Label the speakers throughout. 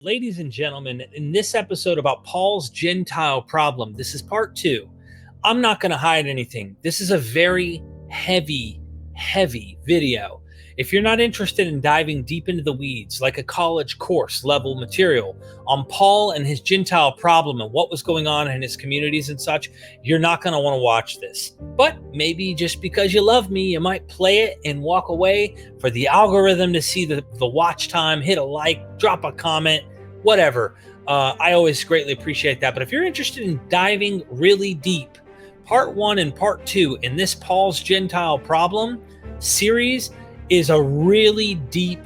Speaker 1: Ladies and gentlemen, in this episode about Paul's Gentile problem, this is part 2. I'm not going to hide anything. This is a very heavy video. If you're not interested in diving deep into the weeds, like a college course level material on Paul and his Gentile problem and what was going on in his communities and such, you're not going to want to watch this. But maybe just because you love me, you might play it and walk away for the algorithm to see the watch time, hit a like, drop a comment, whatever. I always greatly appreciate that. But if you're interested in diving really deep, part 1 and part 2 in this Paul's Gentile problem series is a really deep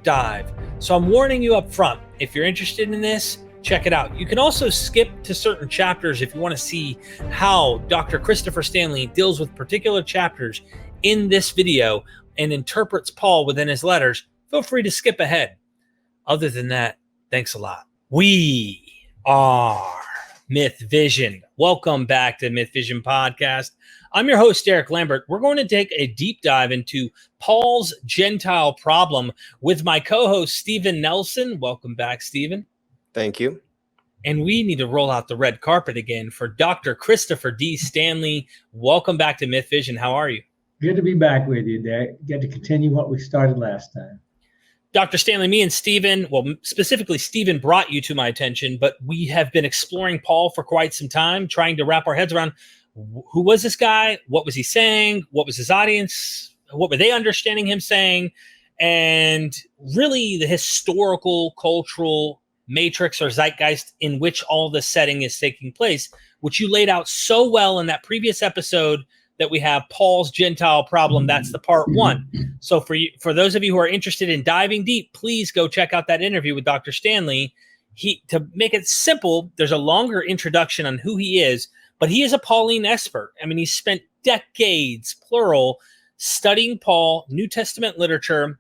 Speaker 1: dive. So I'm warning you up front. If you're interested in this, check it out. You can also skip to certain chapters if you want to see how Dr. Christopher Stanley deals with particular chapters in this video and interprets Paul within his letters. Feel free to skip ahead. Other than that, thanks a lot. We are MythVision. Welcome back to MythVision Podcast. I'm your host, Eric Lambert. We're going to take a deep dive into Paul's Gentile problem with my co-host, Stephen Nelson. Welcome back, Stephen.
Speaker 2: Thank you.
Speaker 1: And we need to roll out the red carpet again for Dr. Christopher D. Stanley. Welcome back to MythVision. How are you?
Speaker 3: Good to be back with you, Derek. Get to continue what we started last time.
Speaker 1: Dr. Stanley, me and Stephen, well, specifically Stephen brought you to my attention, but we have been exploring Paul for quite some time, trying to wrap our heads around who was this guy? What was he saying? What was his audience? What were they understanding him saying? And really the historical, cultural matrix or zeitgeist in which all the setting is taking place, which you laid out so well in that previous episode that we have Paul's Gentile problem. That's the part 1. So for those of you who are interested in diving deep, please go check out that interview with Dr. Stanley. To make it simple, there's a longer introduction on who he is, but he is a Pauline expert. I mean, he spent decades, plural, studying Paul, New Testament literature.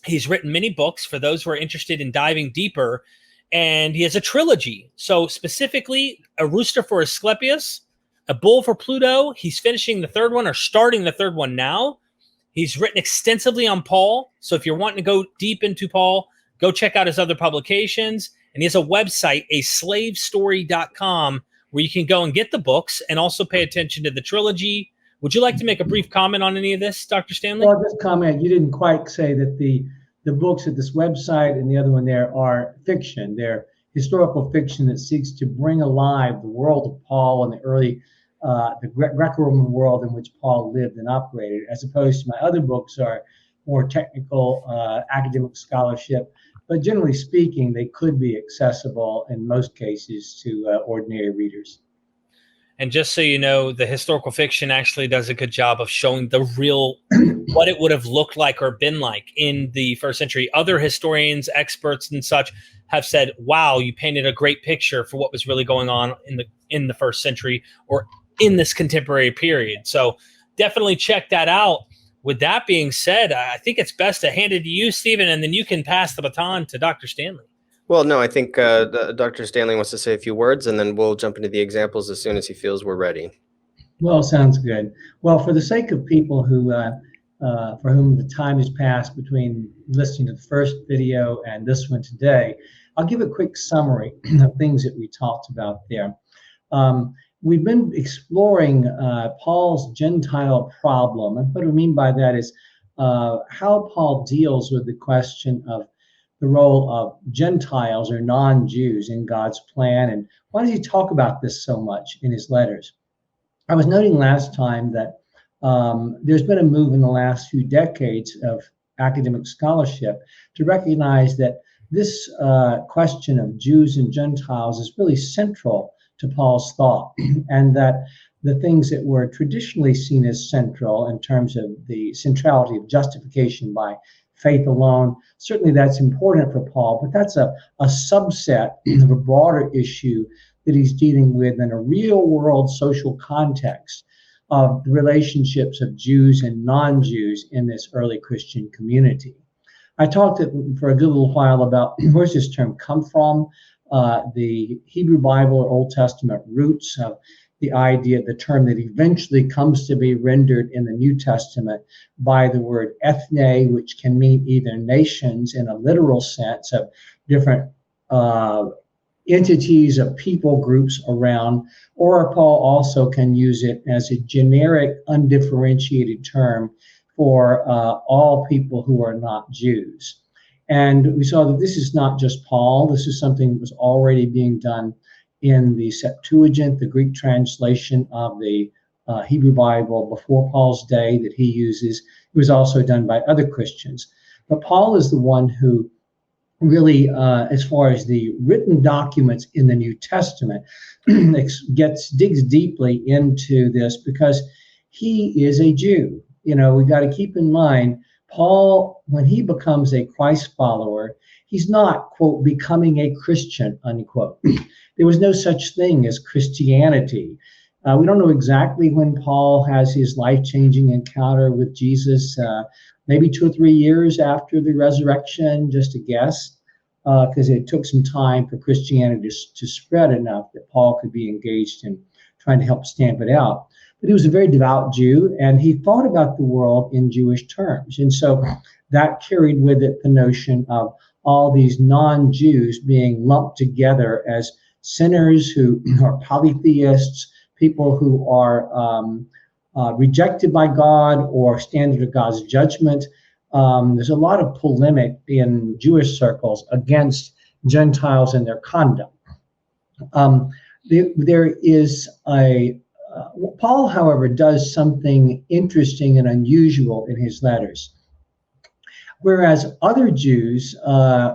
Speaker 1: He's written many books for those who are interested in diving deeper, and he has a trilogy. So specifically, A Rooster for Asclepius, A Bull for Pluto. He's finishing the 3rd one or starting the 3rd one now. He's written extensively on Paul. So if you're wanting to go deep into Paul, go check out his other publications. And he has a website, aslavestory.com, where you can go and get the books and also pay attention to the trilogy. Would you like to make a brief comment on any of this, Dr. Stanley?
Speaker 3: Well, just comment. You didn't quite say that the books at this website and the other one there are fiction. They're historical fiction that seeks to bring alive the world of Paul and the early the Greco-Roman world in which Paul lived and operated, as opposed to my other books are more technical academic scholarship. But generally speaking, they could be accessible in most cases to ordinary readers.
Speaker 1: And just so you know, the historical fiction actually does a good job of showing the real, what it would have looked like or been like in the first century. Other historians, experts and such have said, wow, you painted a great picture for what was really going on in the first century or in this contemporary period. So definitely check that out. With that being said, I think it's best to hand it to you, Stephen, and then you can pass the baton to Dr. Stanley.
Speaker 2: Well, no, I think Dr. Stanley wants to say a few words, and then we'll jump into the examples as soon as he feels we're ready.
Speaker 3: Well, sounds good. Well, for the sake of people who, for whom the time has passed between listening to the first video and this one today, I'll give a quick summary of things that we talked about there. We've been exploring Paul's Gentile problem, and what I mean by that is how Paul deals with the question of the role of Gentiles or non-Jews in God's plan, and why does he talk about this so much in his letters? I was noting last time that there's been a move in the last few decades of academic scholarship to recognize that this question of Jews and Gentiles is really central to Paul's thought, and that the things that were traditionally seen as central in terms of the centrality of justification by faith alone, certainly that's important for Paul, but that's a subset of a broader issue that he's dealing with in a real world social context of the relationships of Jews and non-Jews in this early Christian community. I talked for a good little while about where's this term come from, the Hebrew Bible or Old Testament roots of the idea, the term that eventually comes to be rendered in the New Testament by the word ethne, which can mean either nations in a literal sense of different entities of people groups around, or Paul also can use it as a generic, undifferentiated term for all people who are not Jews. And we saw that this is not just Paul. This is something that was already being done in the Septuagint, the Greek translation of the Hebrew Bible before Paul's day that he uses. It was also done by other Christians. But Paul is the one who really, as far as the written documents in the New Testament, digs deeply into this because he is a Jew. You know, we got to keep in mind, Paul, when he becomes a Christ follower, he's not, quote, becoming a Christian, unquote. There was no such thing as Christianity. We don't know exactly when Paul has his life-changing encounter with Jesus, maybe 2 or 3 years after the resurrection, just a guess, because it took some time for Christianity to spread enough that Paul could be engaged in trying to help stamp it out. But he was a very devout Jew, and he thought about the world in Jewish terms. And so that carried with it the notion of all these non-Jews being lumped together as sinners who are polytheists, people who are rejected by God or stand under God's judgment. There's a lot of polemic in Jewish circles against Gentiles and their conduct. There is Paul, however, does something interesting and unusual in his letters. Whereas other Jews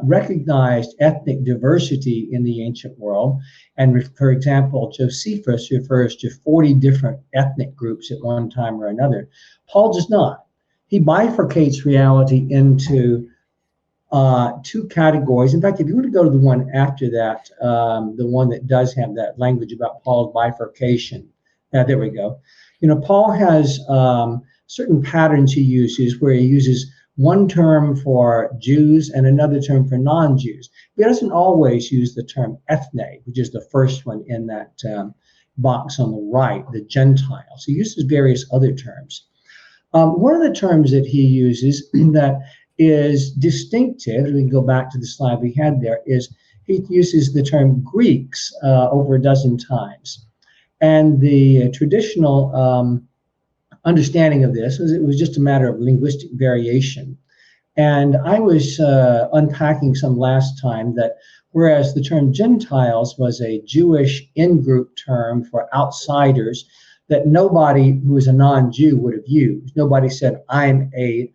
Speaker 3: recognized ethnic diversity in the ancient world, and for example, Josephus refers to 40 different ethnic groups at one time or another, Paul does not. He bifurcates reality into 2 categories. In fact, if you want to go to the one after that, the one that does have that language about Paul's bifurcation, there we go. You know, Paul has certain patterns he uses where he uses one term for Jews and another term for non-Jews. He doesn't always use the term ethne, which is the first one in that box on the right, the Gentiles. He uses various other terms. One of the terms that he uses that is distinctive, we can go back to the slide we had there, is he uses the term Greeks over a dozen times. And the traditional understanding of this was it was just a matter of linguistic variation. And I was unpacking some last time that whereas the term Gentiles was a Jewish in-group term for outsiders that nobody who is a non-Jew would have used. Nobody said, I'm an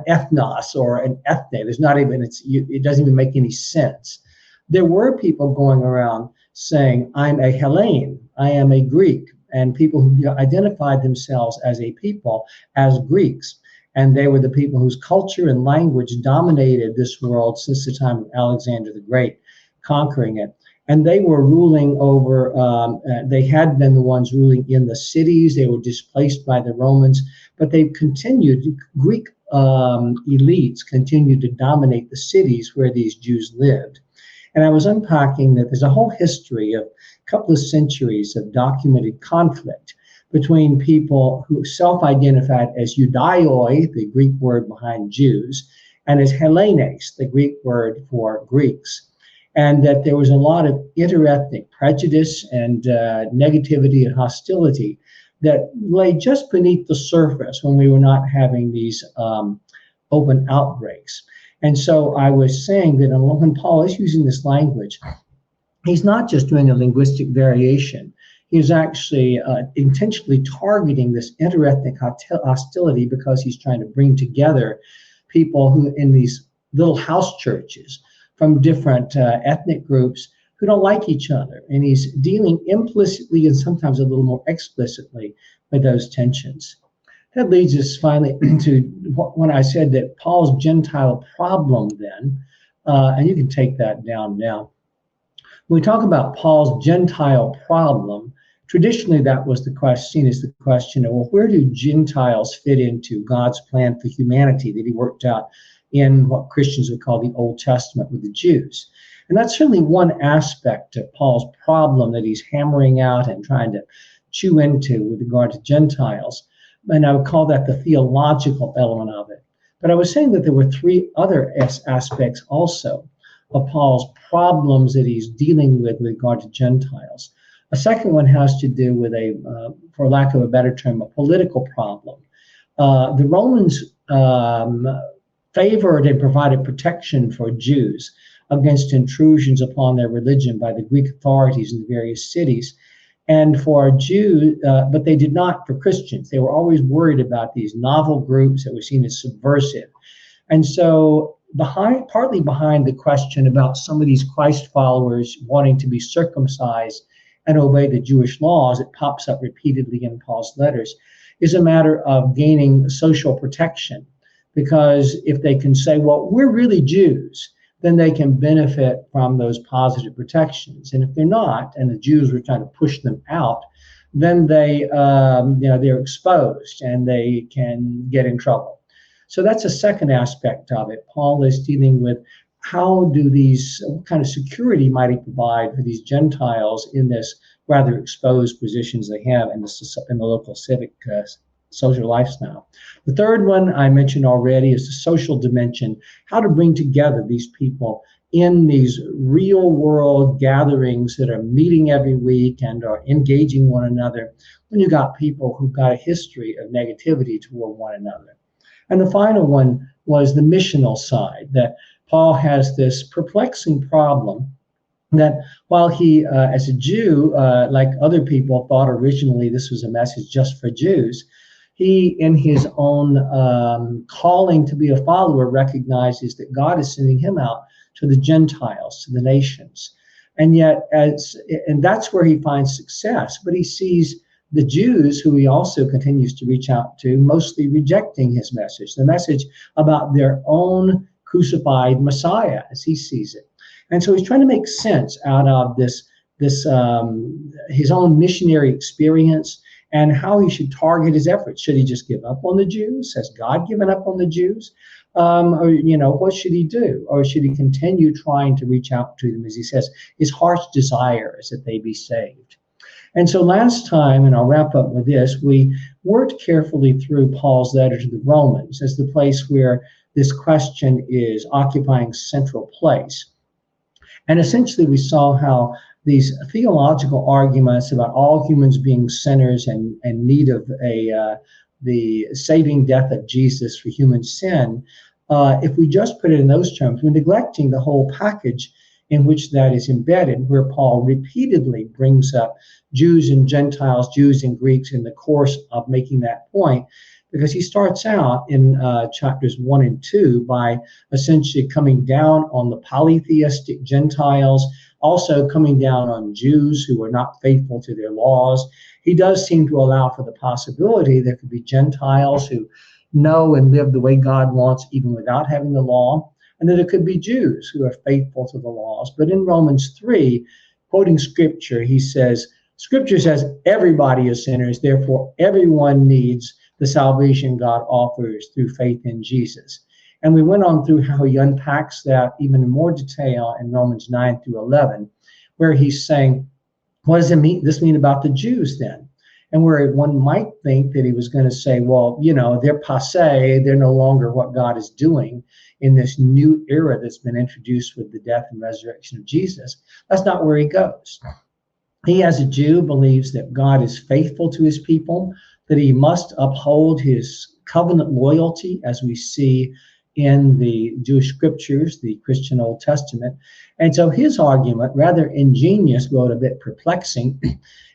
Speaker 3: ethnos or an ethne. There's not even, it doesn't even make any sense. There were people going around saying, I'm a Hellene, I am a Greek, and people who identified themselves as a people, as Greeks. And they were the people whose culture and language dominated this world since the time of Alexander the Great, conquering it. And they were ruling over, they had been the ones ruling in the cities. They were displaced by the Romans, but they continued, Greek elites continued to dominate the cities where these Jews lived. And I was unpacking that there's a whole history of a couple of centuries of documented conflict between people who self-identified as Judaioi, the Greek word behind Jews, and as Hellenes, the Greek word for Greeks. And that there was a lot of interethnic prejudice and negativity and hostility that lay just beneath the surface when we were not having these open outbreaks. And so I was saying that when Paul is using this language, he's not just doing a linguistic variation. He's actually intentionally targeting this interethnic hostility because he's trying to bring together people who in these little house churches from different ethnic groups who don't like each other. And he's dealing implicitly and sometimes a little more explicitly with those tensions. That leads us finally to when I said that Paul's Gentile problem then, and you can take that down now. When we talk about Paul's Gentile problem, traditionally that was the question, seen as the question of, well, where do Gentiles fit into God's plan for humanity that he worked out in what Christians would call the Old Testament with the Jews? And that's certainly one aspect of Paul's problem that he's hammering out and trying to chew into with regard to Gentiles. And I would call that the theological element of it. But I was saying that there were 3 other aspects also. of Paul's problems that he's dealing with regard to Gentiles. A second one has to do with for lack of a better term, a political problem. The Romans favored and provided protection for Jews against intrusions upon their religion by the Greek authorities in the various cities. And for Jews, but they did not for Christians. They were always worried about these novel groups that were seen as subversive. And so partly behind the question about some of these Christ followers wanting to be circumcised and obey the Jewish laws, it pops up repeatedly in Paul's letters, is a matter of gaining social protection. Because if they can say, well, we're really Jews, then they can benefit from those positive protections. And if they're not, and the Jews were trying to push them out, then they're exposed and they can get in trouble. So that's a second aspect of it. Paul is dealing with what kind of security might he provide for these Gentiles in this rather exposed positions they have in the local civic social lifestyle. The third one I mentioned already is the social dimension, how to bring together these people in these real world gatherings that are meeting every week and are engaging one another when you got people who've got a history of negativity toward one another. And the final one was the missional side, that Paul has this perplexing problem that while he, as a Jew, like other people, thought originally this was a message just for Jews, he, in his own calling to be a follower, recognizes that God is sending him out to the Gentiles, to the nations. And yet, and that's where he finds success. But he sees the Jews, who he also continues to reach out to, mostly rejecting his message, the message about their own crucified Messiah, as he sees it. And so he's trying to make sense out of this his own missionary experience, and how he should target his efforts. Should he just give up on the Jews? Has God given up on the Jews? Or, what should he do? Or should he continue trying to reach out to them, as he says, his heart's desire is that they be saved? And so last time, and I'll wrap up with this, we worked carefully through Paul's letter to the Romans as the place where this question is occupying central place. And essentially we saw how these theological arguments about all humans being sinners and need of the saving death of Jesus for human sin, if we just put it in those terms, we're neglecting the whole package in which that is embedded, where Paul repeatedly brings up Jews and Gentiles, Jews and Greeks in the course of making that point, because he starts out in chapters 1 and 2 by essentially coming down on the polytheistic Gentiles, also coming down on Jews who are not faithful to their laws. He does seem to allow for the possibility there could be Gentiles who know and live the way God wants, even without having the law, and that it could be Jews who are faithful to the laws. But in Romans 3, quoting Scripture, he says, Scripture says everybody is sinners, therefore everyone needs the salvation God offers through faith in Jesus. And we went on through how he unpacks that even in more detail in Romans 9 through 11, where he's saying, what does this mean about the Jews then? And where one might think that he was going to say, well, they're passé, they're no longer what God is doing in this new era that's been introduced with the death and resurrection of Jesus. That's not where he goes. He, as a Jew, believes that God is faithful to his people, that he must uphold his covenant loyalty, as we see in the Jewish scriptures, the Christian Old Testament. And so his argument, rather ingenious, but a bit perplexing,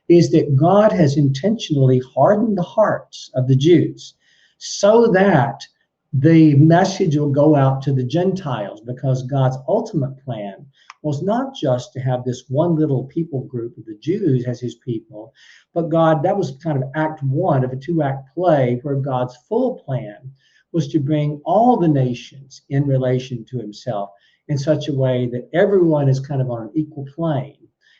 Speaker 3: is that God has intentionally hardened the hearts of the Jews so that the message will go out to the Gentiles, because God's ultimate plan was not just to have this one little people group of the Jews as his people, but that was kind of act one of a two-act play, where God's full plan was to bring all the nations in relation to himself in such a way that everyone is kind of on an equal plane.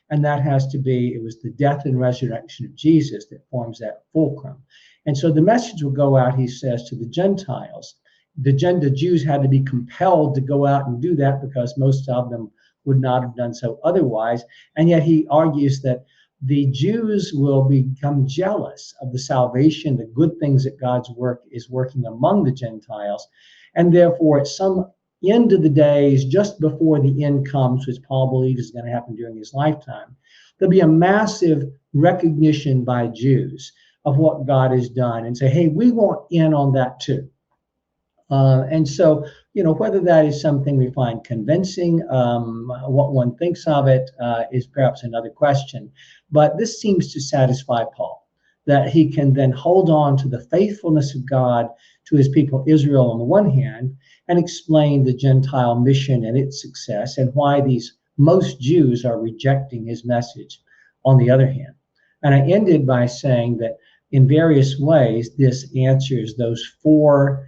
Speaker 3: And that has to be, it was the death and resurrection of Jesus that forms that fulcrum. And so the message will go out, he says, to the Gentiles. The Jews had to be compelled to go out and do that, because most of them would not have done so otherwise. And yet he argues that the Jews will become jealous of the salvation, the good things that God's work is working among the Gentiles. And therefore, at some end of the days, just before the end comes, which Paul believes is going to happen during his lifetime, there'll be a massive recognition by Jews of what God has done and say, hey, we want in on that too. And so, whether that is something we find convincing, what one thinks of it is perhaps another question. But this seems to satisfy Paul, that he can then hold on to the faithfulness of God to his people Israel on the one hand, and explain the Gentile mission and its success, and why these most Jews are rejecting his message on the other hand. And I ended by saying that in various ways, this answers those four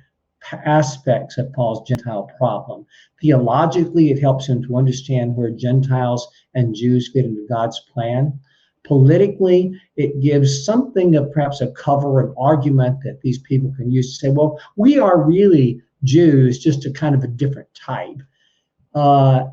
Speaker 3: aspects of Paul's Gentile problem. Theologically, it helps him to understand where Gentiles and Jews fit into God's plan. Politically, it gives something of perhaps a cover, an argument that these people can use to say, well, we are really Jews, just a kind of a different type.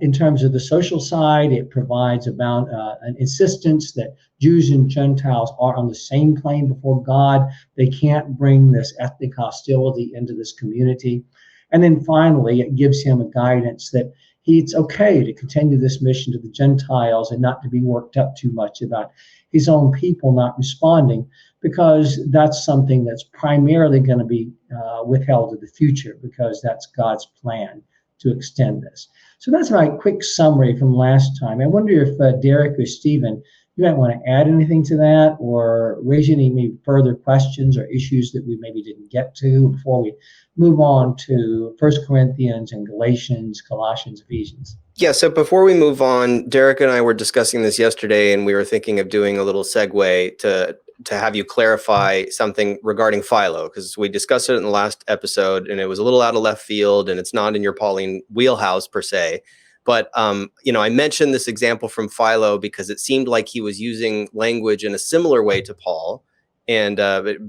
Speaker 3: In terms of the social side, it provides about an insistence that Jews and Gentiles are on the same plane before God. They can't bring this ethnic hostility into this community. And then finally, it gives him a guidance that it's okay to continue this mission to the Gentiles and not to be worked up too much about his own people not responding, because that's something that's primarily going to be withheld to the future, because that's God's plan to extend this. So that's my quick summary from last time. I wonder if Derek or Stephen, you might want to add anything to that, or raise any maybe further questions or issues that we maybe didn't get to before we move on to 1 Corinthians and Galatians, Colossians, Ephesians.
Speaker 2: Yeah, so before we move on, Derek and I were discussing this yesterday, and we were thinking of doing a little segue to have you clarify something regarding Philo, because we discussed it in the last episode, and it was a little out of left field, and it's not in your Pauline wheelhouse per se. But, I mentioned this example from Philo because it seemed like he was using language in a similar way to Paul. And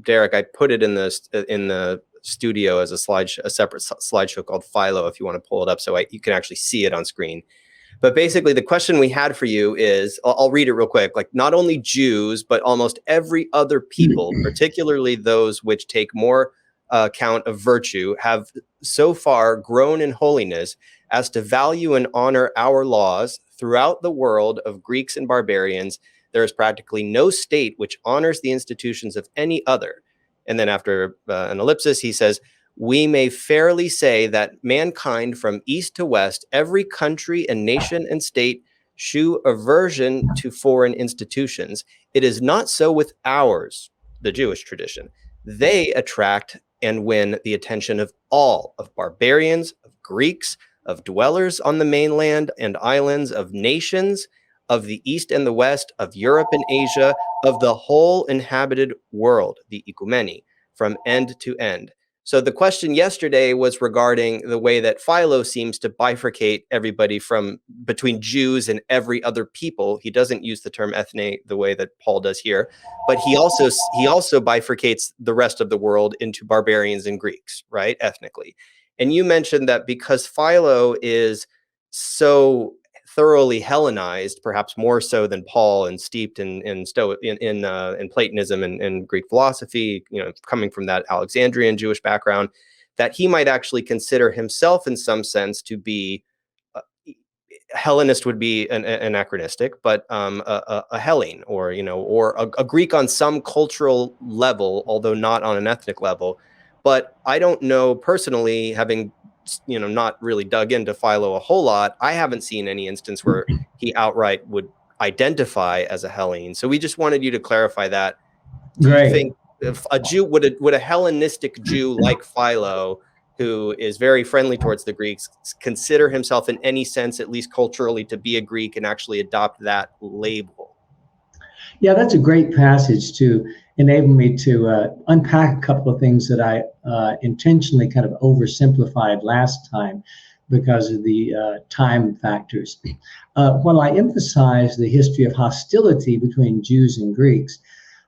Speaker 2: Derek, I put it in the studio as a separate slideshow called Philo, if you want to pull it up so you can actually see it on screen. But basically, the question we had for you is, I'll read it real quick, like not only Jews, but almost every other people, particularly those which take more account of virtue, have so far grown in holiness as to value and honor our laws throughout the world of Greeks and barbarians. There is practically no state which honors the institutions of any other. And then after an ellipsis, he says, we may fairly say that mankind from east to west, every country and nation and state, shew aversion to foreign institutions. It is not so with ours, the Jewish tradition. They attract and win the attention of all, of barbarians, of Greeks, of dwellers on the mainland and islands, of nations, of the east and the west, of Europe and Asia, of the whole inhabited world, the ecumeni, from end to end. So the question yesterday was regarding the way that Philo seems to bifurcate everybody from between Jews and every other people. He doesn't use the term ethne the way that Paul does here, but he also bifurcates the rest of the world into barbarians and Greeks, right, ethnically. And you mentioned that because Philo is so thoroughly Hellenized, perhaps more so than Paul, and steeped in Platonism and Greek philosophy, coming from that Alexandrian Jewish background, that he might actually consider himself in some sense to be Hellenist would be anachronistic, but a Hellene, or a Greek on some cultural level, although not on an ethnic level. But I don't know personally, having not really dug into Philo a whole lot, I haven't seen any instance where he outright would identify as a Hellene. So we just wanted you to clarify that. Do you think if a Jew would a Hellenistic Jew like Philo, who is very friendly towards the Greeks, consider himself in any sense, at least culturally, to be a Greek and actually adopt that label?
Speaker 3: Yeah, that's a great passage to enable me to unpack a couple of things that I intentionally kind of oversimplified last time because of the time factors. While I emphasized the history of hostility between Jews and Greeks,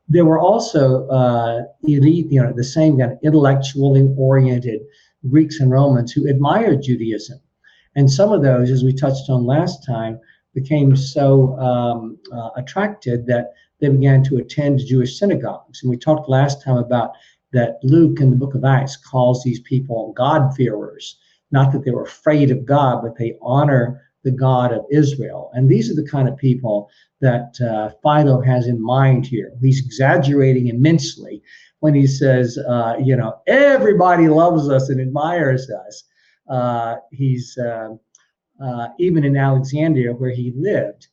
Speaker 3: there were also elite, the same kind of intellectually oriented Greeks and Romans who admired Judaism. And some of those, as we touched on last time, became so attracted that they began to attend Jewish synagogues. And we talked last time about that Luke in the book of Acts calls these people God-fearers, not that they were afraid of God, but they honor the God of Israel. And these are the kind of people that Philo has in mind here. He's exaggerating immensely when he says, everybody loves us and admires us. He's even in Alexandria, where he lived,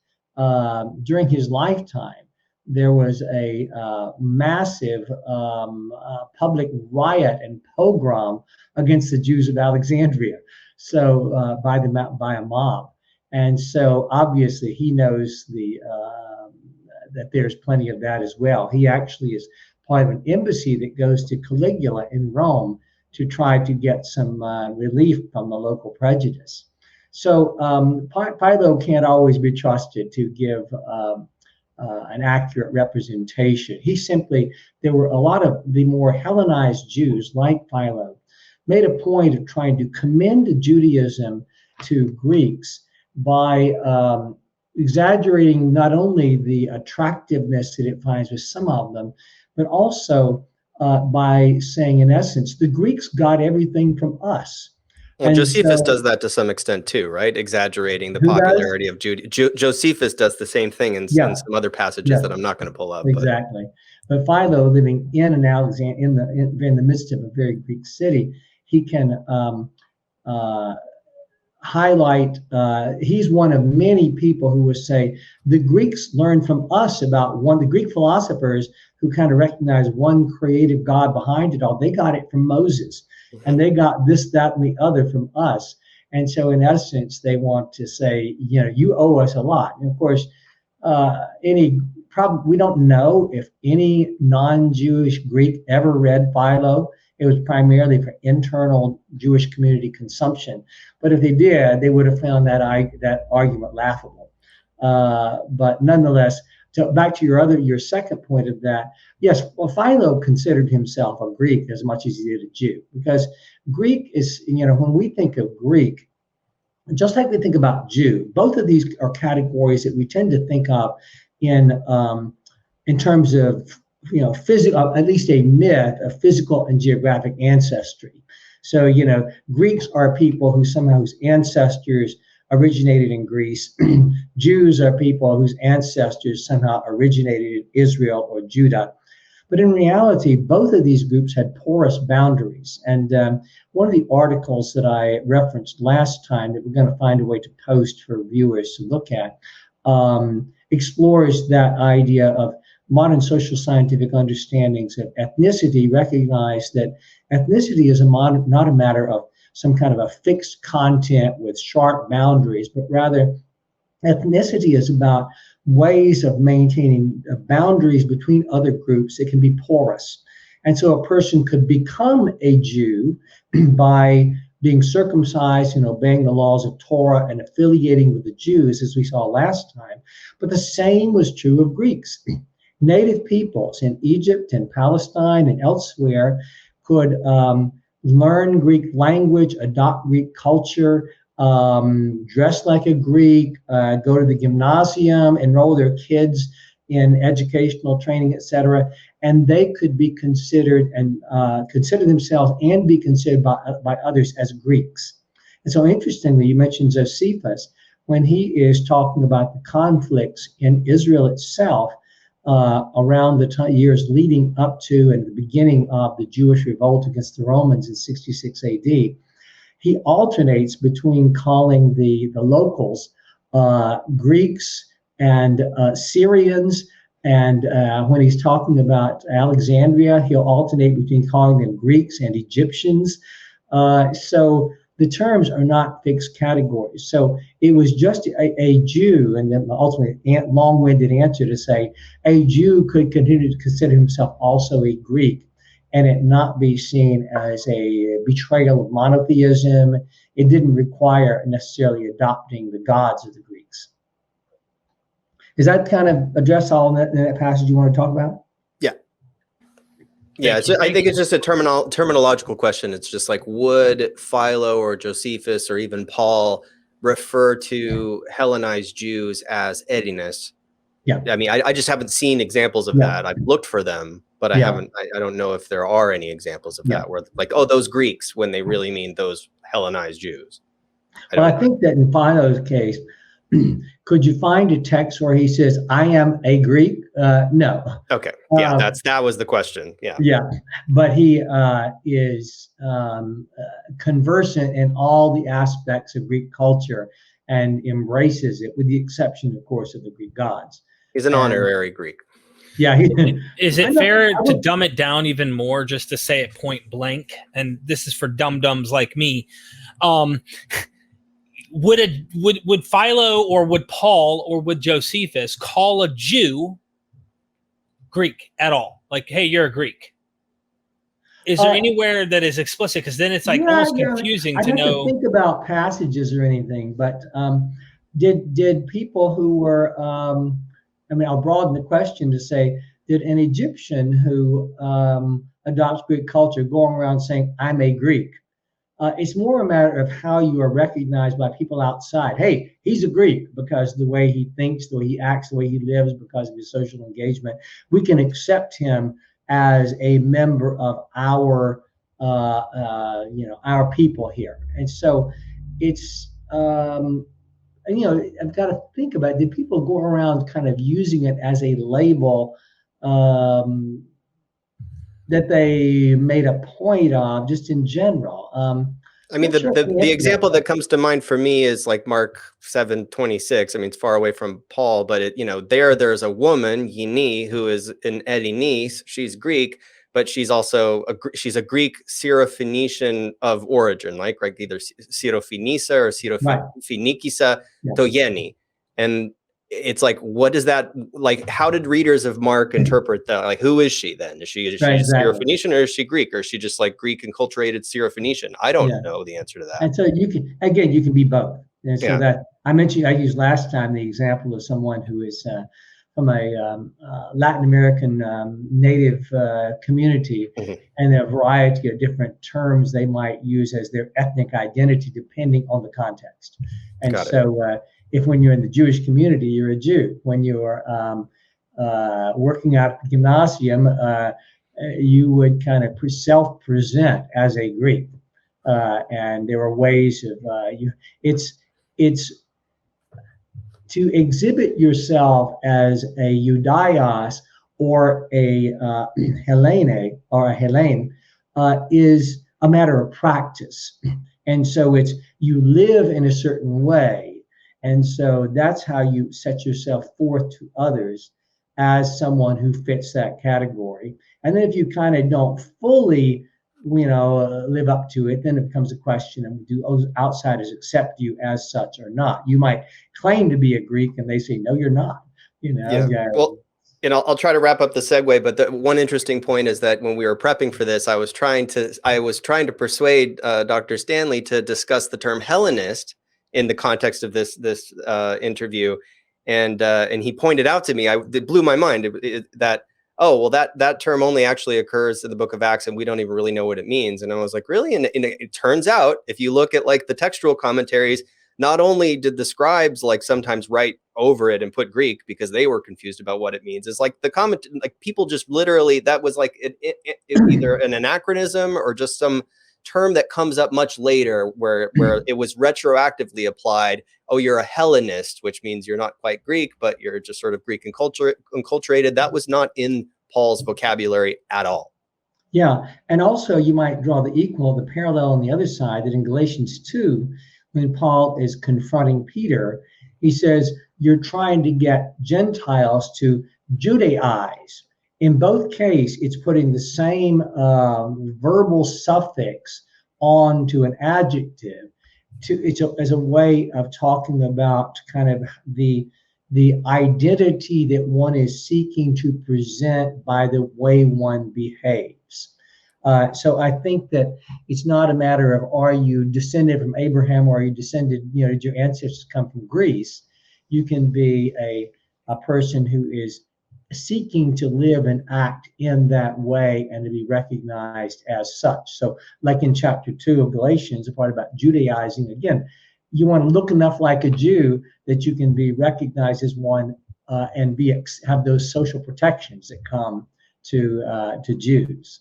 Speaker 3: during his lifetime, there was a massive public riot and pogrom against the Jews of Alexandria, so by a mob. And so obviously he knows that there's plenty of that as well. He actually is part of an embassy that goes to Caligula in Rome to try to get some relief from the local prejudice. So Philo can't always be trusted to give an accurate representation. There were a lot of the more Hellenized Jews like Philo made a point of trying to commend Judaism to Greeks by exaggerating not only the attractiveness that it finds with some of them, but also by saying, in essence, the Greeks got everything from us.
Speaker 2: Well, Josephus does that to some extent too, right? Exaggerating the popularity of Judaism. Josephus does the same thing in some other passages that I'm not going to pull up.
Speaker 3: Exactly. But Philo, living in the midst of a very Greek city, he can highlight. He's one of many people who would say the Greeks learned from us about the Greek philosophers who kind of recognize one creative God behind it all. They got it from Moses. And they got this, that, and the other from us. And so in essence, they want to say, you owe us a lot. And of course, we don't know if any non-Jewish Greek ever read Philo. It was primarily for internal Jewish community consumption. But if they did, they would have found that argument laughable. But nonetheless, so back to your second point of that, yes, well, Philo considered himself a Greek as much as he did a Jew, because Greek is, when we think of Greek, just like we think about Jew, both of these are categories that we tend to think of in terms of, physical, at least a myth of physical and geographic ancestry. So, Greeks are people who somehow whose ancestors originated in Greece. Jews are people whose ancestors somehow originated in Israel or Judah. But in reality, both of these groups had porous boundaries. And one of the articles that I referenced last time that we're going to find a way to post for viewers to look at explores that idea of modern social scientific understandings of ethnicity. Recognize that ethnicity is not a matter of some kind of a fixed content with sharp boundaries, but rather ethnicity is about ways of maintaining boundaries between other groups that can be porous. And so a person could become a Jew by being circumcised and obeying the laws of Torah and affiliating with the Jews, as we saw last time. But the same was true of Greeks. Native peoples in Egypt and Palestine and elsewhere could learn Greek language, adopt Greek culture, dress like a Greek, go to the gymnasium, enroll their kids in educational training, etc. And they could be considered and consider themselves and be considered by others as Greeks. And so interestingly, you mentioned Josephus, when he is talking about the conflicts in Israel itself, around the years leading up to and the beginning of the Jewish revolt against the Romans in 66 AD, he alternates between calling the locals Greeks and Syrians. And when he's talking about Alexandria, he'll alternate between calling them Greeks and Egyptians. So the terms are not fixed categories. So it was just a Jew, and then ultimately long-winded answer to say a Jew could continue to consider himself also a Greek and it not be seen as a betrayal of monotheism. It didn't require necessarily adopting the gods of the Greeks. Does that kind of address all in that passage you want to talk about?
Speaker 2: Yeah, I think it's just a terminological question. It's just like, would Philo or Josephus or even Paul refer to Hellenized Jews as Edenists?
Speaker 3: Yeah.
Speaker 2: I mean, I just haven't seen examples of that. I've looked for them, but I don't know if there are any examples of that where like, oh, those Greeks, when they really mean those Hellenized Jews.
Speaker 3: I think that in Philo's case, could you find a text where he says, "I am a Greek"? No.
Speaker 2: Okay. Yeah, that was the question. Yeah.
Speaker 3: Yeah, but he is conversant in all the aspects of Greek culture and embraces it, with the exception, of course, of the Greek gods.
Speaker 2: He's an honorary Greek.
Speaker 3: Yeah.
Speaker 1: Is it fair to dumb it down even more, just to say it point blank? And this is for dum-dums like me. Would Philo or would Paul or would Josephus call a Jew Greek at all? Like, hey, you're a Greek. Is there anywhere that is explicit? Because then it's like almost confusing to know.
Speaker 3: Think about passages or anything, but did people who were, I'll broaden the question to say, did an Egyptian who adopts Greek culture going around saying, "I'm a Greek"? It's more a matter of how you are recognized by people outside. Hey, he's a Greek because the way he thinks, the way he acts, the way he lives, because of his social engagement. We can accept him as a member of our people here. And so it's, I've got to think about it. Did people go around kind of using it as a label that they made a point of, just in general?
Speaker 2: The example that comes to mind for me is like Mark 7:26. It's far away from Paul, but there's a woman, Yini, who is an Hellenist. She's Greek, but she's also she's a Greek Syrophoenician of origin, like either Syrophoenicia or Syrophoenikisa Toyeni. And it's like, what does that, like, how did readers of Mark interpret that? Like, who is she then? Is she Syrophoenician, or is she Greek, or is she just like Greek enculturated Syrophoenician? I don't know the answer to that.
Speaker 3: And so you can be both. And so that I used last time the example of someone who is from a Latin American native community, and a variety of different terms they might use as their ethnic identity depending on the context. And if when you're in the Jewish community, you're a Jew. When you're working out at the gymnasium, you would kind of self-present as a Greek. And there are ways of it's to exhibit yourself as a Judaios or a Hellene or a Hellene is a matter of practice. And so it's, you live in a certain way. And so that's how you set yourself forth to others as someone who fits that category. And then if you kind of don't fully, live up to it, then it becomes a question of, do outsiders accept you as such or not? You might claim to be a Greek and they say, no, you're not.
Speaker 2: Well, I'll try to wrap up the segue, but the one interesting point is that when we were prepping for this, I was trying to persuade Dr. Stanley to discuss the term Hellenist in the context of this interview, and he pointed out to me, it blew my mind that that term only actually occurs in the book of Acts, and we don't even really know what it means. And I was like, really? And it turns out, if you look at like the textual commentaries, not only did the scribes like sometimes write over it and put Greek because they were confused about what it means, it's like the comment, like people just literally, that was like it either an anachronism or just some term that comes up much later where it was retroactively applied. Oh, you're a Hellenist, which means you're not quite Greek, but you're just sort of Greek enculturated. That was not in Paul's vocabulary at all.
Speaker 3: Yeah. And also you might draw the parallel on the other side, that in Galatians 2, when Paul is confronting Peter, he says, you're trying to get Gentiles to Judaize. In both cases, it's putting the same verbal suffix onto an adjective. As a way of talking about kind of the identity that one is seeking to present by the way one behaves. So I think that it's not a matter of, are you descended from Abraham, or are you descended, did your ancestors come from Greece? You can be a person who is seeking to live and act in that way and to be recognized as such. So like in chapter 2 of Galatians, the part about Judaizing, again, you want to look enough like a Jew that you can be recognized as one and have those social protections that come to Jews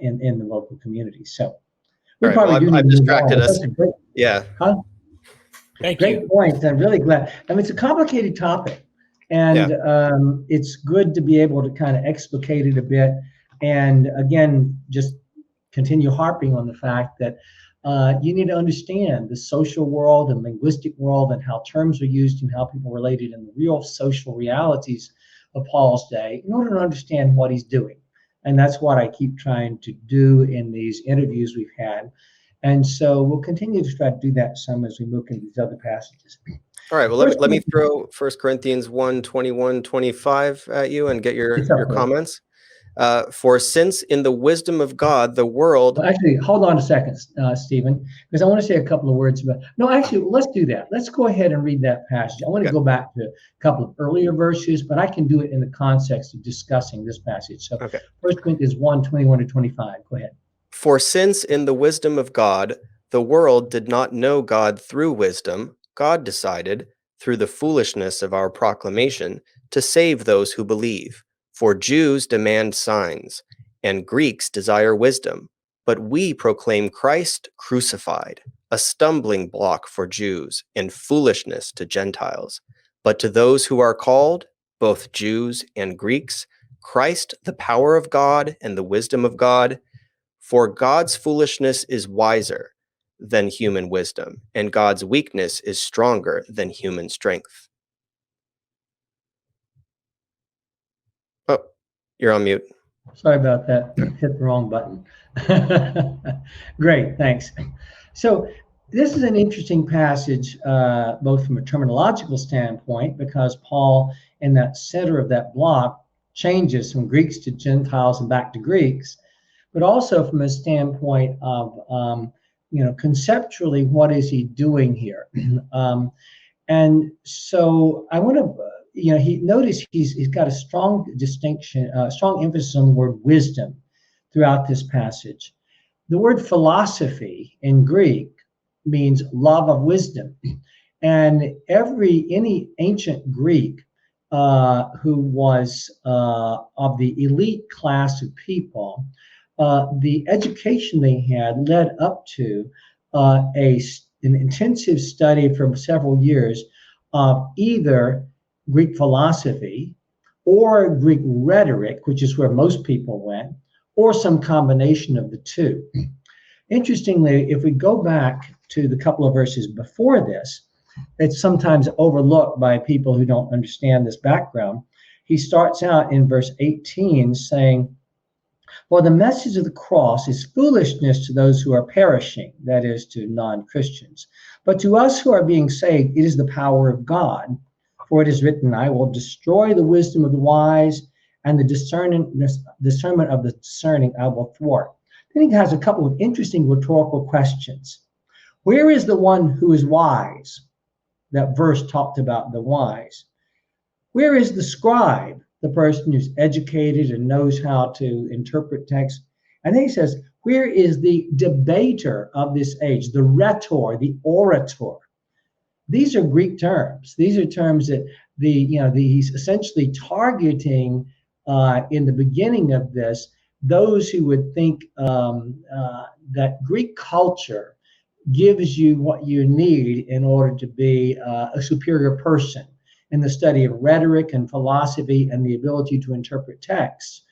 Speaker 3: in the local community. So, We
Speaker 2: All right. Well,
Speaker 3: probably do need
Speaker 2: I've
Speaker 3: to move
Speaker 2: distracted
Speaker 3: on.
Speaker 2: us.
Speaker 3: That's a great,
Speaker 2: Yeah.
Speaker 3: huh?
Speaker 1: Thank
Speaker 3: Great
Speaker 1: you.
Speaker 3: point. I'm really glad. I mean, it's a complicated topic, and
Speaker 2: Yeah.
Speaker 3: it's good to be able to kind of explicate it a bit. And again, just continue harping on the fact that you need to understand the social world and linguistic world and how terms are used and how people related in the real social realities of Paul's day in order to understand what he's doing. And that's what I keep trying to do in these interviews we've had. And so we'll continue to try to do that some as we move into these other passages.
Speaker 2: All right. Well, let me throw 1 Corinthians 1:21-25 at you and get your comments. For since in the wisdom of God, the world...
Speaker 3: Well, actually, hold on a second, Stephen, because I want to say a couple of words about... No, actually, let's do that. Let's go ahead and read that passage. I want to go back to a couple of earlier verses, but I can do it in the context of discussing this passage. So 1 Corinthians 1:21-25. Go ahead.
Speaker 2: For since in the wisdom of God, the world did not know God through wisdom, God decided, through the foolishness of our proclamation, to save those who believe. For Jews demand signs, and Greeks desire wisdom. But we proclaim Christ crucified, a stumbling block for Jews, and foolishness to Gentiles. But to those who are called, both Jews and Greeks, Christ the power of God and the wisdom of God. For God's foolishness is wiser than human wisdom, and God's weakness is stronger than human strength. Oh, you're on mute.
Speaker 3: Sorry about that. Hit the wrong button. Great, thanks. So this is an interesting passage, both from a terminological standpoint, because Paul, in that center of that block, changes from Greeks to Gentiles and back to Greeks, but also from a standpoint of, conceptually, what is he doing here? And so I want to, notice he's got a strong distinction, strong emphasis on the word wisdom throughout this passage. The word philosophy in Greek means love of wisdom. And any ancient Greek who was of the elite class of people, the education they had led up to an intensive study for several years of either Greek philosophy or Greek rhetoric, which is where most people went, or some combination of the two. Interestingly, if we go back to the couple of verses before this, it's sometimes overlooked by people who don't understand this background. He starts out in verse 18 saying, "For the message of the cross is foolishness to those who are perishing," that is, to non-Christians. "But to us who are being saved, it is the power of God. For it is written, I will destroy the wisdom of the wise, and the discernment of the discerning I will thwart." Then he has a couple of interesting rhetorical questions. Where is the one who is wise? That verse talked about the wise. Where is the scribe, the person who's educated and knows how to interpret text? And then he says, where is the debater of this age, the rhetor, the orator? These are Greek terms. These are terms that he's essentially targeting in the beginning of this, those who would think that Greek culture gives you what you need in order to be a superior person in the study of rhetoric and philosophy and the ability to interpret texts.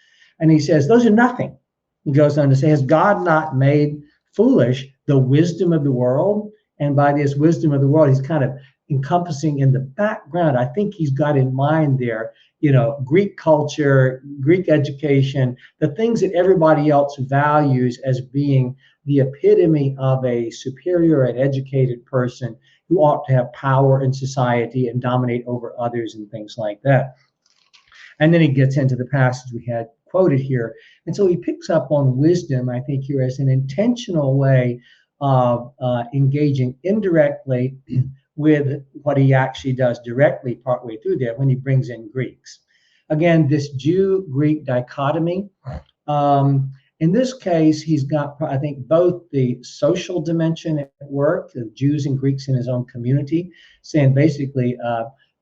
Speaker 3: And he says, those are nothing. He goes on to say, has God not made foolish the wisdom of the world? And by this wisdom of the world, he's kind of encompassing in the background. I think he's got in mind there, Greek culture, Greek education, the things that everybody else values as being the epitome of a superior and educated person who ought to have power in society and dominate over others and things like that. And then he gets into the passage we had quoted here. And so he picks up on wisdom, I think, here as an intentional way of engaging indirectly with what he actually does directly partway through there when he brings in Greeks. Again, this Jew-Greek dichotomy. In this case, he's got, I think, both the social dimension at work, the Jews and Greeks in his own community, saying basically,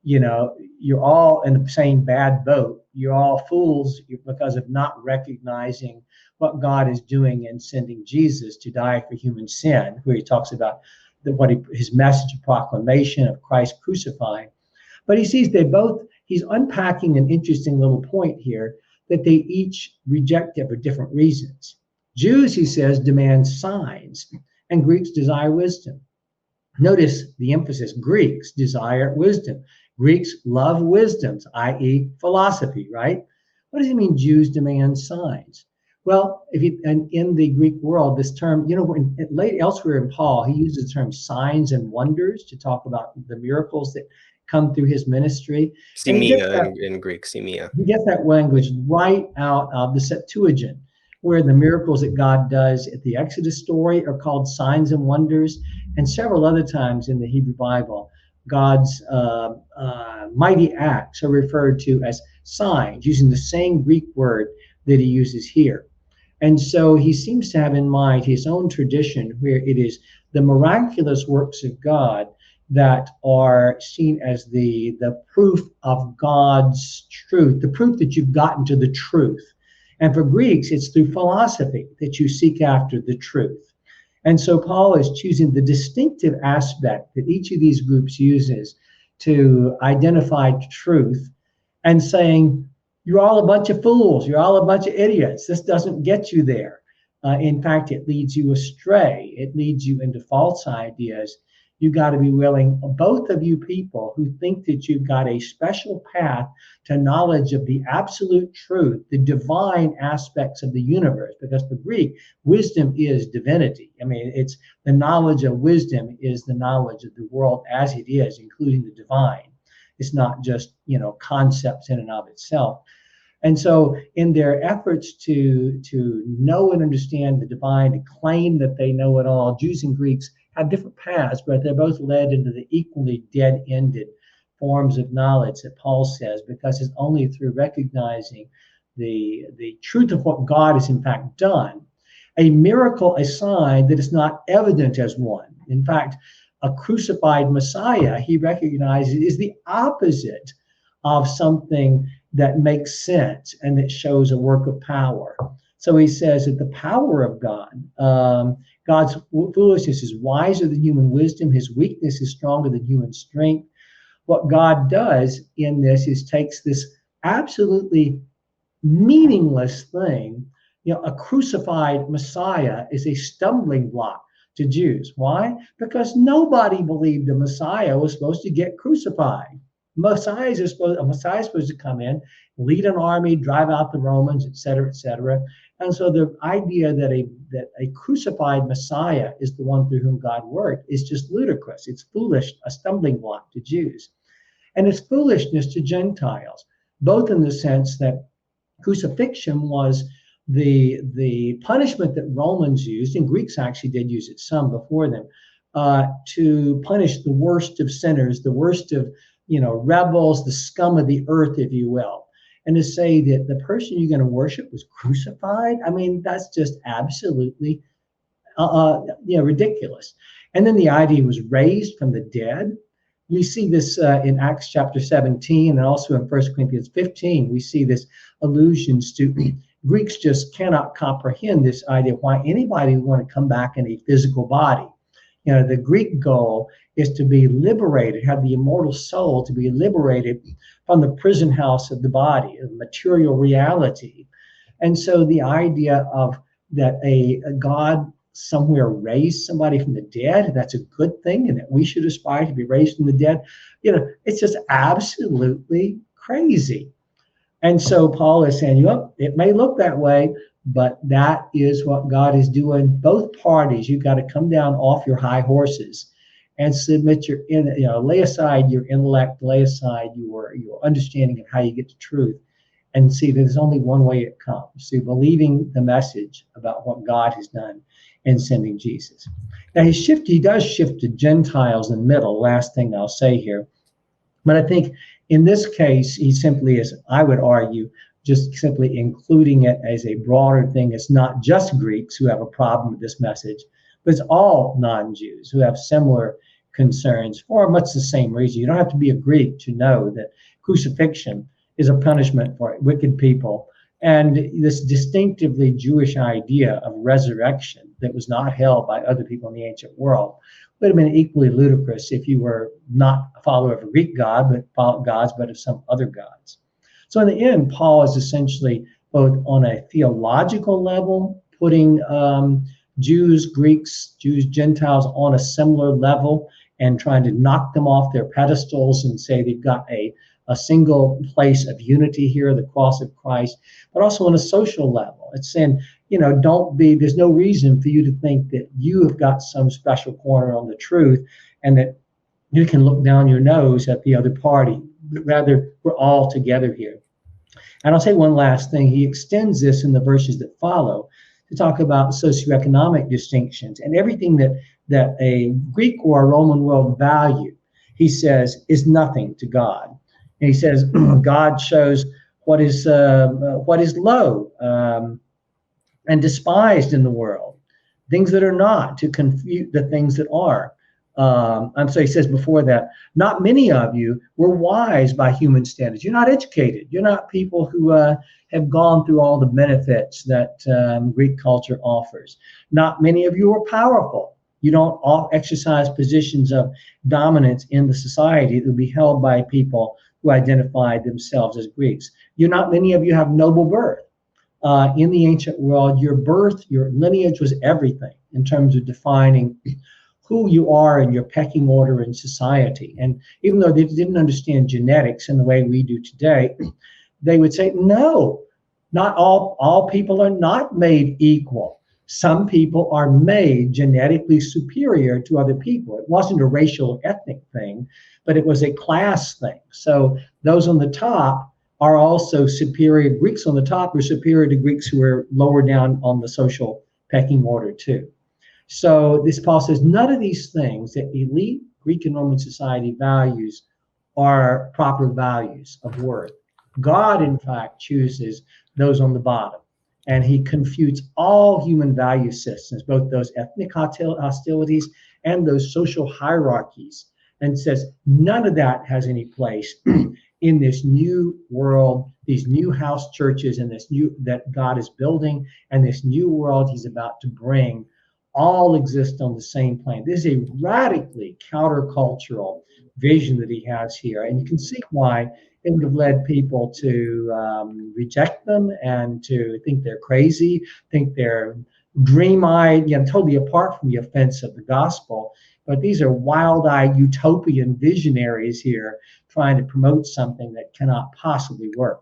Speaker 3: you're all in the same bad boat. You're all fools because of not recognizing what God is doing in sending Jesus to die for human sin, where he talks about his message of proclamation of Christ crucified. But he sees he's unpacking an interesting little point here, that they each reject it for different reasons. Jews, he says, demand signs, and Greeks desire wisdom. Notice the emphasis: Greeks desire wisdom. Greeks love wisdoms, i.e. philosophy, right? What does it mean Jews demand signs? Well, in the Greek world, this term, elsewhere in Paul, he uses the term signs and wonders to talk about the miracles that come through his ministry.
Speaker 2: Semia in Greek, semia.
Speaker 3: He gets that language right out of the Septuagint, where the miracles that God does at the Exodus story are called signs and wonders, and several other times in the Hebrew Bible, God's mighty acts are referred to as signs, using the same Greek word that he uses here. And so he seems to have in mind his own tradition, where it is the miraculous works of God that are seen as the proof of God's truth, the proof that you've gotten to the truth. And for Greeks, it's through philosophy that you seek after the truth. And so Paul is choosing the distinctive aspect that each of these groups uses to identify truth, and saying, you're all a bunch of fools, you're all a bunch of idiots. This doesn't get you there. In fact, it leads you astray. It leads you into false ideas. You got to be willing, both of you people who think that you've got a special path to knowledge of the absolute truth, the divine aspects of the universe, because for Greek, wisdom is divinity. I mean, it's the knowledge of wisdom is the knowledge of the world as it is, including the divine. It's not just, concepts in and of itself. And so in their efforts to know and understand the divine, to claim that they know it all, Jews and Greeks have different paths, but they're both led into the equally dead-ended forms of knowledge that Paul says, because it's only through recognizing the truth of what God has in fact done, a miracle, a sign that is not evident as one. In fact, a crucified Messiah, he recognizes, is the opposite of something that makes sense and that shows a work of power. So he says that the power of God, God's foolishness is wiser than human wisdom. His weakness is stronger than human strength. What God does in this is takes this absolutely meaningless thing. A crucified Messiah is a stumbling block to Jews. Why? Because nobody believed the Messiah was supposed to get crucified. A Messiah is supposed to come in, lead an army, drive out the Romans, et cetera, et cetera. And so the idea that a crucified Messiah is the one through whom God worked is just ludicrous. It's foolish, a stumbling block to Jews. And it's foolishness to Gentiles, both in the sense that crucifixion was the punishment that Romans used, and Greeks actually did use it some before them, to punish the worst of sinners, the worst of rebels, the scum of the earth, if you will. And to say that the person you're going to worship was crucified, I mean, that's just absolutely ridiculous. And then the idea was raised from the dead. You see this in Acts chapter 17 and also in 1 Corinthians 15. We see this allusions to Greeks just cannot comprehend this idea of why anybody would want to come back in a physical body. The Greek goal is to be liberated, have the immortal soul to be liberated from the prison house of the body, of material reality. And so the idea of that a God somewhere raised somebody from the dead, that's a good thing, and that we should aspire to be raised from the dead, it's just absolutely crazy. And so Paul is saying, it may look that way, but that is what God is doing. Both parties, you've got to come down off your high horses and submit lay aside your intellect, lay aside your understanding of how you get to truth, and see that there's only one way it comes, through believing the message about what God has done in sending Jesus. Now he does shift to Gentiles in the middle, last thing I'll say here. But I think in this case, he simply is, I would argue, just simply including it as a broader thing. It's not just Greeks who have a problem with this message, but it's all non-Jews who have similar concerns for much the same reason. You don't have to be a Greek to know that crucifixion is a punishment for wicked people. And this distinctively Jewish idea of resurrection that was not held by other people in the ancient world would have been equally ludicrous if you were not a follower of a Greek god, but of some other gods. So in the end, Paul is essentially both on a theological level, putting Jews, Greeks, Jews, Gentiles on a similar level and trying to knock them off their pedestals and say they've got a single place of unity here, the cross of Christ, but also on a social level. It's saying, there's no reason for you to think that you have got some special corner on the truth and that you can look down your nose at the other party. Rather, we're all together here. And I'll say one last thing. He extends this in the verses that follow to talk about socioeconomic distinctions and everything that a Greek or a Roman world value, he says, is nothing to God. And he says, God shows what is low and despised in the world, things that are not, to confute the things that are. So he says before that, not many of you were wise by human standards. You're not educated. You're not people who have gone through all the benefits that Greek culture offers. Not many of you are powerful. You don't all exercise positions of dominance in the society that would be held by people who identified themselves as Greeks. Not many of you have noble birth. In the ancient world, your birth, your lineage was everything in terms of defining who you are in your pecking order in society. And even though they didn't understand genetics in the way we do today, they would say, no, not all people are not made equal. Some people are made genetically superior to other people. It wasn't a racial or ethnic thing, but it was a class thing. So those on the top are also superior. Greeks on the top are superior to Greeks who are lower down on the social pecking order too. So this Paul says none of these things that elite Greek and Roman society values are proper values of worth. God, in fact, chooses those on the bottom. And he confutes all human value systems, both those ethnic hostilities and those social hierarchies, and says none of that has any place in this new world, these new house churches, and this new that God is building, and this new world he's about to bring, all exist on the same plane. This is a radically countercultural vision that he has here, and you can see why it would have led people to reject them and to think they're crazy, think they're dream-eyed, totally apart from the offense of the gospel. But these are wild-eyed utopian visionaries here trying to promote something that cannot possibly work.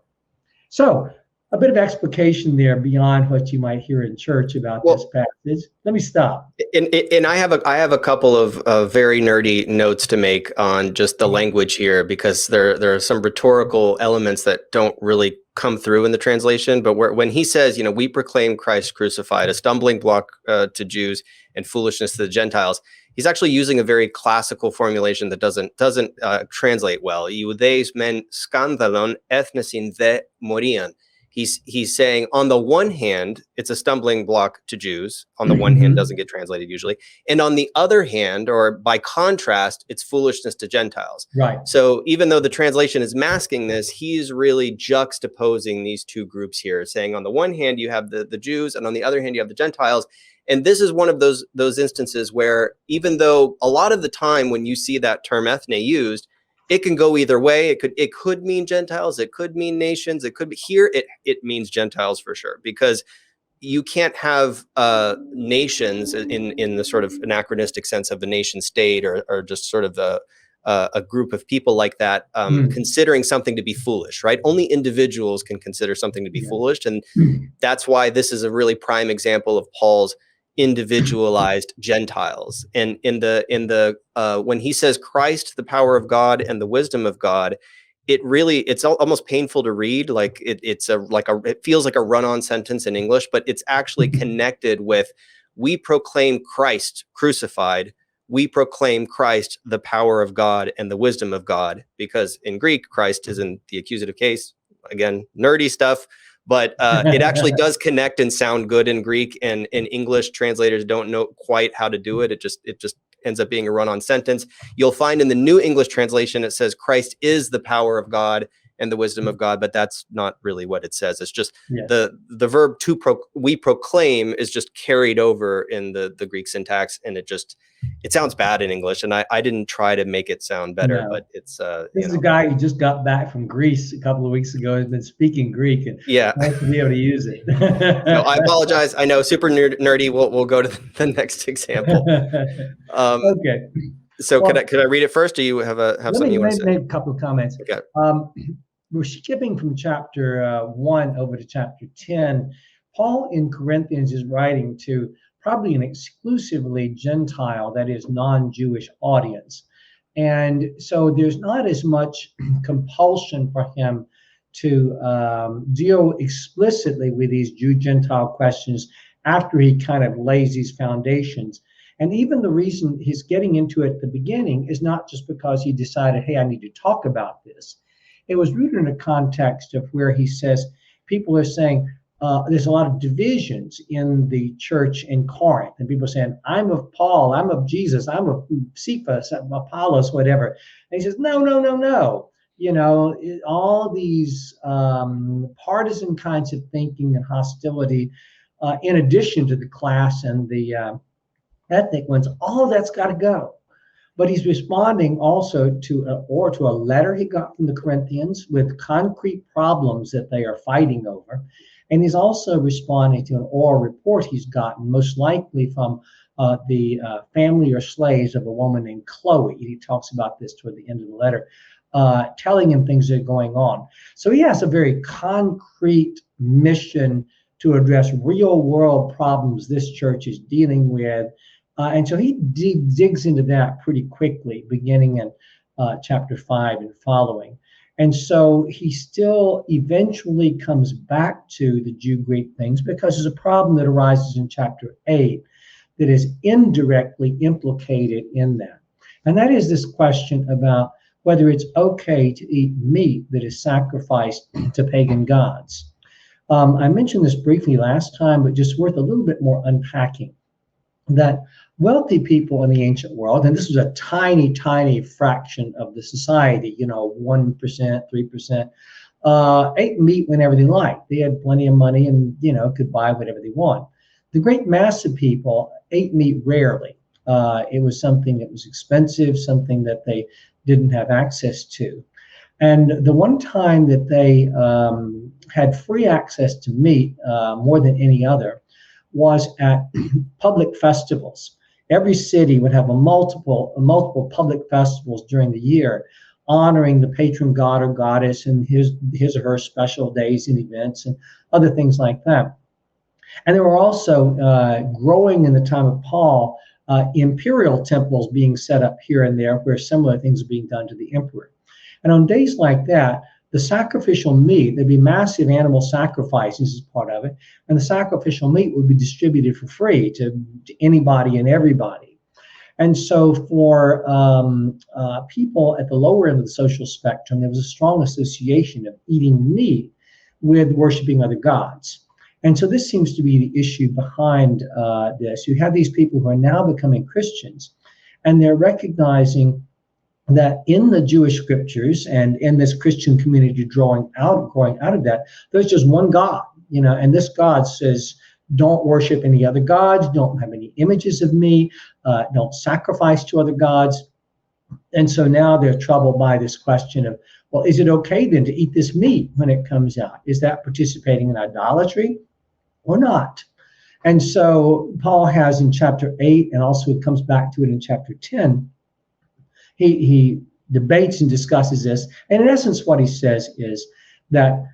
Speaker 3: So a bit of explication there beyond what you might hear in church about this passage. Let me stop.
Speaker 2: And I have a couple of very nerdy notes to make on just the language here, because there are some rhetorical elements that don't really come through in the translation. But when he says, we proclaim Christ crucified, a stumbling block to Jews and foolishness to the Gentiles, he's actually using a very classical formulation that doesn't translate well. Iudeis men skandalon ethnesin the morian. He's saying, on the one hand, it's a stumbling block to Jews. On the one hand, doesn't get translated usually. And on the other hand, or by contrast, it's foolishness to Gentiles.
Speaker 3: Right.
Speaker 2: So even though the translation is masking this, he's really juxtaposing these two groups here, saying on the one hand, you have the Jews, and on the other hand, you have the Gentiles. And this is one of those instances where, even though a lot of the time when you see that term ethne used, it can go either way. It could mean Gentiles. It could mean nations. It could be here. It means Gentiles for sure, because you can't have nations in the sort of anachronistic sense of a nation state or just sort of a group of people like that considering something to be foolish, right? Only individuals can consider something to be foolish, and that's why this is a really prime example of Paul's individualized Gentiles. And when he says Christ, the power of God and the wisdom of God, it's almost painful to read. Like it feels like a run-on sentence in English, but it's actually connected with, we proclaim Christ crucified. We proclaim Christ, the power of God and the wisdom of God, because in Greek, Christ is in the accusative case. Again, nerdy stuff. But it actually does connect and sound good in Greek, and in English translators don't know quite how to do it. It just ends up being a run-on sentence. You'll find in the New English translation, it says Christ is the power of God and the wisdom of God, but that's not really what it says. It's just the verb we proclaim is just carried over in the Greek syntax, and it sounds bad in English, and I didn't try to make it sound better, but it's
Speaker 3: this is a guy who just got back from Greece a couple of weeks ago, has been speaking Greek, and nice to be able to use it.
Speaker 2: No, I apologize. I know, super nerdy. We'll go to the next example.
Speaker 3: Okay.
Speaker 2: So could I read it first, or you have something you want to say?
Speaker 3: Make a couple of comments.
Speaker 2: Okay.
Speaker 3: We're skipping from chapter 1 over to chapter 10. Paul in Corinthians is writing to probably an exclusively Gentile, that is non-Jewish audience. And so there's not as much compulsion for him to deal explicitly with these Jew-Gentile questions after he kind of lays these foundations. And even the reason he's getting into it at the beginning is not just because he decided, hey, I need to talk about this. It was rooted in a context of where he says people are saying there's a lot of divisions in the church in Corinth. And people are saying, I'm of Paul, I'm of Jesus, I'm of Cephas, I'm of Apollos, whatever. And he says, no. You know, all these partisan kinds of thinking and hostility, in addition to the class and the ethnic ones, all of that's got to go. But he's responding also to a letter he got from the Corinthians with concrete problems that they are fighting over. And he's also responding to an oral report he's gotten, most likely from the family or slaves of a woman named Chloe. He talks about this toward the end of the letter, telling him things that are going on. So he has a very concrete mission to address real world problems this church is dealing with. And so he digs into that pretty quickly, beginning in chapter 5 and following. And so he still eventually comes back to the Jew-Greek things because there's a problem that arises in chapter 8 that is indirectly implicated in that. And that is this question about whether it's okay to eat meat that is sacrificed to pagan gods. I mentioned this briefly last time, but just worth a little bit more unpacking. That wealthy people in the ancient world, and this was a tiny, tiny fraction of the society, 1%, 3%, ate meat whenever they liked. They had plenty of money and, could buy whatever they want. The great mass of people ate meat rarely. It was something that was expensive, something that they didn't have access to. And the one time that they had free access to meat more than any other was at public festivals. Every city would have multiple public festivals during the year, honoring the patron god or goddess and his or her special days and events and other things like that. And there were also growing in the time of Paul, imperial temples being set up here and there where similar things are being done to the emperor. And on days like that, the sacrificial meat, there'd be massive animal sacrifices as part of it, and the sacrificial meat would be distributed for free to anybody and everybody. And so for people at the lower end of the social spectrum, there was a strong association of eating meat with worshiping other gods. And so this seems to be the issue behind this. You have these people who are now becoming Christians, and they're recognizing that in the Jewish scriptures and in this Christian community growing out of that, there's just one God, and this God says, don't worship any other gods, don't have any images of me, don't sacrifice to other gods. And so now they're troubled by this question of, well, is it okay then to eat this meat when it comes out? Is that participating in idolatry or not? And so Paul has in chapter 8, and also it comes back to it in chapter 10, he debates and discusses this. And in essence, what he says is that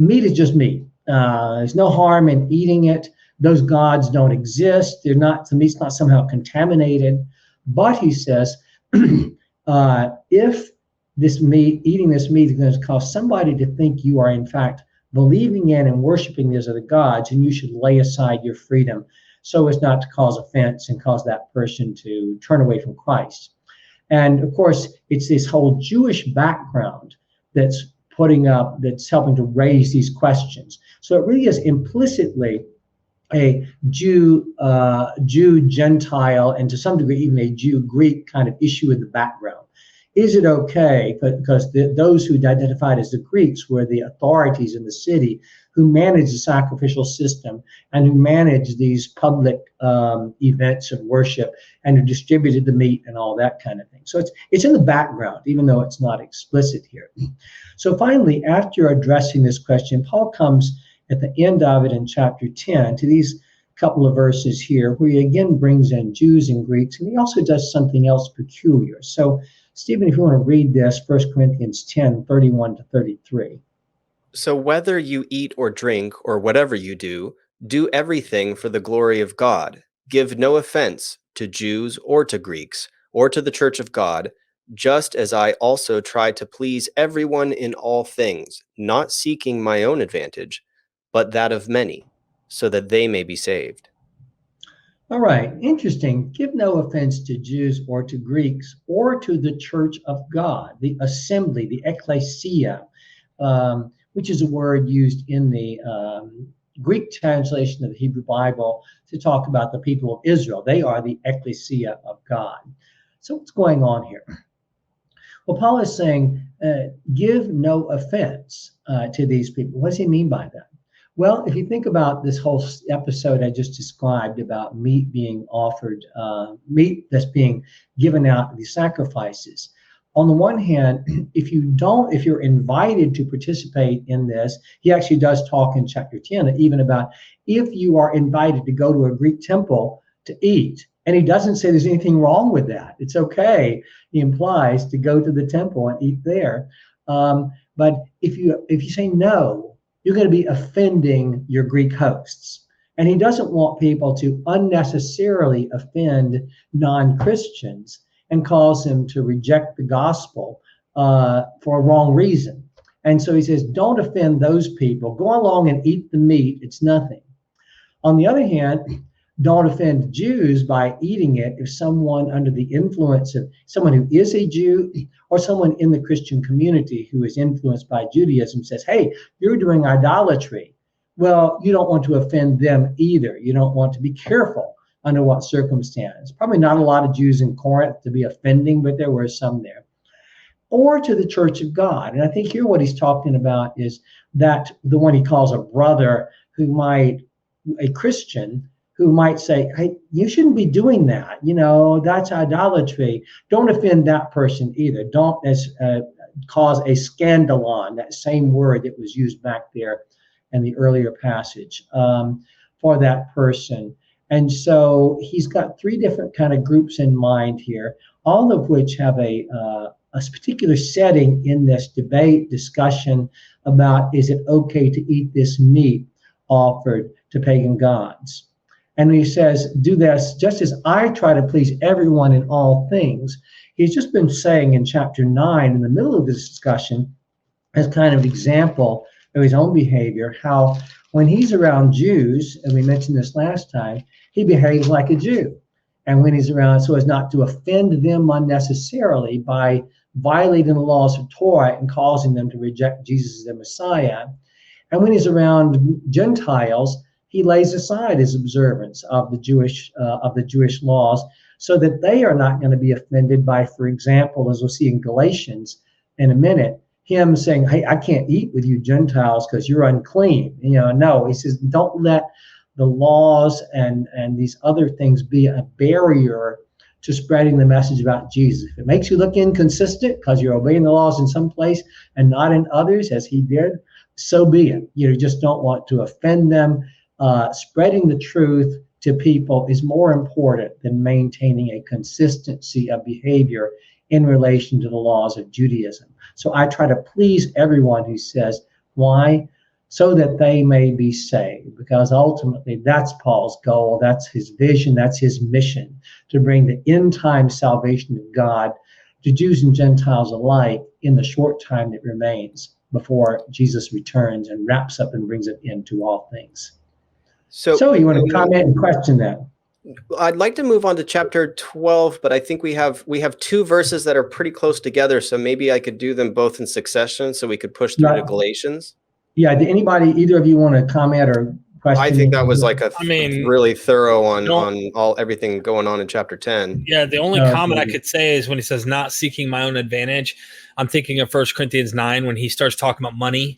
Speaker 3: meat is just meat. There's no harm in eating it. Those gods don't exist. The meat's not somehow contaminated. But he says, if eating this meat is going to cause somebody to think you are in fact believing in and worshiping these other gods, and you should lay aside your freedom so as not to cause offense and cause that person to turn away from Christ. And of course, it's this whole Jewish background that's helping to raise these questions. So it really is implicitly a Jew Gentile, and to some degree even a Jew Greek kind of issue in the background. Is it okay? Because those who identified as the Greeks were the authorities in the city who managed the sacrificial system and who managed these public events of worship and who distributed the meat and all that kind of thing. So it's in the background, even though it's not explicit here. So finally, after addressing this question, Paul comes at the end of it in chapter 10 to these couple of verses here, where he again brings in Jews and Greeks, and he also does something else peculiar. So Stephen, if you want to read this, 1 Corinthians 10, 31 to 33.
Speaker 2: So whether you eat or drink or whatever you do everything for the glory of God. Give no offense to Jews or to Greeks or to the church of God, just as I also try to please everyone in all things, not seeking my own advantage, but that of many, so that they may be saved.
Speaker 3: All right, interesting. Give no offense to Jews or to Greeks or to the church of God, the assembly, the ecclesia, which is a word used in the Greek translation of the Hebrew Bible to talk about the people of Israel. They are the ecclesia of God. So what's going on here? Well, Paul is saying, give no offense to these people. What does he mean by that? Well, if you think about this whole episode I just described about meat being offered, meat that's being given out to these sacrifices. On the one hand, if you're invited to participate in this, he actually does talk in chapter 10 even about if you are invited to go to a Greek temple to eat. And he doesn't say there's anything wrong with that. It's okay, he implies, to go to the temple and eat there. But if you say no, you're going to be offending your Greek hosts. And he doesn't want people to unnecessarily offend non-Christians and cause them to reject the gospel for a wrong reason. And so he says, don't offend those people. Go along and eat the meat. It's nothing. On the other hand, don't offend Jews by eating it if someone under the influence of someone who is a Jew or someone in the Christian community who is influenced by Judaism says, hey, you're doing idolatry. Well, you don't want to offend them either. You don't want to be careful under what circumstance. Probably not a lot of Jews in Corinth to be offending, but there were some there. Or to the church of God. And I think here what he's talking about is that the one he calls a brother a Christian, who might say, hey, you shouldn't be doing that. That's idolatry. Don't offend that person either. Don't cause a scandalon, that same word that was used back there in the earlier passage, for that person. And so he's got three different kind of groups in mind here, all of which have a particular setting in this debate, discussion about, is it okay to eat this meat offered to pagan gods? And he says, do this just as I try to please everyone in all things. He's just been saying in chapter 9, in the middle of this discussion, as kind of example of his own behavior, how when he's around Jews, and we mentioned this last time, he behaves like a Jew. And when he's around, so as not to offend them unnecessarily by violating the laws of Torah and causing them to reject Jesus as their Messiah. And when he's around Gentiles, he lays aside his observance of the Jewish laws so that they are not going to be offended by, for example, as we'll see in Galatians in a minute, him saying, hey, I can't eat with you Gentiles because you're unclean. No, he says, don't let the laws and these other things be a barrier to spreading the message about Jesus. If it makes you look inconsistent because you're obeying the laws in some place and not in others, as he did, so be it. You just don't want to offend them. Spreading the truth to people is more important than maintaining a consistency of behavior in relation to the laws of Judaism. So I try to please everyone who says, why? So that they may be saved, because ultimately that's Paul's goal, that's his vision, that's his mission, to bring the end-time salvation of God to Jews and Gentiles alike in the short time that remains before Jesus returns and wraps up and brings it into all things. So you want to comment and question that?
Speaker 2: I'd like to move on to chapter 12, but I think we have two verses that are pretty close together, so maybe I could do them both in succession so we could push through to Galatians.
Speaker 3: Yeah, did either of you want to comment or
Speaker 2: I think that was like really thorough on everything going on in chapter 10.
Speaker 1: Yeah, the only comment I could say is when he says not seeking my own advantage, I'm thinking of 1 Corinthians 9 when he starts talking about money.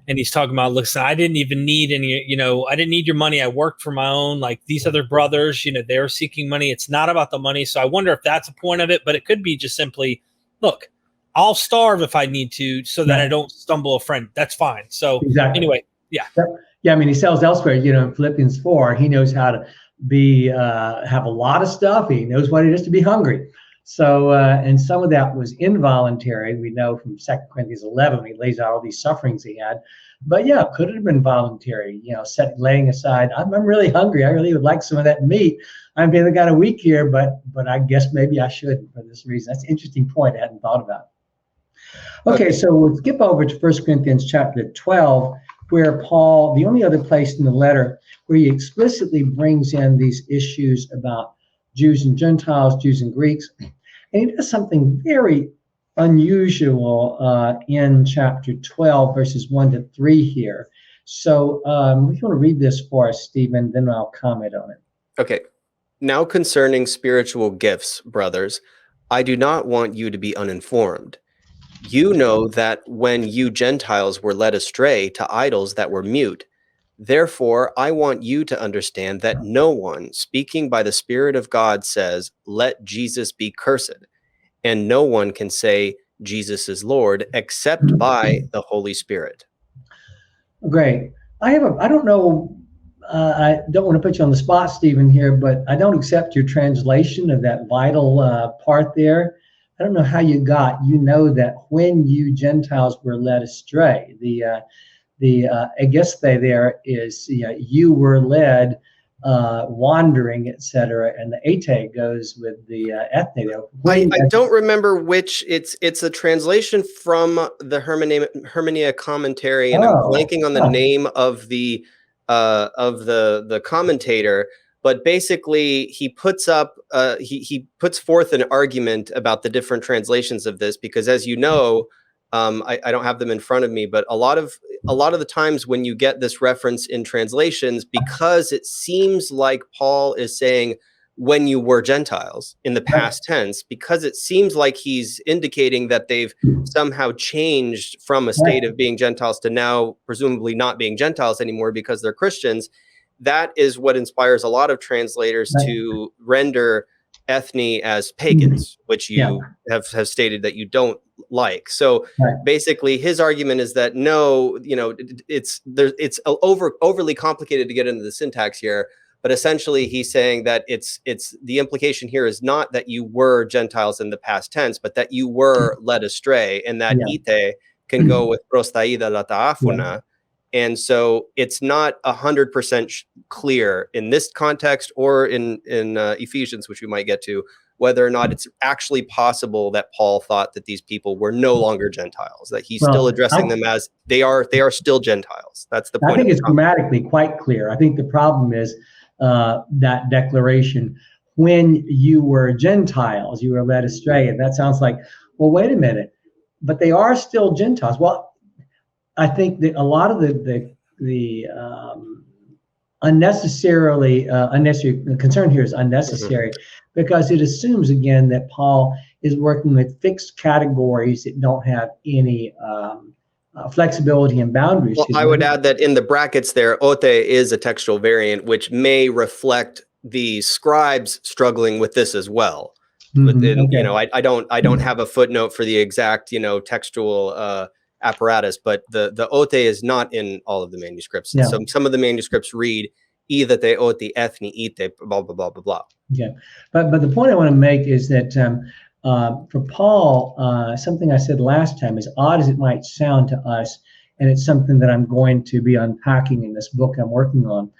Speaker 1: And he's talking about, listen, I didn't even need any, I didn't need your money. I worked for my own, like these other brothers, they're seeking money. It's not about the money. So I wonder if that's a point of it, but it could be just simply, look, I'll starve if I need to so that I don't stumble a friend. That's fine. So anyway, yeah.
Speaker 3: Yeah, I mean, he tells elsewhere, in Philippians 4, he knows how to have a lot of stuff. He knows what it is to be hungry. So, and some of that was involuntary. We know from 2 Corinthians 11, he lays out all these sufferings he had. But yeah, could it have been voluntary, laying aside, I'm really hungry. I really would like some of that meat. I'm feeling kind of weak here, but I guess maybe I shouldn't for this reason. That's an interesting point I hadn't thought about. Okay, so we'll skip over to 1 Corinthians chapter 12, where Paul, the only other place in the letter where he explicitly brings in these issues about Jews and Gentiles, Jews and Greeks. And he does something very unusual in chapter 12, verses 1 to 3 here. So if you want to read this for us, Stephen, then I'll comment on it.
Speaker 2: Okay. Now concerning spiritual gifts, brothers, I do not want you to be uninformed. You know that when you Gentiles were led astray to idols that were mute, therefore I want you to understand that no one speaking by the Spirit of God says, let Jesus be cursed, and no one can say Jesus is Lord except by the Holy Spirit.
Speaker 3: Great. I don't know, I don't want to put you on the spot, Stephen, here, but I don't accept your translation of that vital part there. I don't know how you got, that when you Gentiles were led astray, the ageste there is, you were led, wandering, etc., and the ete goes with the ethne there.
Speaker 2: I don't remember which. It's a translation from the Hermenia commentary, and I'm blanking on the name of the commentator. But basically, he puts up he puts forth an argument about the different translations of this, because as you know, I don't have them in front of me, but a lot of the times when you get this reference in translations, because it seems like Paul is saying when you were Gentiles in the past tense, because it seems like he's indicating that they've somehow changed from a state of being Gentiles to now presumably not being Gentiles anymore because they're Christians. That is what inspires a lot of translators to render ethne as pagans, which you have stated that you don't like. So basically his argument is that no, it's overly complicated to get into the syntax here, but essentially he's saying that it's the implication here is not that you were Gentiles in the past tense, but that you were led astray, and that ite can go with prostaida latafuna. And so it's not 100% clear in this context or in Ephesians, which we might get to, whether or not it's actually possible that Paul thought that these people were no longer Gentiles, that he's still addressing them as they are still Gentiles. That's the point.
Speaker 3: I think it's grammatically quite clear. I think the problem is that declaration, when you were Gentiles, you were led astray. And that sounds like, well, wait a minute, but they are still Gentiles. Well, I think that a lot of the unnecessary concern here is unnecessary, because it assumes again that Paul is working with fixed categories that don't have any flexibility and boundaries.
Speaker 2: Well, I would add that in the brackets there, ote is a textual variant, which may reflect the scribes struggling with this as well. I don't have a footnote for the exact textual apparatus, but the ote is not in all of the manuscripts. And some of the manuscripts read either te oti ethni ite blah blah blah blah blah.
Speaker 3: Yeah, but the point I want to make is that for Paul, something I said last time, as odd as it might sound to us, and it's something that I'm going to be unpacking in this book I'm working on.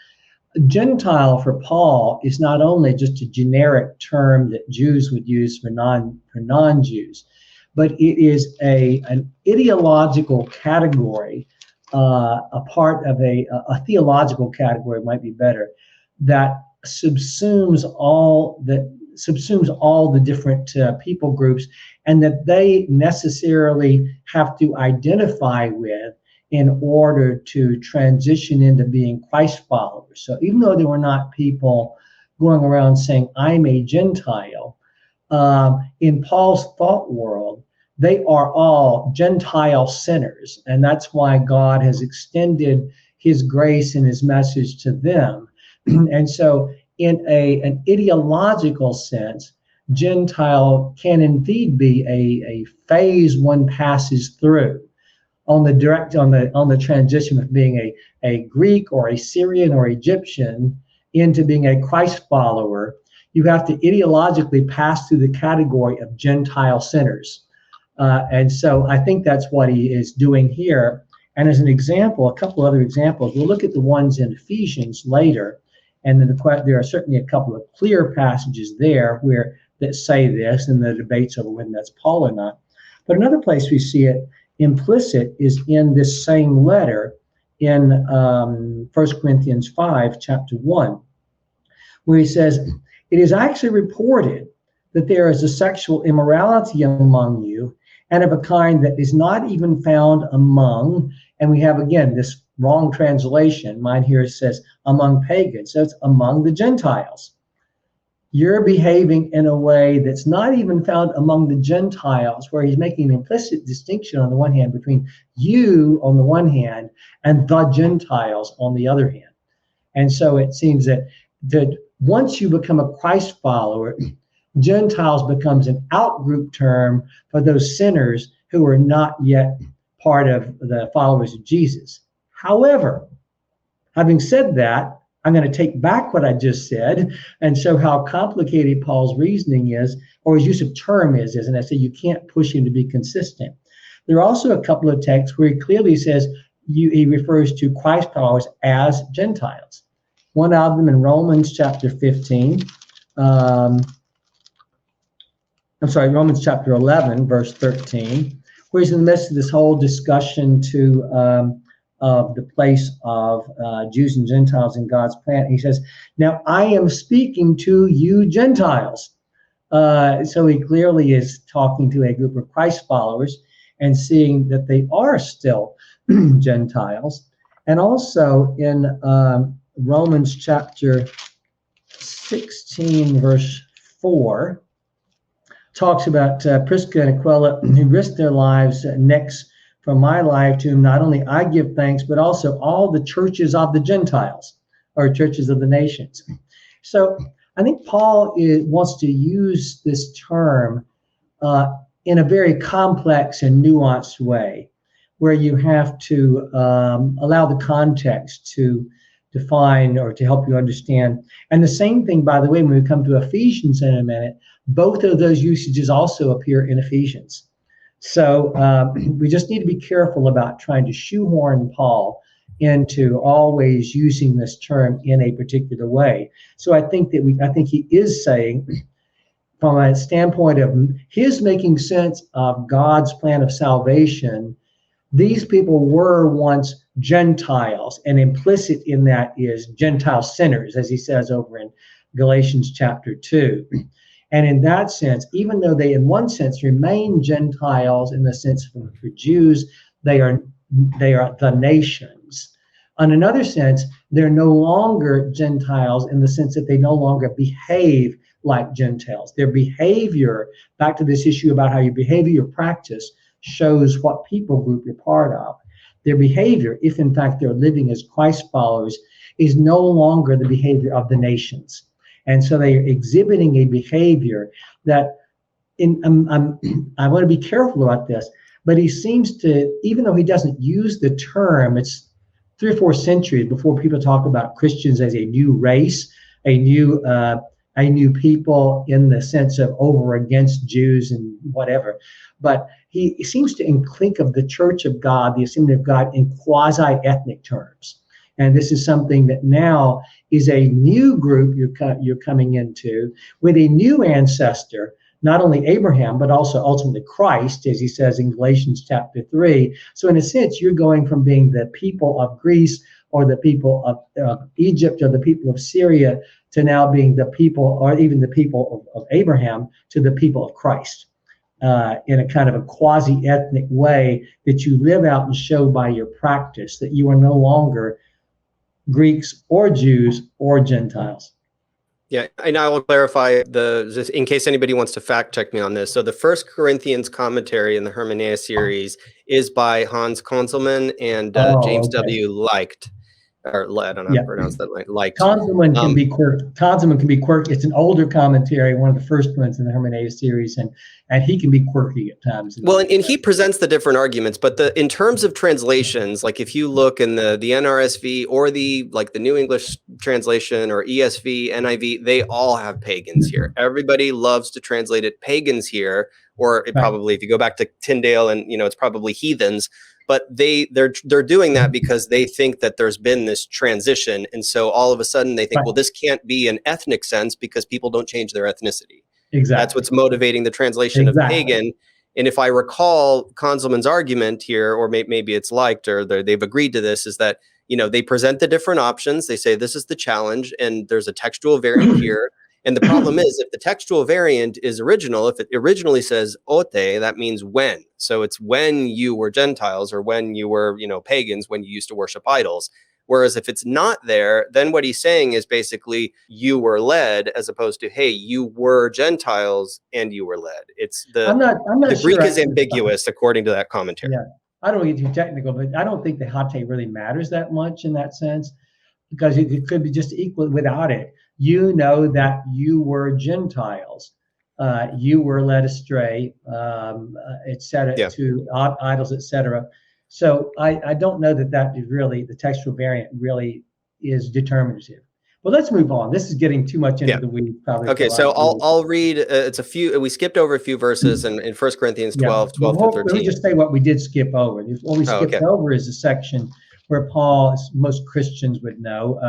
Speaker 3: Gentile for Paul is not only just a generic term that Jews would use for non-Jews, but it is an ideological category, a part of a theological category might be better, that subsumes all the different people groups, and that they necessarily have to identify with in order to transition into being Christ followers. So even though there were not people going around saying, I'm a Gentile, in Paul's thought world, they are all Gentile sinners. And that's why God has extended his grace and his message to them. And so in an ideological sense, Gentile can indeed be a phase one passes through on the transition of being a Greek or a Syrian or Egyptian into being a Christ follower. You have to ideologically pass through the category of Gentile sinners. And so I think that's what he is doing here. And as an example, a couple other examples, we'll look at the ones in Ephesians later. And then there are certainly a couple of clear passages there that say this, and the debates over whether that's Paul or not. But another place we see it implicit is in this same letter in 1 Corinthians 5, chapter 1, where he says, it is actually reported that there is a sexual immorality among you, and of a kind that is not even found among, and we have again this wrong translation. Mine here says among pagans, so it's among the Gentiles. You're behaving in a way that's not even found among the Gentiles, where he's making an implicit distinction on the one hand between you on the one hand and the Gentiles on the other hand. And so it seems that once you become a Christ follower, Gentiles becomes an out-group term for those sinners who are not yet part of the followers of Jesus. However, having said that, I'm going to take back what I just said and show how complicated Paul's reasoning is, or his use of term is, and I say you can't push him to be consistent. There are also a couple of texts where he clearly says he refers to Christ followers as Gentiles. One of them in Romans chapter 15. Romans chapter 11, verse 13, where he's in the midst of this whole discussion of the place of Jews and Gentiles in God's plan. He says, now I am speaking to you Gentiles. So he clearly is talking to a group of Christ followers and seeing that they are still Gentiles. And also in Romans chapter 16, verse 4, talks about Prisca and Aquila, who risked their lives next for my life, to whom not only I give thanks, but also all the churches of the Gentiles, or churches of the nations. So I think Paul wants to use this term in a very complex and nuanced way, where you have to allow the context to define or to help you understand. And the same thing, by the way, when we come to Ephesians in a minute, both of those usages also appear in Ephesians. So we just need to be careful about trying to shoehorn Paul into always using this term in a particular way. So I think he is saying, from a standpoint of his making sense of God's plan of salvation, these people were once Gentiles, and implicit in that is Gentile sinners, as he says over in Galatians chapter 2. And in that sense, even though they in one sense remain Gentiles in the sense for Jews, they are the nations. In another sense, they're no longer Gentiles in the sense that they no longer behave like Gentiles. Their behavior, back to this issue about how you behave your practice, shows what people group you're part of. Their behavior, if in fact they're living as Christ followers, is no longer the behavior of the nations. And so they are exhibiting a behavior that, I want to be careful about this, but he seems to, even though he doesn't use the term, it's 3 or 4 centuries before people talk about Christians as a new race, a new people in the sense of over against Jews and whatever. But he seems to think of the Church of God, the Assembly of God, in quasi-ethnic terms. And this is something that now is a new group you're coming into with a new ancestor, not only Abraham, but also ultimately Christ, as he says in Galatians chapter 3. So in a sense, you're going from being the people of Greece or the people of Egypt or the people of Syria to now being the people, or even the people of Abraham, to the people of Christ. in a kind of a quasi-ethnic way that you live out and show by your practice that you are no longer Greeks or Jews or Gentiles.
Speaker 2: Yeah, and I will clarify just in case anybody wants to fact check me on this. So the First Corinthians commentary in the Hermeneia series is by Hans Konzelmann and James
Speaker 3: Okay.
Speaker 2: W. Leicht, or I don't know how to pronounce that. Leicht.
Speaker 3: Konzelmann can be quirky. Konzelmann can be quirky. It's an older commentary, one of the first ones in the Hermeneia series, and he can be quirky at times.
Speaker 2: Well, and he presents the different arguments, but in terms of translations, like if you look in the NRSV or the New English translation or ESV, NIV, they all have pagans here. Everybody loves to translate it pagans here, or probably if you go back to Tyndale and it's probably heathens. But they're doing that because they think that there's been this transition, and so all of a sudden they think, well, this can't be an ethnic sense because people don't change their ethnicity.
Speaker 3: Exactly.
Speaker 2: That's what's motivating the translation of pagan. And if I recall Konzelmann's argument here, or maybe it's liked or they've agreed to this, is that they present the different options. They say this is the challenge, and there's a textual variant here. And the problem is, if the textual variant is original, if it originally says ote, that means when. So it's when you were Gentiles or when you were, pagans, when you used to worship idols. Whereas if it's not there, then what he's saying is basically you were led, as opposed to, hey, you were Gentiles and you were led. It's I'm not the
Speaker 3: sure
Speaker 2: Greek is ambiguous according to that commentary.
Speaker 3: Yeah, I don't want to get too technical, but I don't think the hate really matters that much in that sense, because it could be just equal without it. You know that you were Gentiles, you were led astray, et cetera, to idols, et cetera. So I don't know that is really, the textual variant really is determinative. Well, let's move on. This is getting too much into the weeds, probably.
Speaker 2: Okay, so I'll read. It's a few. We skipped over a few verses in 1 Corinthians 12, 12 to 13.
Speaker 3: Let me just say what we did skip over. What we skipped over is a section where Paul, as most Christians would know,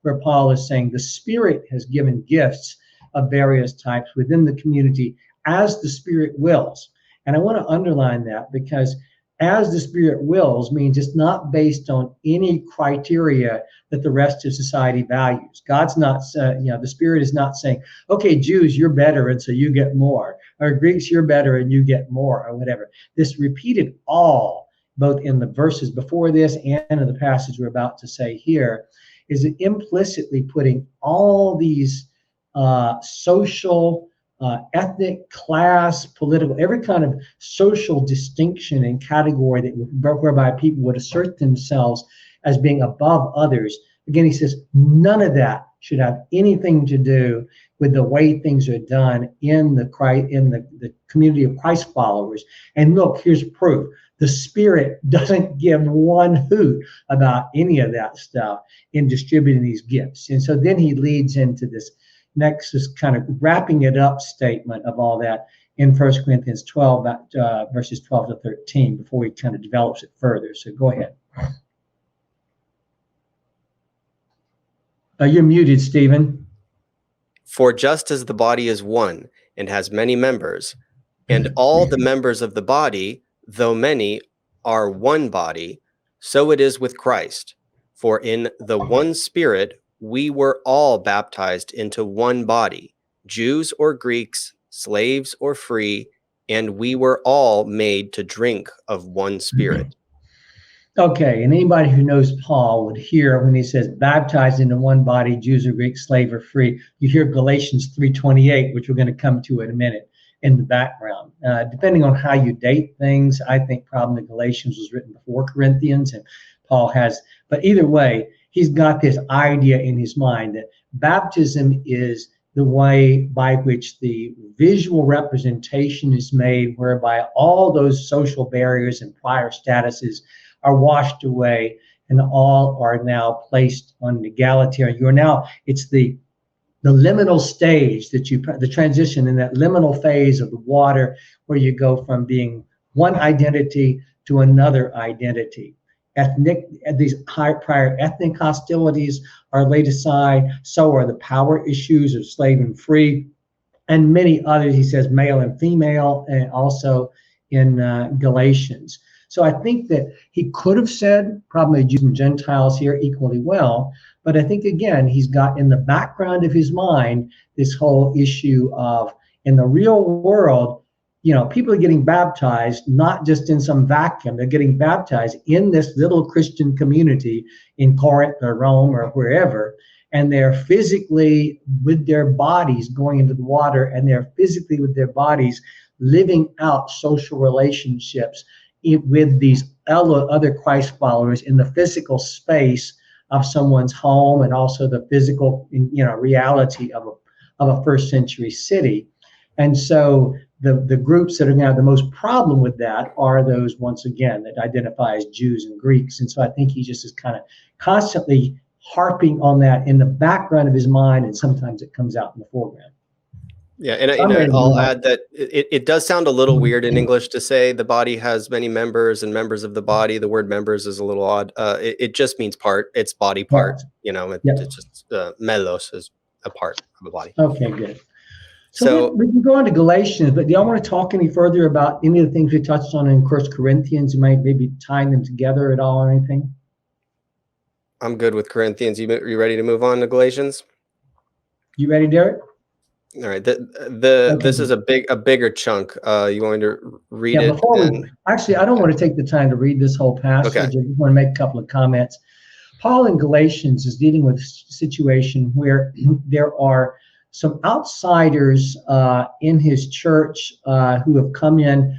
Speaker 3: where Paul is saying the Spirit has given gifts of various types within the community as the Spirit wills. And I want to underline that, because as the Spirit wills means it's not based on any criteria that the rest of society values. God's not, the Spirit is not saying, okay, Jews, you're better, and so you get more, or Greeks, you're better, and you get more, or whatever. This repeated all, both in the verses before this and in the passage we're about to say here, is implicitly putting all these social, ethnic, class, political, every kind of social distinction and category whereby people would assert themselves as being above others. Again, he says none of that should have anything to do with the way things are done in the community of Christ followers. And look, here's proof. The Spirit doesn't give one hoot about any of that stuff in distributing these gifts. And so then he leads into this next is kind of wrapping it up statement of all that in 1 Corinthians 12, verses 12 to 13, before he kind of develops it further. So go ahead. You're muted, Stephen.
Speaker 2: For just as the body is one and has many members, and all the members of the body, though many, are one body, so it is with Christ. For in the one Spirit we were all baptized into one body, Jews or Greeks, slaves or free, and we were all made to drink of one Spirit.
Speaker 3: Okay, and anybody who knows Paul would hear when he says baptized into one body, Jews or Greeks, slave or free, you hear Galatians 3:28, which we're going to come to in a minute, in the background. Depending on how you date things, I think probably Galatians was written before Corinthians, and Paul has, but either way, he's got this idea in his mind that baptism is the way by which the visual representation is made, whereby all those social barriers and prior statuses are washed away and all are now placed on egalitarian. You are now, it's the liminal stage the transition in that liminal phase of the water, where you go from being one identity to another identity. These prior ethnic hostilities are laid aside. So are the power issues of slave and free, and many others. He says male and female, and also in Galatians. So I think that he could have said probably Jews and Gentiles here equally well, but I think again he's got in the background of his mind this whole issue of, in the real world, people are getting baptized, not just in some vacuum. They're getting baptized in this little Christian community in Corinth or Rome or wherever. And they're physically with their bodies going into the water, and they're physically with their bodies living out social relationships with these other Christ followers in the physical space of someone's home, and also the physical, reality of a first century city. And so the groups that are going to have the most problem with that are those, once again, that identify as Jews and Greeks. And so I think he just is kind of constantly harping on that in the background of his mind, and sometimes it comes out in the foreground.
Speaker 2: Yeah, and I'll add that it does sound a little weird in English to say the body has many members and members of the body. The word members is a little odd. It just means part. It's body part. It's just melos is a part of the body.
Speaker 3: Okay, good. So we can go on to Galatians, but do y'all want to talk any further about any of the things we touched on in 1 Corinthians? You might maybe tying them together at all or anything?
Speaker 2: I'm good with Corinthians. You ready to move on to Galatians?
Speaker 3: You ready, Derek?
Speaker 2: All right. This is a bigger chunk. You want me to read it?
Speaker 3: Actually, I don't want to take the time to read this whole passage. Okay. I just want to make a couple of comments. Paul in Galatians is dealing with a situation where there are some outsiders in his church who have come in,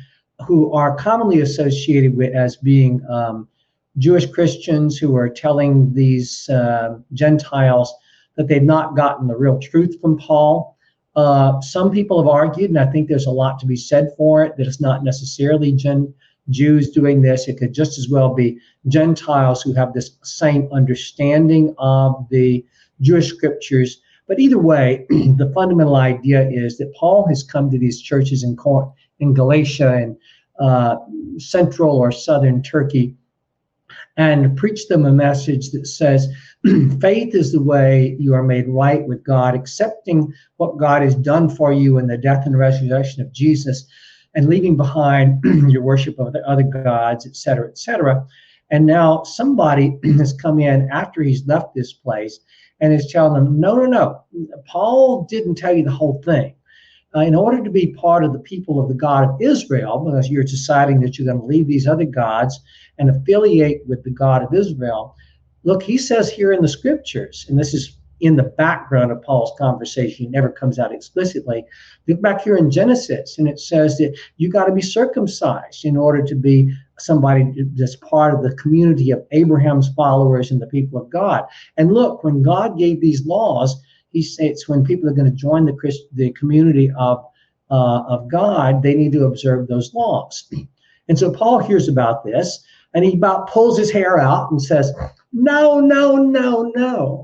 Speaker 3: who are commonly associated with as being Jewish Christians, who are telling these Gentiles that they've not gotten the real truth from Paul. Some people have argued, and I think there's a lot to be said for it, that it's not necessarily Jews doing this. It could just as well be Gentiles who have this same understanding of the Jewish scriptures. But either way, the fundamental idea is that Paul has come to these churches in Galatia and central or southern Turkey and preached them a message that says, faith is the way you are made right with God, accepting what God has done for you in the death and resurrection of Jesus, and leaving behind your worship of the other gods, et cetera, et cetera. And now somebody has come in after he's left this place and is telling them, no, Paul didn't tell you the whole thing. In order to be part of the people of the God of Israel, because you're deciding that you're going to leave these other gods and affiliate with the God of Israel, look, he says here in the scriptures, and this is in the background of Paul's conversation, it never comes out explicitly. Look back here in Genesis, and it says that you got to be circumcised in order to be somebody that's part of the community of Abraham's followers and the people of God. And look, when God gave these laws, he says when people are going to join the community of God, they need to observe those laws. And so Paul hears about this, and he about pulls his hair out and says, no.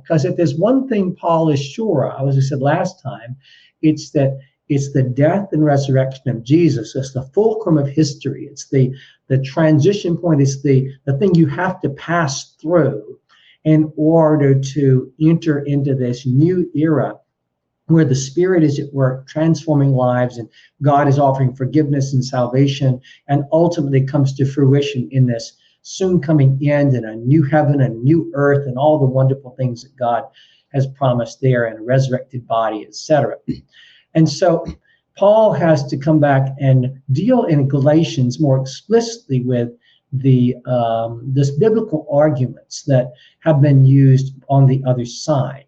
Speaker 3: Because if there's one thing Paul is sure of, as I said last time, it's that it's the death and resurrection of Jesus. It's the fulcrum of history. It's the transition point. It's the thing you have to pass through in order to enter into this new era where the Spirit is at work transforming lives, and God is offering forgiveness and salvation, and ultimately comes to fruition in this soon coming end, and a new heaven and new earth, and all the wonderful things that God has promised there, and a resurrected body, etc. And so Paul has to come back and deal in Galatians more explicitly with this biblical arguments that have been used on the other side.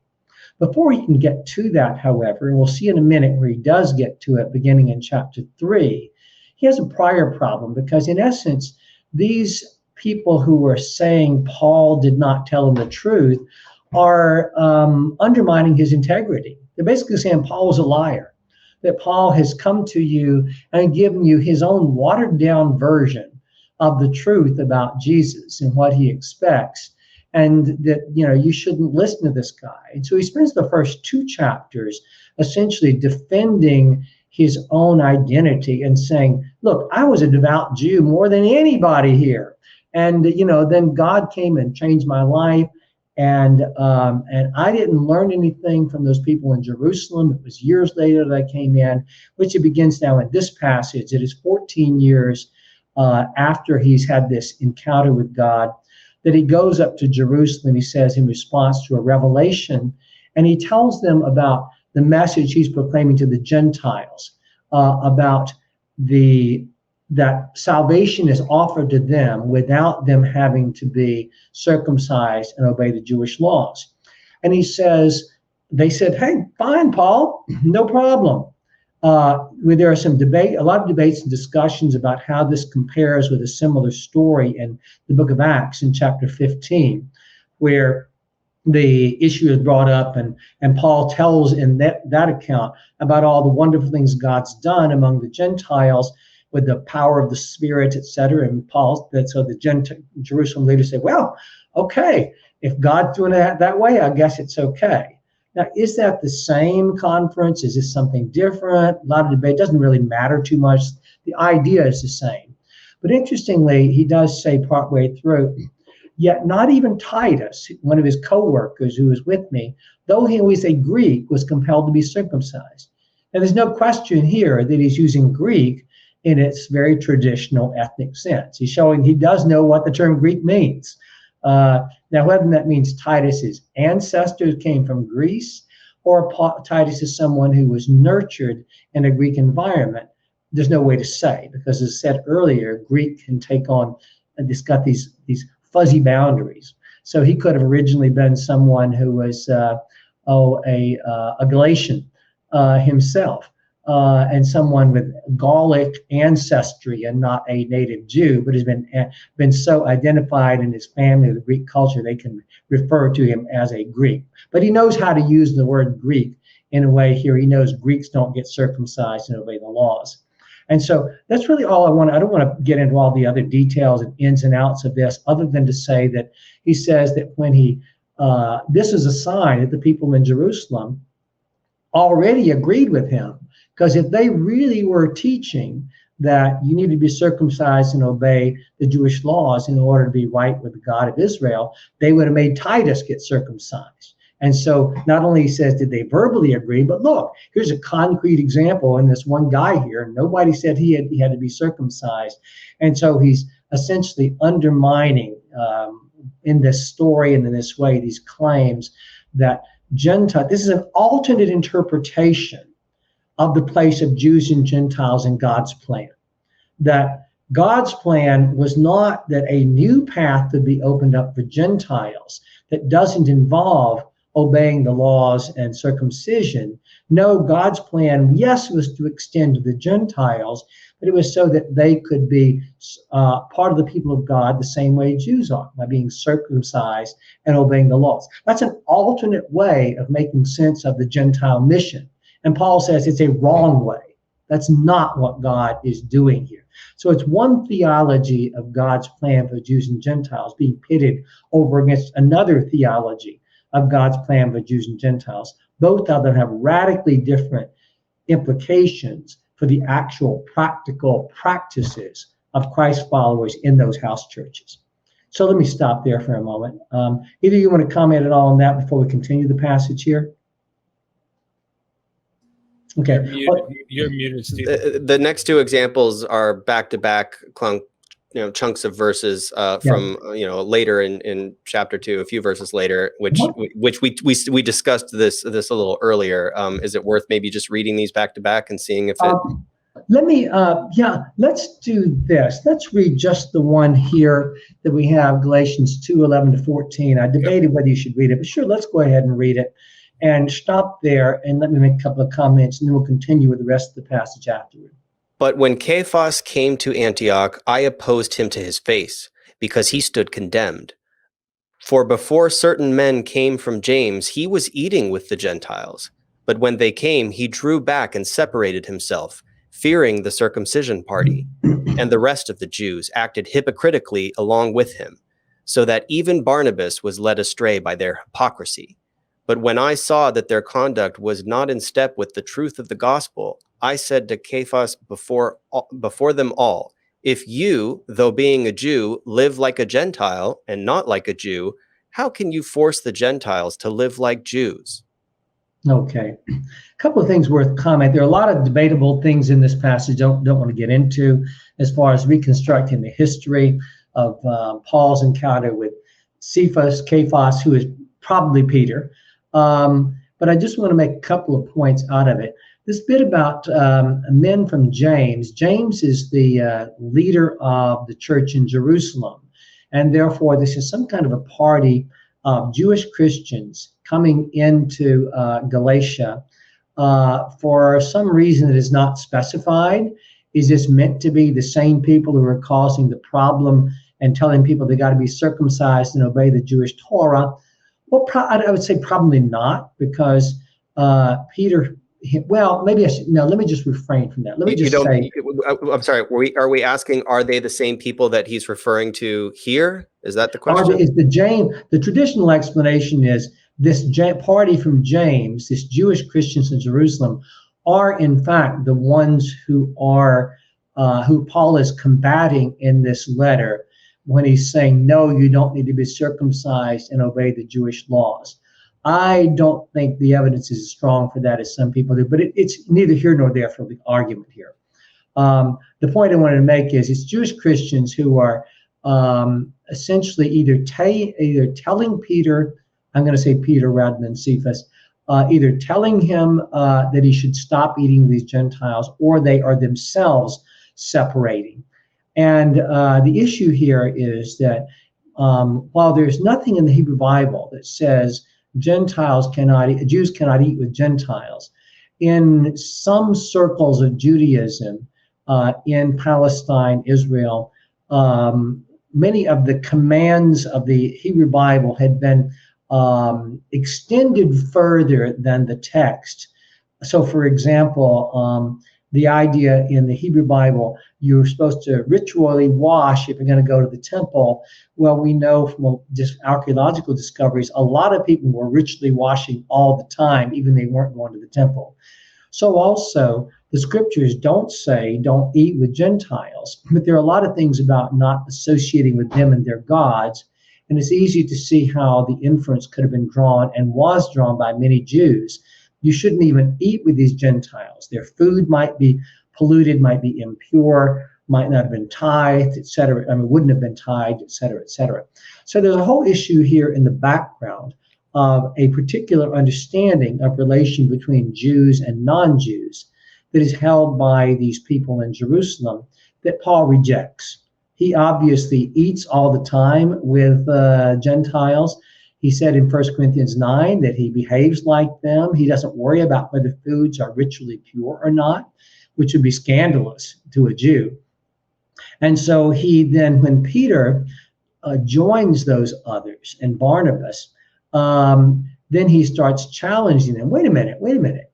Speaker 3: Before he can get to that, however, and we'll see in a minute where he does get to it beginning in chapter 3, he has a prior problem, because in essence, these people who were saying Paul did not tell them the truth are undermining his integrity. They're basically saying Paul is a liar, that Paul has come to you and given you his own watered down version of the truth about Jesus and what he expects, and that, you shouldn't listen to this guy. And so he spends the first 2 chapters essentially defending his own identity and saying, look, I was a devout Jew more than anybody here. And, then God came and changed my life. And I didn't learn anything from those people in Jerusalem. It was years later that I came in, which it begins now in this passage. It is 14 years after he's had this encounter with God that he goes up to Jerusalem, he says, in response to a revelation, and he tells them about the message he's proclaiming to the Gentiles, about that salvation is offered to them without them having to be circumcised and obey the Jewish laws. And he says, they said, hey, fine, Paul, no problem. There are a lot of debates and discussions about how this compares with a similar story in the book of Acts in chapter 15, where the issue is brought up, and Paul tells in that account about all the wonderful things God's done among the Gentiles with the power of the Spirit, etc. And so the Jerusalem leaders say, well, okay, if God's doing it that way, I guess it's okay. Now, is that the same conference? Is this something different? A lot of debate. Doesn't really matter too much. The idea is the same. But interestingly, he does say partway through, yet not even Titus, one of his co-workers who was with me, though he was a Greek, was compelled to be circumcised. And there's no question here that he's using Greek in its very traditional ethnic sense. He's showing he does know what the term Greek means. Now, whether that means Titus's ancestors came from Greece or Titus is someone who was nurtured in a Greek environment, there's no way to say, because as I said earlier, Greek can take on, and it's got these fuzzy boundaries. So he could have originally been someone who was a Galatian himself. And someone with Gallic ancestry and not a native Jew, but has been so identified in his family, the Greek culture, they can refer to him as a Greek. But he knows how to use the word Greek in a way here. He knows Greeks don't get circumcised and obey the laws. And so that's really all I want. I don't want to get into all the other details and ins and outs of this, other than to say that he says that when this is a sign that the people in Jerusalem already agreed with him. Because if they really were teaching that you need to be circumcised and obey the Jewish laws in order to be right with the God of Israel, they would have made Titus get circumcised. And so not only he says, did they verbally agree, but look, here's a concrete example in this one guy here. Nobody said he had to be circumcised. And so he's essentially undermining in this story and in this way, these claims that this is an alternate interpretation of the place of Jews and Gentiles in God's plan. That God's plan was not that a new path would be opened up for Gentiles that doesn't involve obeying the laws and circumcision. No, God's plan, yes, was to extend to the Gentiles, but it was so that they could be part of the people of God the same way Jews are, by being circumcised and obeying the laws. That's an alternate way of making sense of the Gentile mission. And Paul says it's a wrong way. That's not what God is doing here. So it's one theology of God's plan for Jews and Gentiles being pitted over against another theology of God's plan for Jews and Gentiles. Both of them have radically different implications for the actual practical practices of Christ followers in those house churches. So let me stop there for a moment. Either you want to comment at all on that before we continue the passage here? Okay.
Speaker 1: You're muted, Steve.
Speaker 2: The next two examples are back-to-back chunks of verses from later in chapter 2, a few verses later, which we discussed this a little earlier. Is it worth maybe just reading these back-to-back and seeing if it?
Speaker 3: Let's do this. Let's read just the one here that we have, Galatians 2:11-14. I debated whether you should read it, but sure, let's go ahead and read it. And stop there and let me make a couple of comments, and then we'll continue with the rest of the passage afterward.
Speaker 2: But when Cephas came to Antioch, I opposed him to his face, because he stood condemned. For before certain men came from James, he was eating with the Gentiles. But when they came, he drew back and separated himself, fearing the circumcision party. And the rest of the Jews acted hypocritically along with him, so that even Barnabas was led astray by their hypocrisy. But when I saw that their conduct was not in step with the truth of the gospel, I said to Cephas before them all, if you, though being a Jew, live like a Gentile and not like a Jew, how can you force the Gentiles to live like Jews?
Speaker 3: Okay. A couple of things worth comment. There are a lot of debatable things in this passage don't want to get into as far as reconstructing the history of Paul's encounter with Cephas, who is probably Peter. But I just want to make a couple of points out of it. this bit about men from James. James is the leader of the church in Jerusalem. And therefore, this is some kind of a party of Jewish Christians coming into Galatia for some reason that is not specified. Is this meant to be the same people who are causing the problem and telling people they got to be circumcised and obey the Jewish Torah? Well, I would say probably not, because Peter, well, maybe I should, no, let me just refrain from that. Let me just say.
Speaker 2: I'm sorry, are we asking, are they the same people that he's referring to here? Is that the question?
Speaker 3: The traditional explanation is this party from James, this Jewish Christians in Jerusalem, are in fact the ones who Paul is combating in this letter when he's saying, no, you don't need to be circumcised and obey the Jewish laws. I don't think the evidence is as strong for that as some people do, but it's neither here nor there for the argument here. The point I wanted to make is it's Jewish Christians who are essentially either telling Peter, I'm going to say Peter rather than Cephas, either telling him that he should stop eating these Gentiles, or they are themselves separating. And the issue here is that while there's nothing in the Hebrew Bible that says Jews cannot eat with Gentiles, in some circles of Judaism in Palestine, Israel, many of the commands of the Hebrew Bible had been extended further than the text. So, for example, the idea in the Hebrew Bible, you're supposed to ritually wash if you're going to go to the temple. Well, we know from just archaeological discoveries, a lot of people were ritually washing all the time, even they weren't going to the temple. So also, the scriptures don't say don't eat with Gentiles, but there are a lot of things about not associating with them and their gods. And it's easy to see how the inference could have been drawn and was drawn by many Jews. You shouldn't even eat with these Gentiles. Their food might be polluted, might be impure, might not have been tithed, etc. I mean, wouldn't have been tithed, etc., etc. So there's a whole issue here in the background of a particular understanding of relation between Jews and non-Jews that is held by these people in Jerusalem that Paul rejects. He obviously eats all the time with Gentiles. He said in 1 Corinthians 9 that he behaves like them. He doesn't worry about whether foods are ritually pure or not, which would be scandalous to a Jew. And so he then, when Peter joins those others and Barnabas, then he starts challenging them. Wait a minute.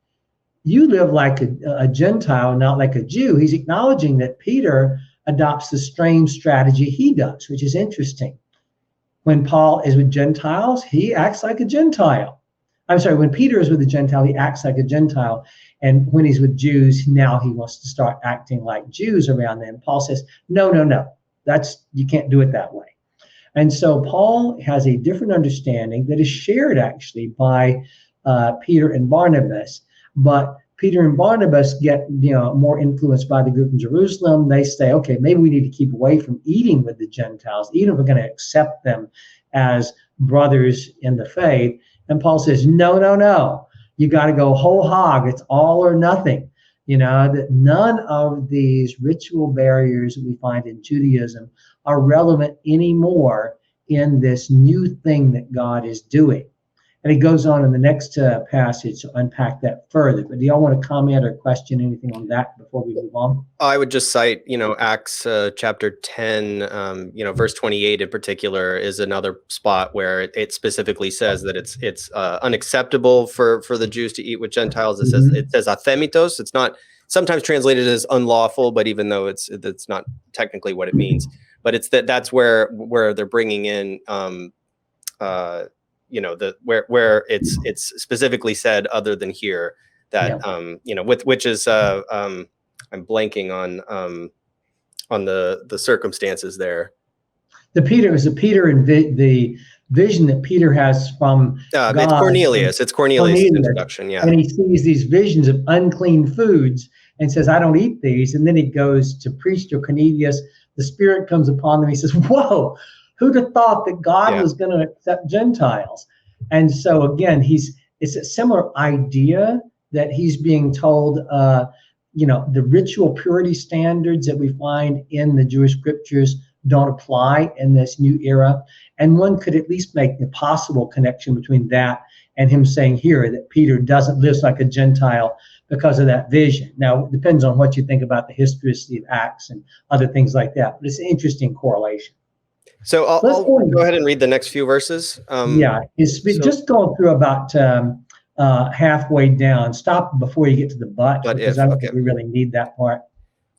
Speaker 3: You live like a Gentile, not like a Jew. He's acknowledging that Peter adopts the strange strategy he does, which is interesting. When Paul is with Gentiles, he acts like a Gentile. I'm sorry, when Peter is with a Gentile, he acts like a Gentile. And when he's with Jews, now he wants to start acting like Jews around them. Paul says, no. You can't do it that way. And so Paul has a different understanding that is shared actually by Peter and Barnabas. But Peter and Barnabas get more influenced by the group in Jerusalem. They say, okay, maybe we need to keep away from eating with the Gentiles, even if we're going to accept them as brothers in the faith. And Paul says, no. You got to go whole hog. It's all or nothing. That none of these ritual barriers that we find in Judaism are relevant anymore in this new thing that God is doing. And he goes on in the next passage to unpack that further. But do y'all want to comment or question anything on that before we move on?
Speaker 2: I would just cite, Acts chapter 10, verse 28 in particular is another spot where it specifically says that it's unacceptable for the Jews to eat with Gentiles. It says athemitos. It's not sometimes translated as unlawful, but even though it's not technically what it means, but it's that's where they're bringing in where it's specifically said other than here that which is I'm blanking on the circumstances there. The Peter and the vision that Peter has from God. It's Cornelius. It's Cornelius' introduction. Yeah,
Speaker 3: and he sees these visions of unclean foods and says, "I don't eat these." And then he goes to preach to Cornelius. The Spirit comes upon them. He says, "Whoa! Who'd have thought that God was going to accept Gentiles?" And so again, it's a similar idea that he's being told, the ritual purity standards that we find in the Jewish scriptures don't apply in this new era. And one could at least make the possible connection between that and him saying here that Peter doesn't live like a Gentile because of that vision. Now, it depends on what you think about the historicity of Acts and other things like that, but it's an interesting correlation.
Speaker 2: So I'll go ahead and read the next few verses.
Speaker 3: Just going through about halfway down. Stop before you get to the but because I don't think we really need that part.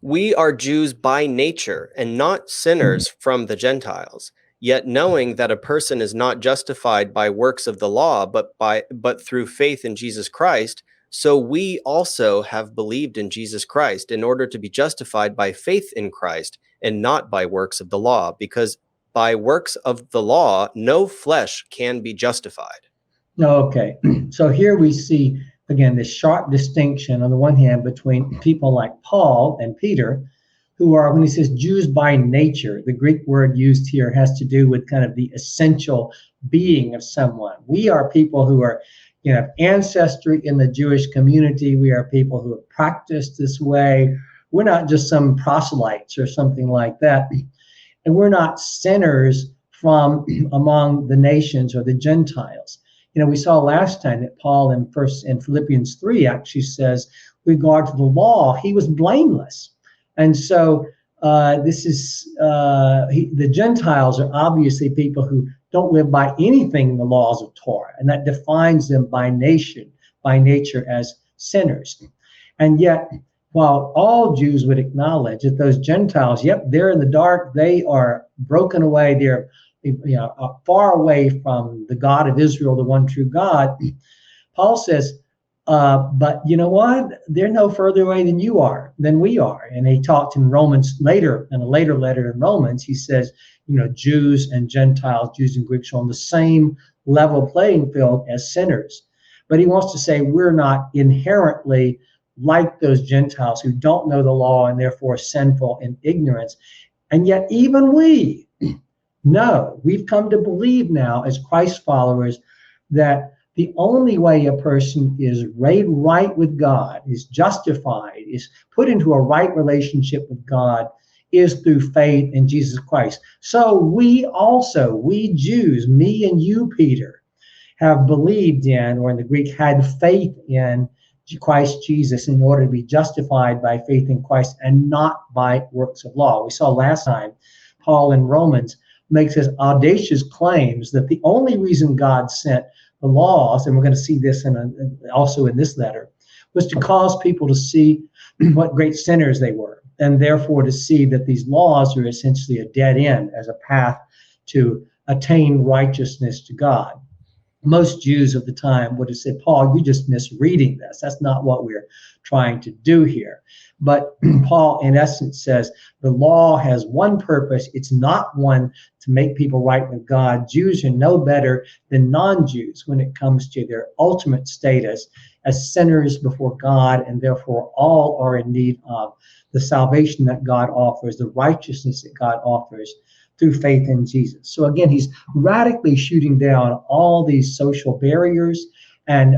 Speaker 2: We are Jews by nature and not sinners from the Gentiles. Yet knowing that a person is not justified by works of the law, but through faith in Jesus Christ, so we also have believed in Jesus Christ in order to be justified by faith in Christ and not by works of the law, because by works of the law, no flesh can be justified.
Speaker 3: Okay, so here we see, again, this sharp distinction on the one hand between people like Paul and Peter, who are, when he says Jews by nature, the Greek word used here has to do with kind of the essential being of someone. We are people who are, have ancestry in the Jewish community. We are people who have practiced this way. We're not just some proselytes or something like that. And we're not sinners from among the nations or the Gentiles. We saw last time that Paul in Philippians 3 actually says, with regard to the law, he was blameless. And so the Gentiles are obviously people who don't live by anything in the laws of Torah, and that defines them by nature as sinners. And yet, while all Jews would acknowledge that those Gentiles, they're in the dark, they are broken away, they're far away from the God of Israel, the one true God, Paul says, but you know what? They're no further away than we are. And he talked in Romans later, in a later letter in Romans, he says, Jews and Gentiles, Jews and Greeks are on the same level playing field as sinners. But he wants to say we're not inherently like those Gentiles who don't know the law and therefore sinful in ignorance. And yet even we know, we've come to believe now as Christ followers that the only way a person is made right with God, is justified, is put into a right relationship with God, is through faith in Jesus Christ. So we Jews, me and you, Peter, have believed in, or in the Greek, had faith in Christ Jesus in order to be justified by faith in Christ and not by works of law. We saw last time, Paul in Romans makes his audacious claims that the only reason God sent the laws, and we're going to see this also in this letter, was to cause people to see what great sinners they were, and therefore to see that these laws are essentially a dead end as a path to attain righteousness to God. Most Jews of the time would have said, Paul, you're just misreading this. That's not what we're trying to do here. But Paul, in essence, says the law has one purpose. It's not one to make people right with God. Jews are no better than non-Jews when it comes to their ultimate status as sinners before God, and therefore all are in need of the salvation that God offers, the righteousness that God offers through faith in Jesus. So again, he's radically shooting down all these social barriers, and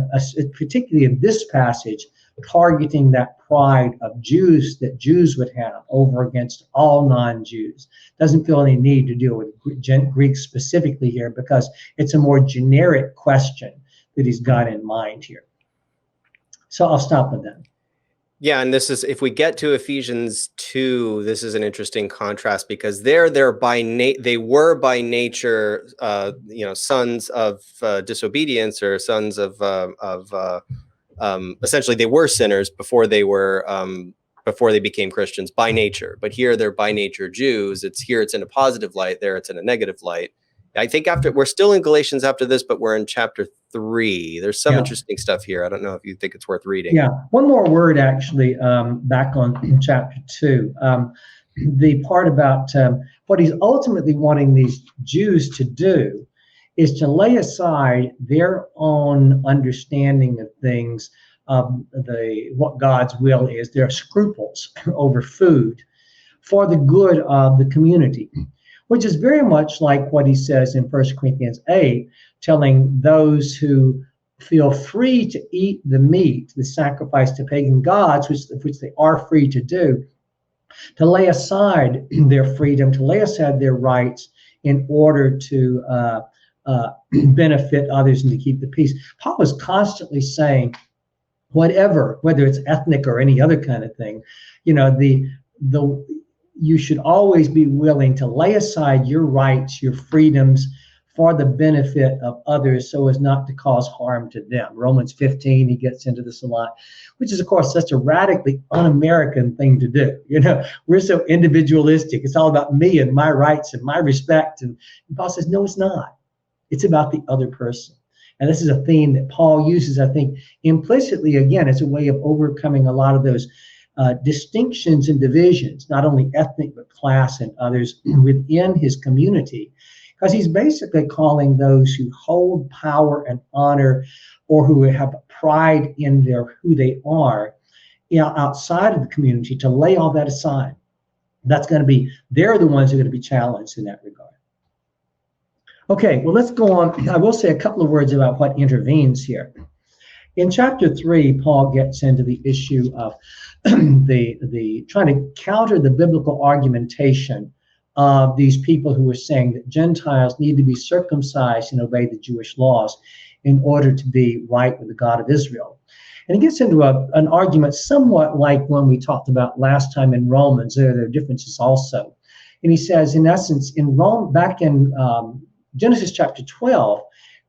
Speaker 3: particularly in this passage, targeting that pride of Jews that Jews would have over against all non-Jews. Doesn't feel any need to deal with Greeks specifically here because it's a more generic question that he's got in mind here. So I'll stop with that.
Speaker 2: Yeah, and this is, if we get to Ephesians 2, this is an interesting contrast because they were by nature, sons of disobedience, or sons of essentially they were sinners before they became Christians by nature. But here they're by nature Jews. It's in a positive light. There it's in a negative light. I think we're still in Galatians after this, but we're in chapter 3. There's some interesting stuff here. I don't know if you think it's worth reading.
Speaker 3: Yeah, one more word actually, back on chapter 2. The part about what he's ultimately wanting these Jews to do is to lay aside their own understanding of things, what God's will is, their scruples over food, for the good of the community, which is very much like what he says in 1 Corinthians 8, telling those who feel free to eat the meat, the sacrifice to pagan gods, which they are free to do, to lay aside their freedom, to lay aside their rights in order to benefit others and to keep the peace. Paul was constantly saying, whatever, whether it's ethnic or any other kind of thing, you should always be willing to lay aside your rights, your freedoms, for the benefit of others, so as not to cause harm to them. Romans 15, he gets into this a lot, which is, of course, such a radically un-American thing to do. We're so individualistic. It's all about me and my rights and my respect. And Paul says, no, it's not. It's about the other person. And this is a theme that Paul uses, I think, implicitly, again, as a way of overcoming a lot of those distinctions and divisions, not only ethnic, but class and others within his community. Because he's basically calling those who hold power and honor, or who have pride in who they are, outside of the community, to lay all that aside. They're the ones who are going to be challenged in that regard. Okay, well, let's go on. I will say a couple of words about what intervenes here. In chapter 3, Paul gets into the issue of the trying to counter the biblical argumentation of these people who are saying that Gentiles need to be circumcised and obey the Jewish laws in order to be right with the God of Israel. And he gets into an argument somewhat like one we talked about last time in Romans. There are differences also. And he says, in essence, in Rome, back in Genesis chapter 12,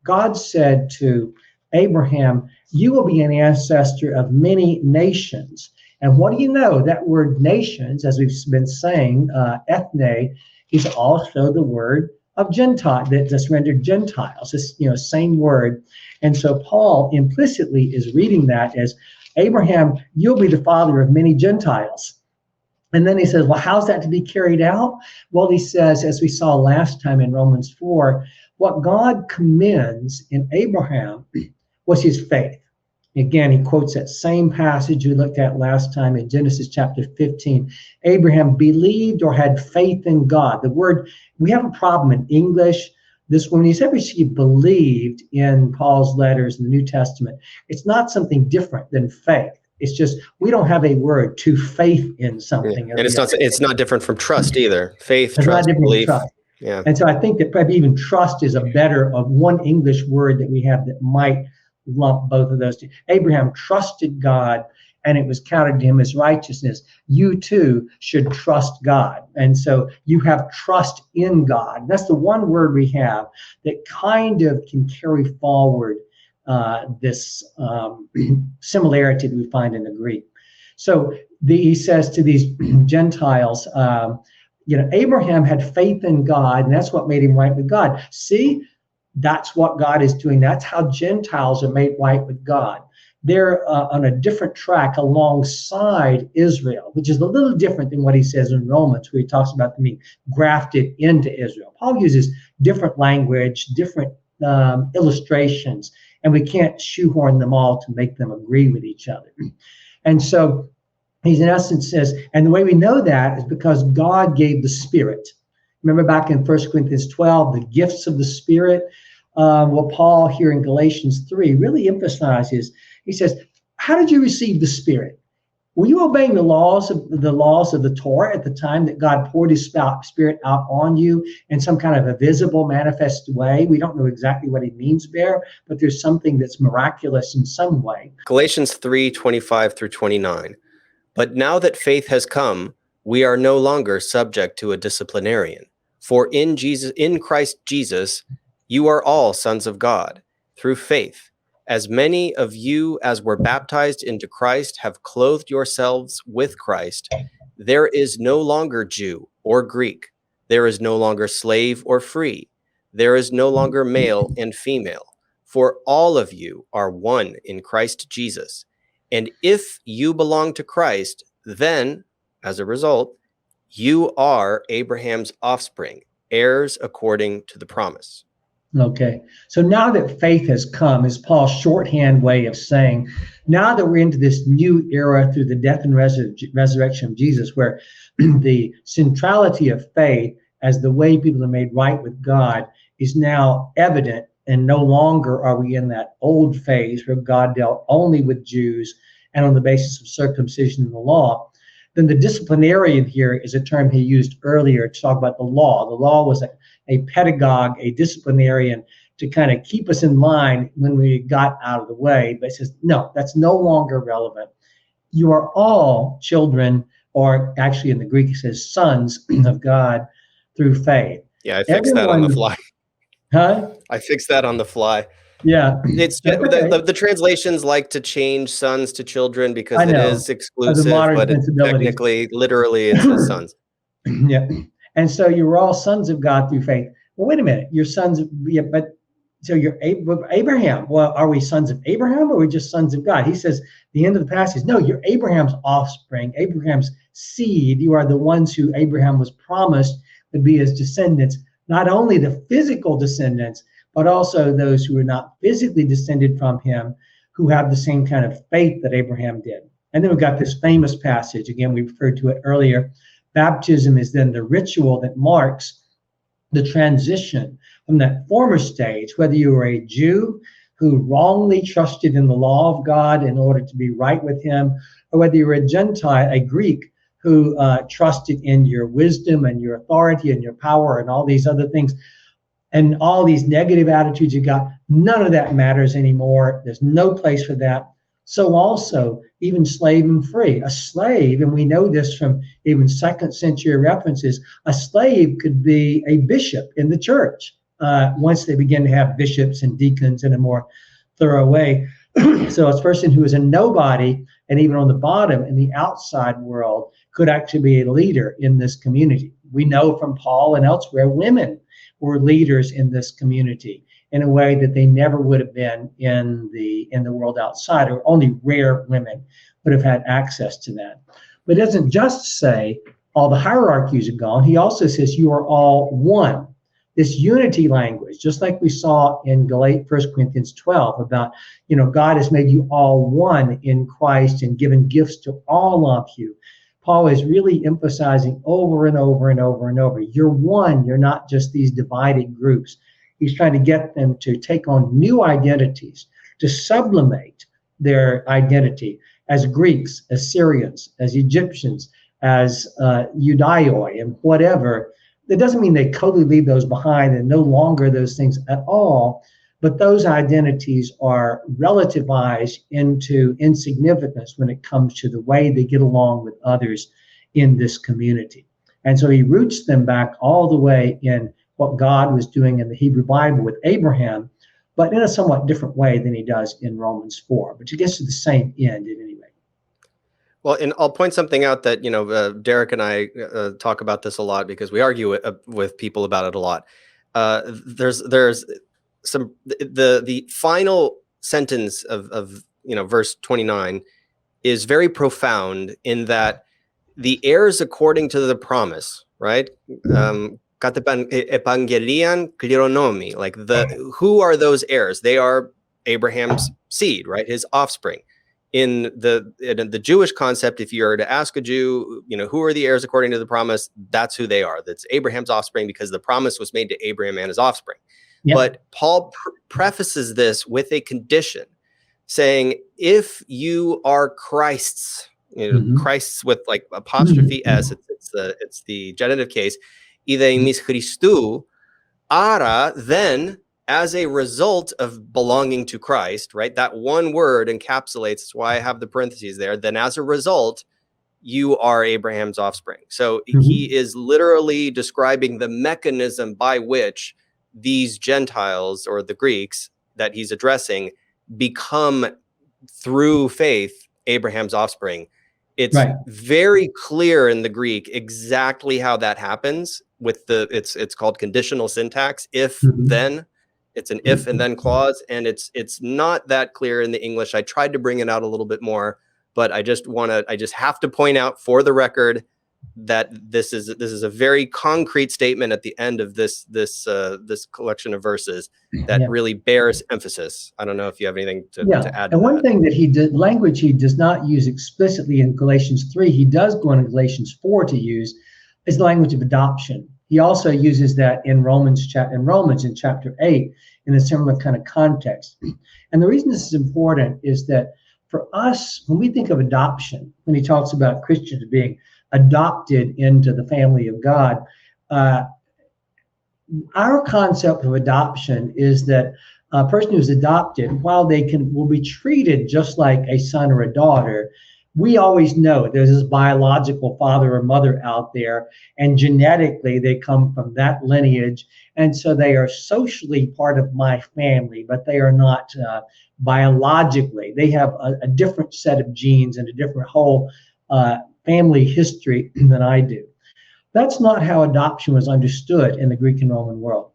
Speaker 3: God said to Abraham, you will be an ancestor of many nations. And what do you know? That word nations, as we've been saying, ethne, is also the word of Gentile, that's rendered Gentiles. It's, same word. And so Paul implicitly is reading that as, Abraham, you'll be the father of many Gentiles. And then he says, well, how's that to be carried out? Well, he says, as we saw last time in Romans 4, what God commends in Abraham was his faith. Again, he quotes that same passage we looked at last time in Genesis chapter 15. Abraham believed or had faith in God. The word, we have a problem in English. When he said he believed in Paul's letters in the New Testament, it's not something different than faith. It's just, we don't have a word to faith in something.
Speaker 2: Yeah. And it's not different from trust either. Faith,
Speaker 3: it's
Speaker 2: trust, belief.
Speaker 3: Trust.
Speaker 2: Yeah.
Speaker 3: And so I think that probably even trust is a better of one English word that we have that might lump both of those two. Abraham trusted God, and it was counted to him as righteousness. You too should trust God. And so you have trust in God. That's the one word we have that kind of can carry forward this similarity that we find in the Greek. So he says to these Gentiles, Abraham had faith in God, and that's what made him right with God. See, that's what God is doing. That's how Gentiles are made right with God. They're on a different track alongside Israel, which is a little different than what he says in Romans, where he talks about them being grafted into Israel. Paul uses different language, different illustrations, and we can't shoehorn them all to make them agree with each other. And so he's in essence says, and the way we know that is because God gave the Spirit. Remember back in 1 Corinthians 12, the gifts of the Spirit? Paul here in Galatians 3 really emphasizes, he says, how did you receive the Spirit? Were you obeying the laws of the Torah at the time that God poured his Spirit out on you in some kind of a visible, manifest way? We don't know exactly what he means there, but there's something that's miraculous in some way.
Speaker 2: Galatians 3:25 through 29. But now that faith has come, we are no longer subject to a disciplinarian. For in Christ Jesus, you are all sons of God, through faith. As many of you as were baptized into Christ have clothed yourselves with Christ. There is no longer Jew or Greek. There is no longer slave or free. There is no longer male and female. For all of you are one in Christ Jesus. And if you belong to Christ, then, as a result, you are Abraham's offspring, heirs according to the promise.
Speaker 3: Okay, so now that faith has come is Paul's shorthand way of saying, now that we're into this new era through the death and resurrection of Jesus, where the centrality of faith as the way people are made right with God is now evident and no longer are we in that old phase where God dealt only with Jews and on the basis of circumcision in the law, then the disciplinarian here is a term he used earlier to talk about the law. The law was a pedagogue, a disciplinarian to kind of keep us in line when we got out of the way. But it says, no, that's no longer relevant. You are all children, or actually in the Greek it says sons of God through faith.
Speaker 2: Yeah, I fixed that on the fly.
Speaker 3: Huh?
Speaker 2: I fixed that on the fly.
Speaker 3: Yeah.
Speaker 2: It's the translations like to change sons to children because it is exclusive, but technically, literally, it's sons.
Speaker 3: Yeah. And so you were all sons of God through faith. Well, wait a minute. You're sons of, yeah, but so you're Abraham. Well, are we sons of Abraham or are we just sons of God? He says, the end of the passage, no, you're Abraham's offspring, Abraham's seed. You are the ones who Abraham was promised would be his descendants, not only the physical descendants, but also those who are not physically descended from him, who have the same kind of faith that Abraham did. And then we've got this famous passage, again, we referred to it earlier. Baptism is then the ritual that marks the transition from that former stage, whether you were a Jew who wrongly trusted in the law of God in order to be right with him, or whether you were a Gentile, a Greek, who trusted in your wisdom and your authority and your power and all these other things. And all these negative attitudes you got, none of that matters anymore. There's no place for that. So also, even slave and free. A slave, and we know this from even 2nd century references, a slave could be a bishop in the church once they begin to have bishops and deacons in a more thorough way. So a person who is a nobody, and even on the bottom in the outside world, could actually be a leader in this community. We know from Paul and elsewhere, women were leaders in this community in a way that they never would have been in the world outside, or only rare women would have had access to that. But it doesn't just say all the hierarchies are gone. He also says you are all one. This unity language, just like we saw in 1 Corinthians 12 about, God has made you all one in Christ and given gifts to all of you. Paul is really emphasizing over and over and over and over, you're one, you're not just these divided groups. He's trying to get them to take on new identities, to sublimate their identity as Greeks, as Syrians, as Egyptians, as Judaioi, and whatever. That doesn't mean they totally leave those behind and no longer those things at all, but those identities are relativized into insignificance when it comes to the way they get along with others in this community. And so he roots them back all the way in what God was doing in the Hebrew Bible with Abraham, but in a somewhat different way than he does in Romans 4, but he gets to the same end in any way.
Speaker 2: Well, and I'll point something out that, Derek and I talk about this a lot because we argue with people about it a lot. There's some, the final sentence of verse 29 is very profound in that the heirs according to the promise, right? Evangelion kleronomi, like who are those heirs? They are Abraham's seed, right? His offspring. In the Jewish concept, if you were to ask a Jew, who are the heirs according to the promise, that's who they are. That's Abraham's offspring because the promise was made to Abraham and his offspring. Yep. But Paul prefaces this with a condition, saying, if you are Christ's, Christ's with like apostrophe S, it's the genitive case, ide mis Christou, ara, then as a result of belonging to Christ, right? That one word encapsulates, that's why I have the parentheses there. Then as a result, you are Abraham's offspring. So he is literally describing the mechanism by which these Gentiles, or the Greeks that he's addressing, become through faith Abraham's offspring. It's very clear in the Greek exactly how that happens with it's called conditional syntax. If then, it's an if and then clause, and it's not that clear in the English. I tried to bring it out a little bit more, but I just have to point out for the record that this is a very concrete statement at the end of this collection of verses that really bears emphasis. I don't know if you have anything to add to
Speaker 3: and one
Speaker 2: that.
Speaker 3: thing that he did, language he does not use explicitly in Galatians 3, he does go in Galatians 4 to use, is the language of adoption. He also uses that in Romans in chapter 8, in a similar kind of context. And the reason this is important is that for us, when we think of adoption, when he talks about Christians being adopted into the family of God, our concept of adoption is that a person who's adopted, while will be treated just like a son or a daughter, we always know there's this biological father or mother out there, and genetically they come from that lineage, and so they are socially part of my family, but they are not biologically. They have a different set of genes and a different whole family history than I do. That's not how adoption was understood in the Greek and Roman world.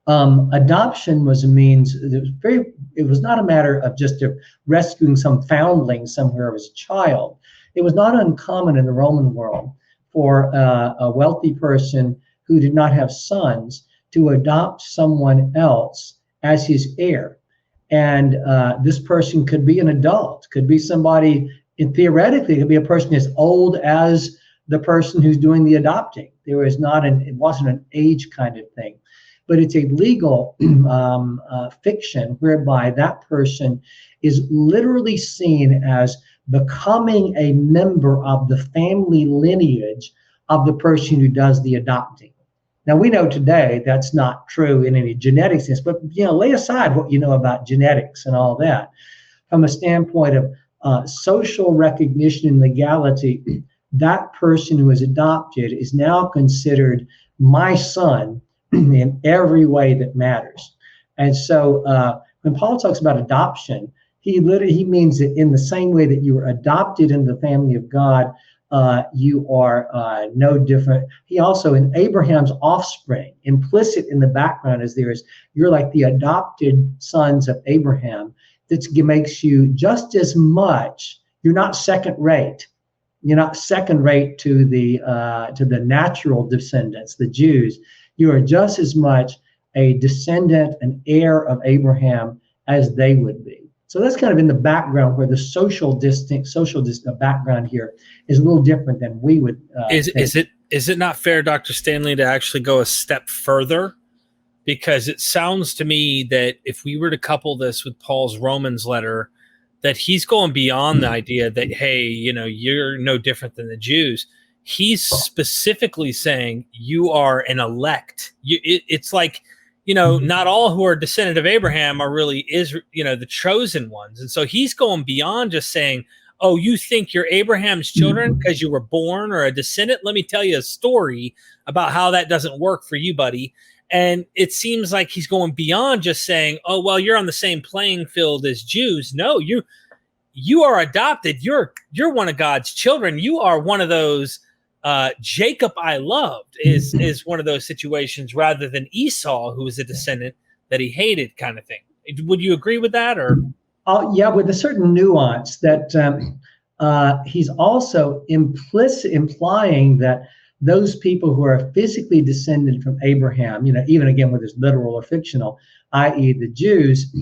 Speaker 3: Adoption was a means, it was not a matter of just rescuing some foundling somewhere as a child. It was not uncommon in the Roman world for a wealthy person who did not have sons to adopt someone else as his heir. And this person could be an adult, could be somebody, theoretically, it could be a person as old as the person who's doing the adopting. It wasn't an age kind of thing. But it's a legal fiction whereby that person is literally seen as becoming a member of the family lineage of the person who does the adopting. Now, we know today that's not true in any genetic sense, but lay aside what you know about genetics and all that. From a standpoint of social recognition and legality, that person who is adopted is now considered my son in every way that matters. And so when Paul talks about adoption, he means that in the same way that you were adopted in the family of God, you are no different. He also, in Abraham's offspring, implicit in the background is you're like the adopted sons of Abraham. That makes you just as much, you're not second rate. You're not second rate to the natural descendants, the Jews. You are just as much a descendant, an heir of Abraham as they would be. So that's kind of in the background where the social background here is a little different than we would think.
Speaker 1: Is it not fair, Dr. Stanley, to actually go a step further? Because it sounds to me that if we were to couple this with Paul's Romans letter, that he's going beyond the idea that, hey, you're no different than the Jews. He's specifically saying you are an elect. It's like, not all who are descendant of Abraham are really the chosen ones. And so he's going beyond just saying, oh, you think you're Abraham's children because you were born or a descendant? Let me tell you a story about how that doesn't work for you, buddy. And it seems like he's going beyond just saying, oh, well, you're on the same playing field as Jews. No, you are adopted. You're one of God's children. You are one of those. Jacob I loved is one of those situations rather than Esau, who was a descendant that he hated, kind of thing. Would you agree with that? Or
Speaker 3: yeah, with a certain nuance that he's also implying that those people who are physically descended from Abraham, even again whether it's literal or fictional, i.e. the Jews,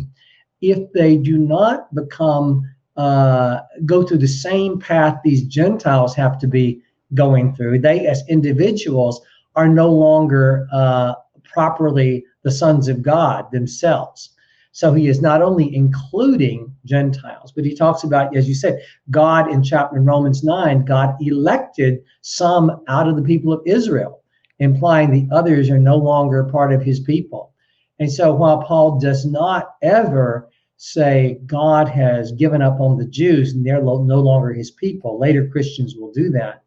Speaker 3: if they do not go through the same path these Gentiles have to be going through, they as individuals are no longer properly the sons of God themselves. So he is not only including Gentiles, but he talks about, as you said, God in Romans 9, God elected some out of the people of Israel, implying the others are no longer part of his people. And so while Paul does not ever say God has given up on the Jews and they're no longer his people, later Christians will do that.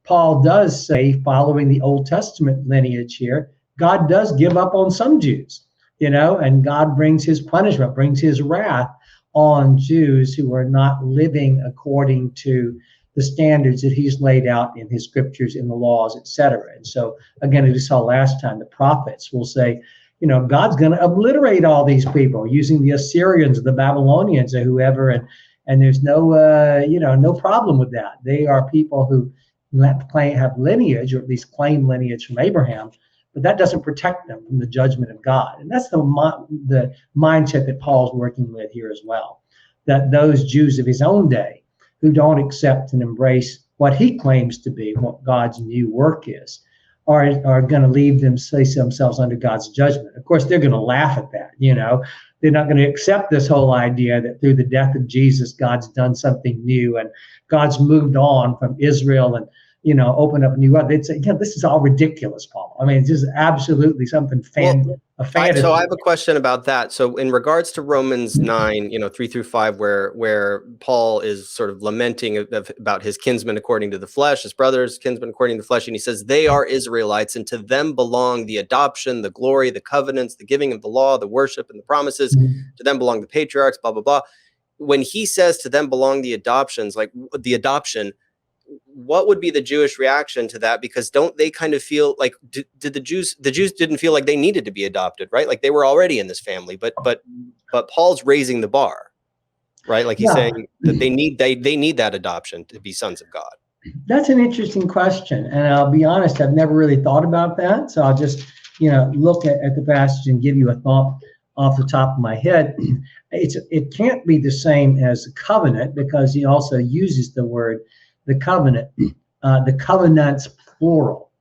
Speaker 3: Paul does say, following the Old Testament lineage here, God does give up on some Jews, and God brings his punishment, brings his wrath on Jews who are not living according to the standards that he's laid out in his scriptures, in the laws, etc. And so, again, as we saw last time, the prophets will say, God's going to obliterate all these people using the Assyrians or the Babylonians or whoever, and there's no problem with that. They are people who have lineage, or at least claim lineage from Abraham, but that doesn't protect them from the judgment of God. And that's the mindset that Paul's working with here as well, that those Jews of his own day who don't accept and embrace what he claims to be what God's new work is, are going to leave themselves under God's judgment. Of course, they're going to laugh at that. They're not going to accept this whole idea that through the death of Jesus, God's done something new and God's moved on from Israel and open up a new world. They'd say, this is all ridiculous, Paul. I mean, it's just absolutely something a fantasy.
Speaker 2: So I have a question about that. So in regards to Romans 9, 3-5, where Paul is sort of lamenting about his kinsmen according to the flesh, his brothers, kinsmen according to the flesh, and he says, they are Israelites, and to them belong the adoption, the glory, the covenants, the giving of the law, the worship, and the promises. To them belong the patriarchs, blah, blah, blah. When he says to them belong the adoptions, like the adoption, what would be the Jewish reaction to that? Because don't they kind of feel like did the Jews didn't feel like they needed to be adopted, right? Like they were already in this family, but Paul's raising the bar, right? Like he's saying that they need that adoption to be sons of God.
Speaker 3: That's an interesting question, and I'll be honest, I've never really thought about that. So I'll just look at the passage and give you a thought off the top of my head. It can't be the same as the covenant, because he also uses the word the covenant, the covenants plural.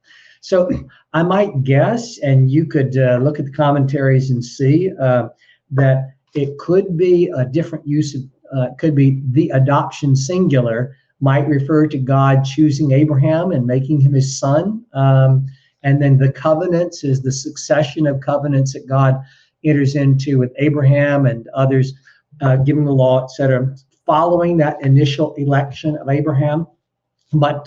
Speaker 3: So I might guess, and you could look at the commentaries and see that it could be a different use of, could be the adoption singular might refer to God choosing Abraham and making him his son. And then the covenants is the succession of covenants that God enters into with Abraham and others, giving the law, etc., following that initial election of Abraham. But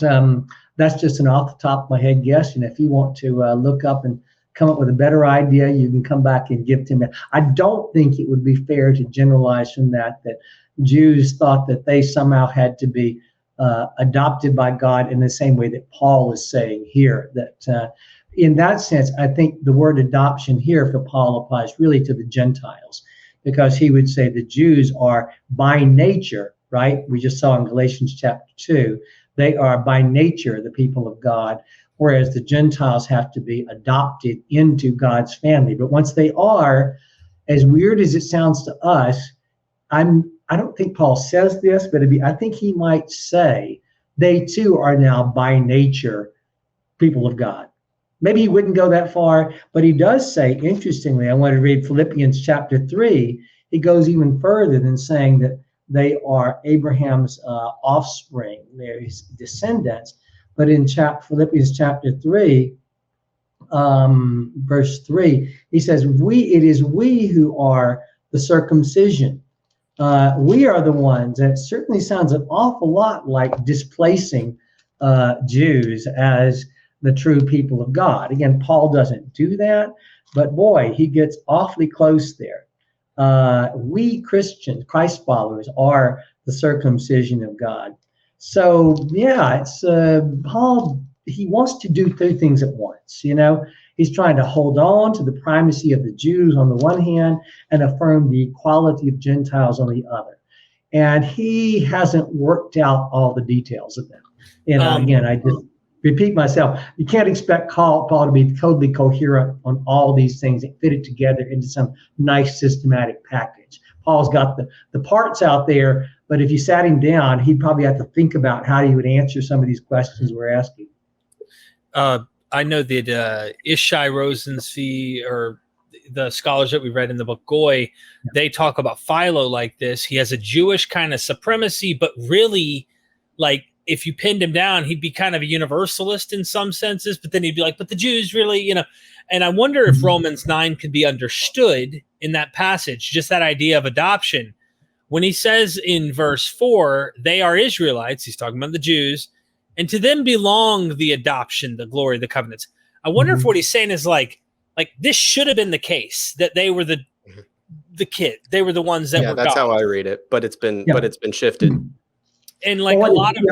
Speaker 3: that's just an off the top of my head guess. And if you want to look up and come up with a better idea, you can come back and give to me. I don't think it would be fair to generalize from that Jews thought that they somehow had to be adopted by God in the same way that Paul is saying here. That in that sense, I think the word adoption here for Paul applies really to the Gentiles, because he would say the Jews are by nature, right? We just saw in Galatians chapter 2, they are by nature the people of God, whereas the Gentiles have to be adopted into God's family. But once they are, as weird as it sounds to us, I don't think Paul says this, but I think he might say they too are now by nature people of God. Maybe he wouldn't go that far, but he does say, interestingly, I want to read Philippians chapter 3. He goes even further than saying that they are Abraham's offspring, they're his descendants. But in Philippians chapter 3, verse 3, he says, it is we who are the circumcision. We are the ones, and it certainly sounds an awful lot like displacing Jews as the true people of God. Again, Paul doesn't do that, but boy, he gets awfully close there. We Christians, Christ followers, are the circumcision of God. So yeah, it's Paul, he wants to do two things at once. He's trying to hold on to the primacy of the Jews on the one hand and affirm the equality of Gentiles on the other. And he hasn't worked out all the details of them. Again, I just repeat myself. You can't expect Paul to be totally coherent on all these things and fit it together into some nice systematic package. Paul's got the parts out there, but if you sat him down, he'd probably have to think about how he would answer some of these questions we're asking.
Speaker 1: I know that Ishai Rosenzweig, or the scholars that we read in the book Goy, they talk about Philo like this. He has a Jewish kind of supremacy, but really, like, if you pinned him down, he'd be kind of a universalist in some senses, but then he'd be like, but the Jews really, and I wonder if Romans 9 could be understood in that passage, just that idea of adoption. When he says in verse 4, they are Israelites, he's talking about the Jews, and to them belong the adoption, the glory, the covenants. I wonder if what he's saying is like this should have been the case, that they were the kid. They were the ones that were
Speaker 2: that's
Speaker 1: God.
Speaker 2: how I read it, but it's been shifted.
Speaker 1: And like a lot of,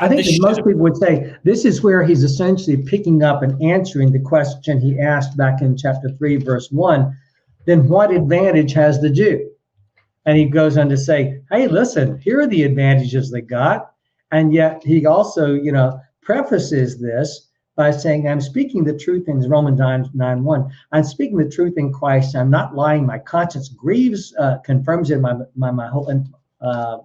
Speaker 3: I think that most people would say this is where he's essentially picking up and answering the question he asked back in chapter 3, verse 1. Then what advantage has the Jew? And he goes on to say, hey, listen, here are the advantages they got. And yet he also, prefaces this by saying, I'm speaking the truth in Romans 9:1. I'm speaking the truth in Christ. I'm not lying. My conscience grieves, confirms it my whole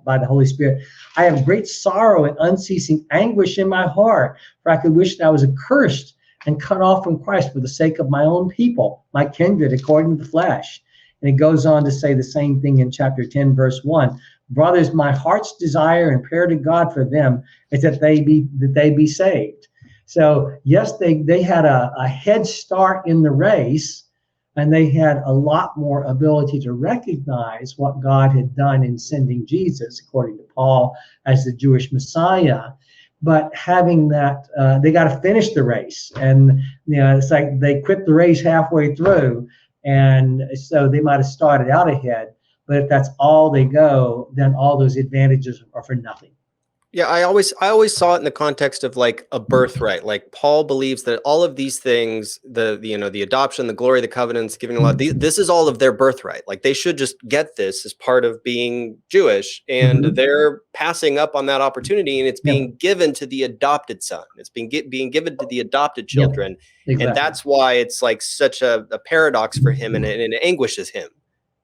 Speaker 3: by the Holy Spirit. I have great sorrow and unceasing anguish in my heart, for I could wish that I was accursed and cut off from Christ for the sake of my own people, my kindred according to the flesh. And it goes on to say the same thing in chapter 10, verse 1. Brothers, my heart's desire and prayer to God for them is that they be saved. So yes, they had a head start in the race, and they had a lot more ability to recognize what God had done in sending Jesus, according to Paul, as the Jewish Messiah. But having that, they got to finish the race. And it's like they quit the race halfway through. And so they might have started out ahead. But if that's all they go, then all those advantages are for nothing.
Speaker 2: Yeah, I always saw it in the context of like a birthright. Like Paul believes that all of these things, the adoption, the glory, the covenants, giving a lot, this is all of their birthright. Like they should just get this as part of being Jewish, and they're passing up on that opportunity, and it's being given to the adopted son. It's being given to the adopted children, exactly. And that's why it's like such a paradox for him, and it anguishes him.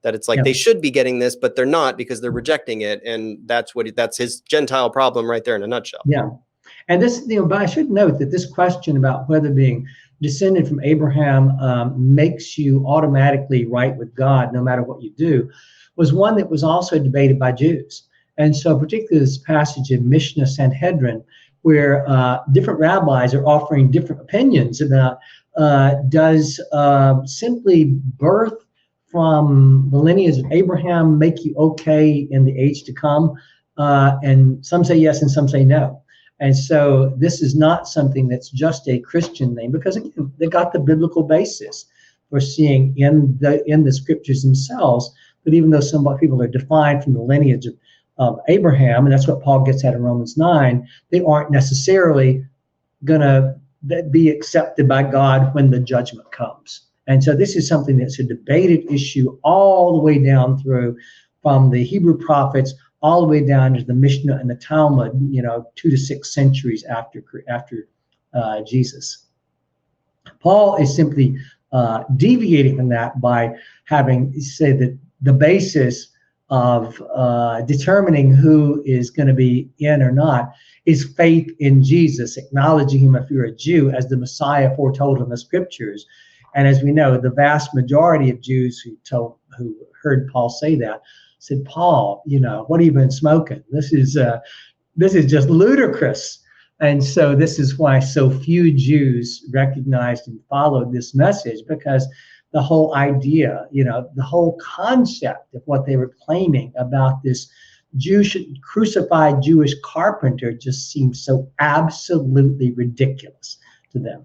Speaker 2: That it's like they should be getting this, but they're not because they're rejecting it, and that's his Gentile problem right there in a nutshell.
Speaker 3: Yeah, and this, but I should note that this question about whether being descended from Abraham makes you automatically right with God, no matter what you do, was one that was also debated by Jews. And so, particularly this passage in Mishnah Sanhedrin, where different rabbis are offering different opinions about does simply birth from the lineage of Abraham make you okay in the age to come? And some say yes and some say no. And so this is not something that's just a Christian thing, because again, they got the biblical basis for seeing in the scriptures themselves that even though some people are defined from the lineage of Abraham, and that's what Paul gets at in Romans 9, they aren't necessarily going to be accepted by God when the judgment comes. And so this is something that's a debated issue all the way down through from the Hebrew prophets all the way down to the Mishnah and the Talmud, 2 to 6 centuries after Jesus. Paul is simply deviating from that by having said that the basis of determining who is going to be in or not is faith in Jesus, acknowledging him, if you're a Jew, as the Messiah foretold in the scriptures. And as we know, the vast majority of Jews who heard Paul say that said, Paul, what have you been smoking? This is just ludicrous. And so this is why so few Jews recognized and followed this message, because the whole idea, the whole concept of what they were claiming about this crucified Jewish carpenter just seemed so absolutely ridiculous to them.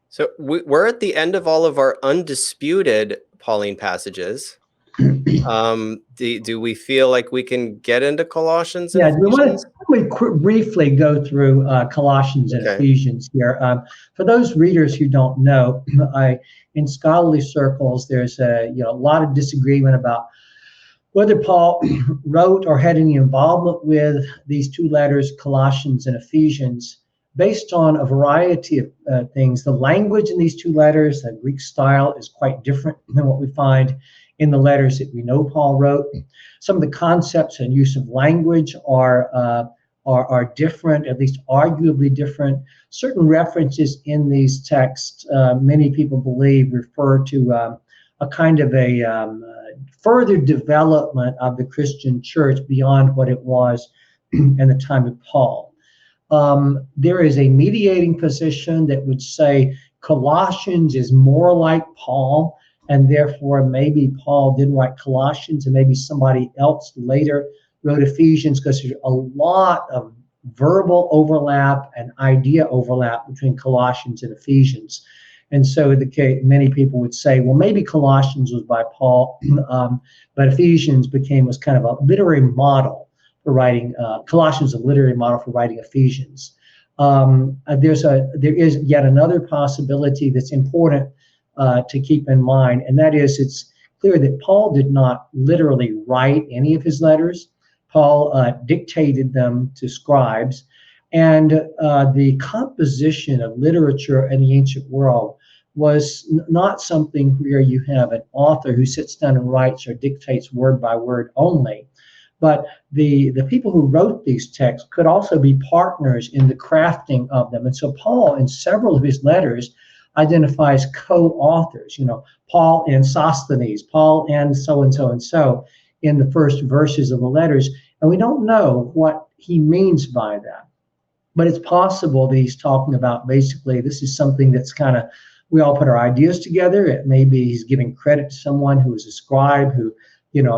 Speaker 2: So we're at the end of all of our undisputed Pauline passages. Do we feel like we can get into Colossians?
Speaker 3: Yeah, we want to briefly go through Colossians and Ephesians here. For those readers who don't know, in scholarly circles, there's a lot of disagreement about whether Paul wrote or had any involvement with these two letters, Colossians and Ephesians, based on a variety of things. The language in these two letters, the Greek style, is quite different than what we find in the letters that we know Paul wrote. Some of the concepts and use of language are different, at least arguably different. Certain references in these texts, many people believe, refer to a kind of a further development of the Christian church beyond what it was in the time of Paul. There is a mediating position that would say Colossians is more like Paul, and therefore maybe Paul didn't write Colossians, and maybe somebody else later wrote Ephesians, because there's a lot of verbal overlap and idea overlap between Colossians and Ephesians. And so many people would say, well, maybe Colossians was by Paul, but Ephesians was kind of a literary model for writing. Colossians, a literary model for writing Ephesians. There is yet another possibility that's important to keep in mind, and that is it's clear that Paul did not literally write any of his letters. Paul dictated them to scribes, and the composition of literature in the ancient world was not something where you have an author who sits down and writes or dictates word by word only, but the people who wrote these texts could also be partners in the crafting of them. And so Paul, in several of his letters, identifies co-authors, Paul and Sosthenes, Paul and so and so and so in the first verses of the letters. And we don't know what he means by that. But it's possible that he's talking about basically this is something that's kind of, we all put our ideas together. It maybe he's giving credit to someone who was a scribe who,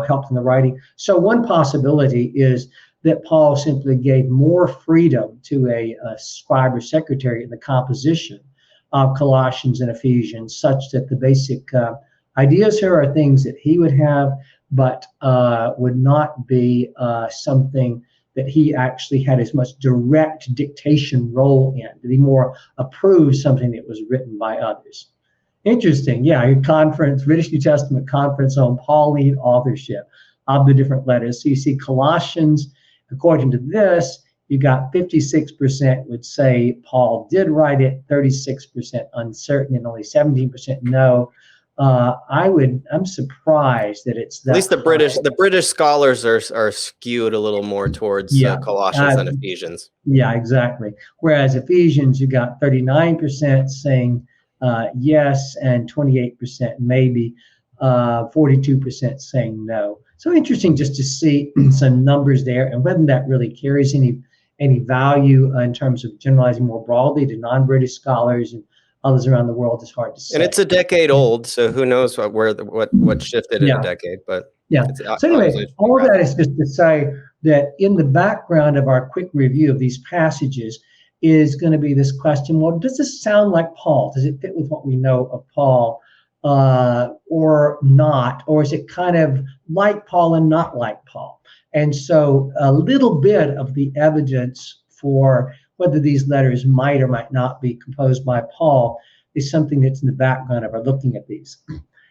Speaker 3: helped in the writing. So one possibility is that Paul simply gave more freedom to a scribe or secretary in the composition of Colossians and Ephesians, such that the basic ideas here are things that he would have, but would not be something that he actually had as much direct dictation role in, that he more approved something that was written by others. Interesting, yeah, a conference, British New Testament conference on Pauline authorship of the different letters. So you see Colossians, according to this, you got 56% would say Paul did write it, 36% uncertain, and only 17% no. I'm surprised that it's that.
Speaker 2: At least the British scholars are skewed a little more towards Colossians and Ephesians.
Speaker 3: Yeah, exactly. Whereas Ephesians, you got 39% saying yes, and 28% maybe, 42% saying no. So interesting just to see some numbers there, and whether that really carries any value in terms of generalizing more broadly to non-British scholars and others around the world is hard to say.
Speaker 2: And it's a decade old, so who knows what shifted in a decade. But
Speaker 3: so anyway, all that is just to say that in the background of our quick review of these passages is going to be this question: well, does this sound like Paul? Does it fit with what we know of Paul, or not? Or is it kind of like Paul and not like Paul? And so a little bit of the evidence for whether these letters might or might not be composed by Paul is something that's in the background of our looking at these.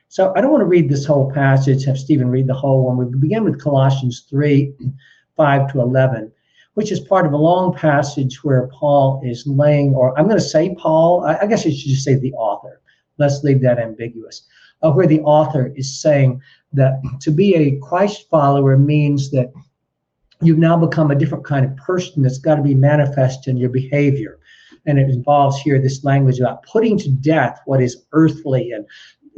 Speaker 3: So I don't want to read this whole passage, have Stephen read the whole one. We begin with Colossians 3, 5 to 11, which is part of a long passage where Paul is laying, or I'm going to say Paul, I guess I should just say the author. Let's leave that ambiguous. Where the author is saying that to be a Christ follower means that you've now become a different kind of person that's got to be manifest in your behavior. And it involves here this language about putting to death what is earthly and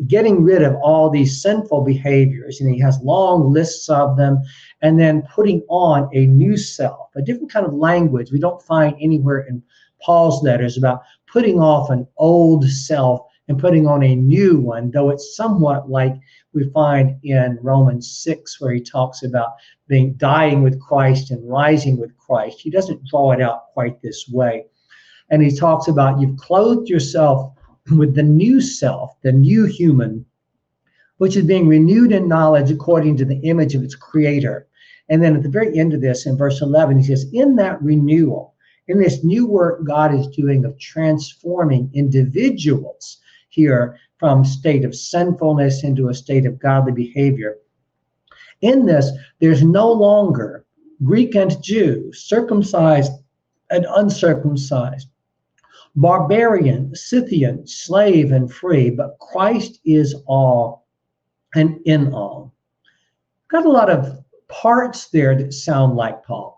Speaker 3: getting rid of all these sinful behaviors. And he has long lists of them, and then putting on a new self, a different kind of language we don't find anywhere in Paul's letters about putting off an old self and putting on a new one, though it's somewhat like we find in Romans 6, where he talks about dying with Christ and rising with Christ. He doesn't draw it out quite this way. And he talks about you've clothed yourself with the new self, the new human, which is being renewed in knowledge according to the image of its creator. And then at the very end of this, in verse 11, he says, in that renewal, in this new work God is doing of transforming individuals here from state of sinfulness into a state of godly behavior. In this, there's no longer Greek and Jew, circumcised and uncircumcised, barbarian, Scythian, slave and free, but Christ is all and in all. Got a lot of parts there that sound like Paul.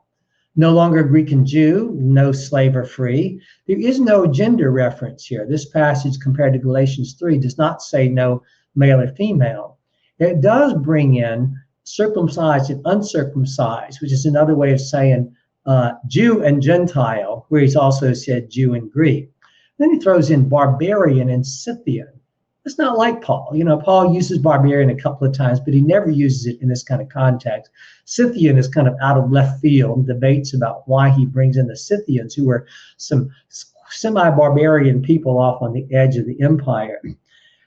Speaker 3: No longer Greek and Jew, no slave or free. There is no gender reference here. This passage compared to Galatians 3 does not say no male or female. It does bring in circumcised and uncircumcised, which is another way of saying Jew and Gentile, where he's also said Jew and Greek. Then he throws in barbarian and Scythian. It's not like Paul. Paul uses barbarian a couple of times, but he never uses it in this kind of context. Scythian is kind of out of left field, debates about why he brings in the Scythians, who were some semi-barbarian people off on the edge of the empire.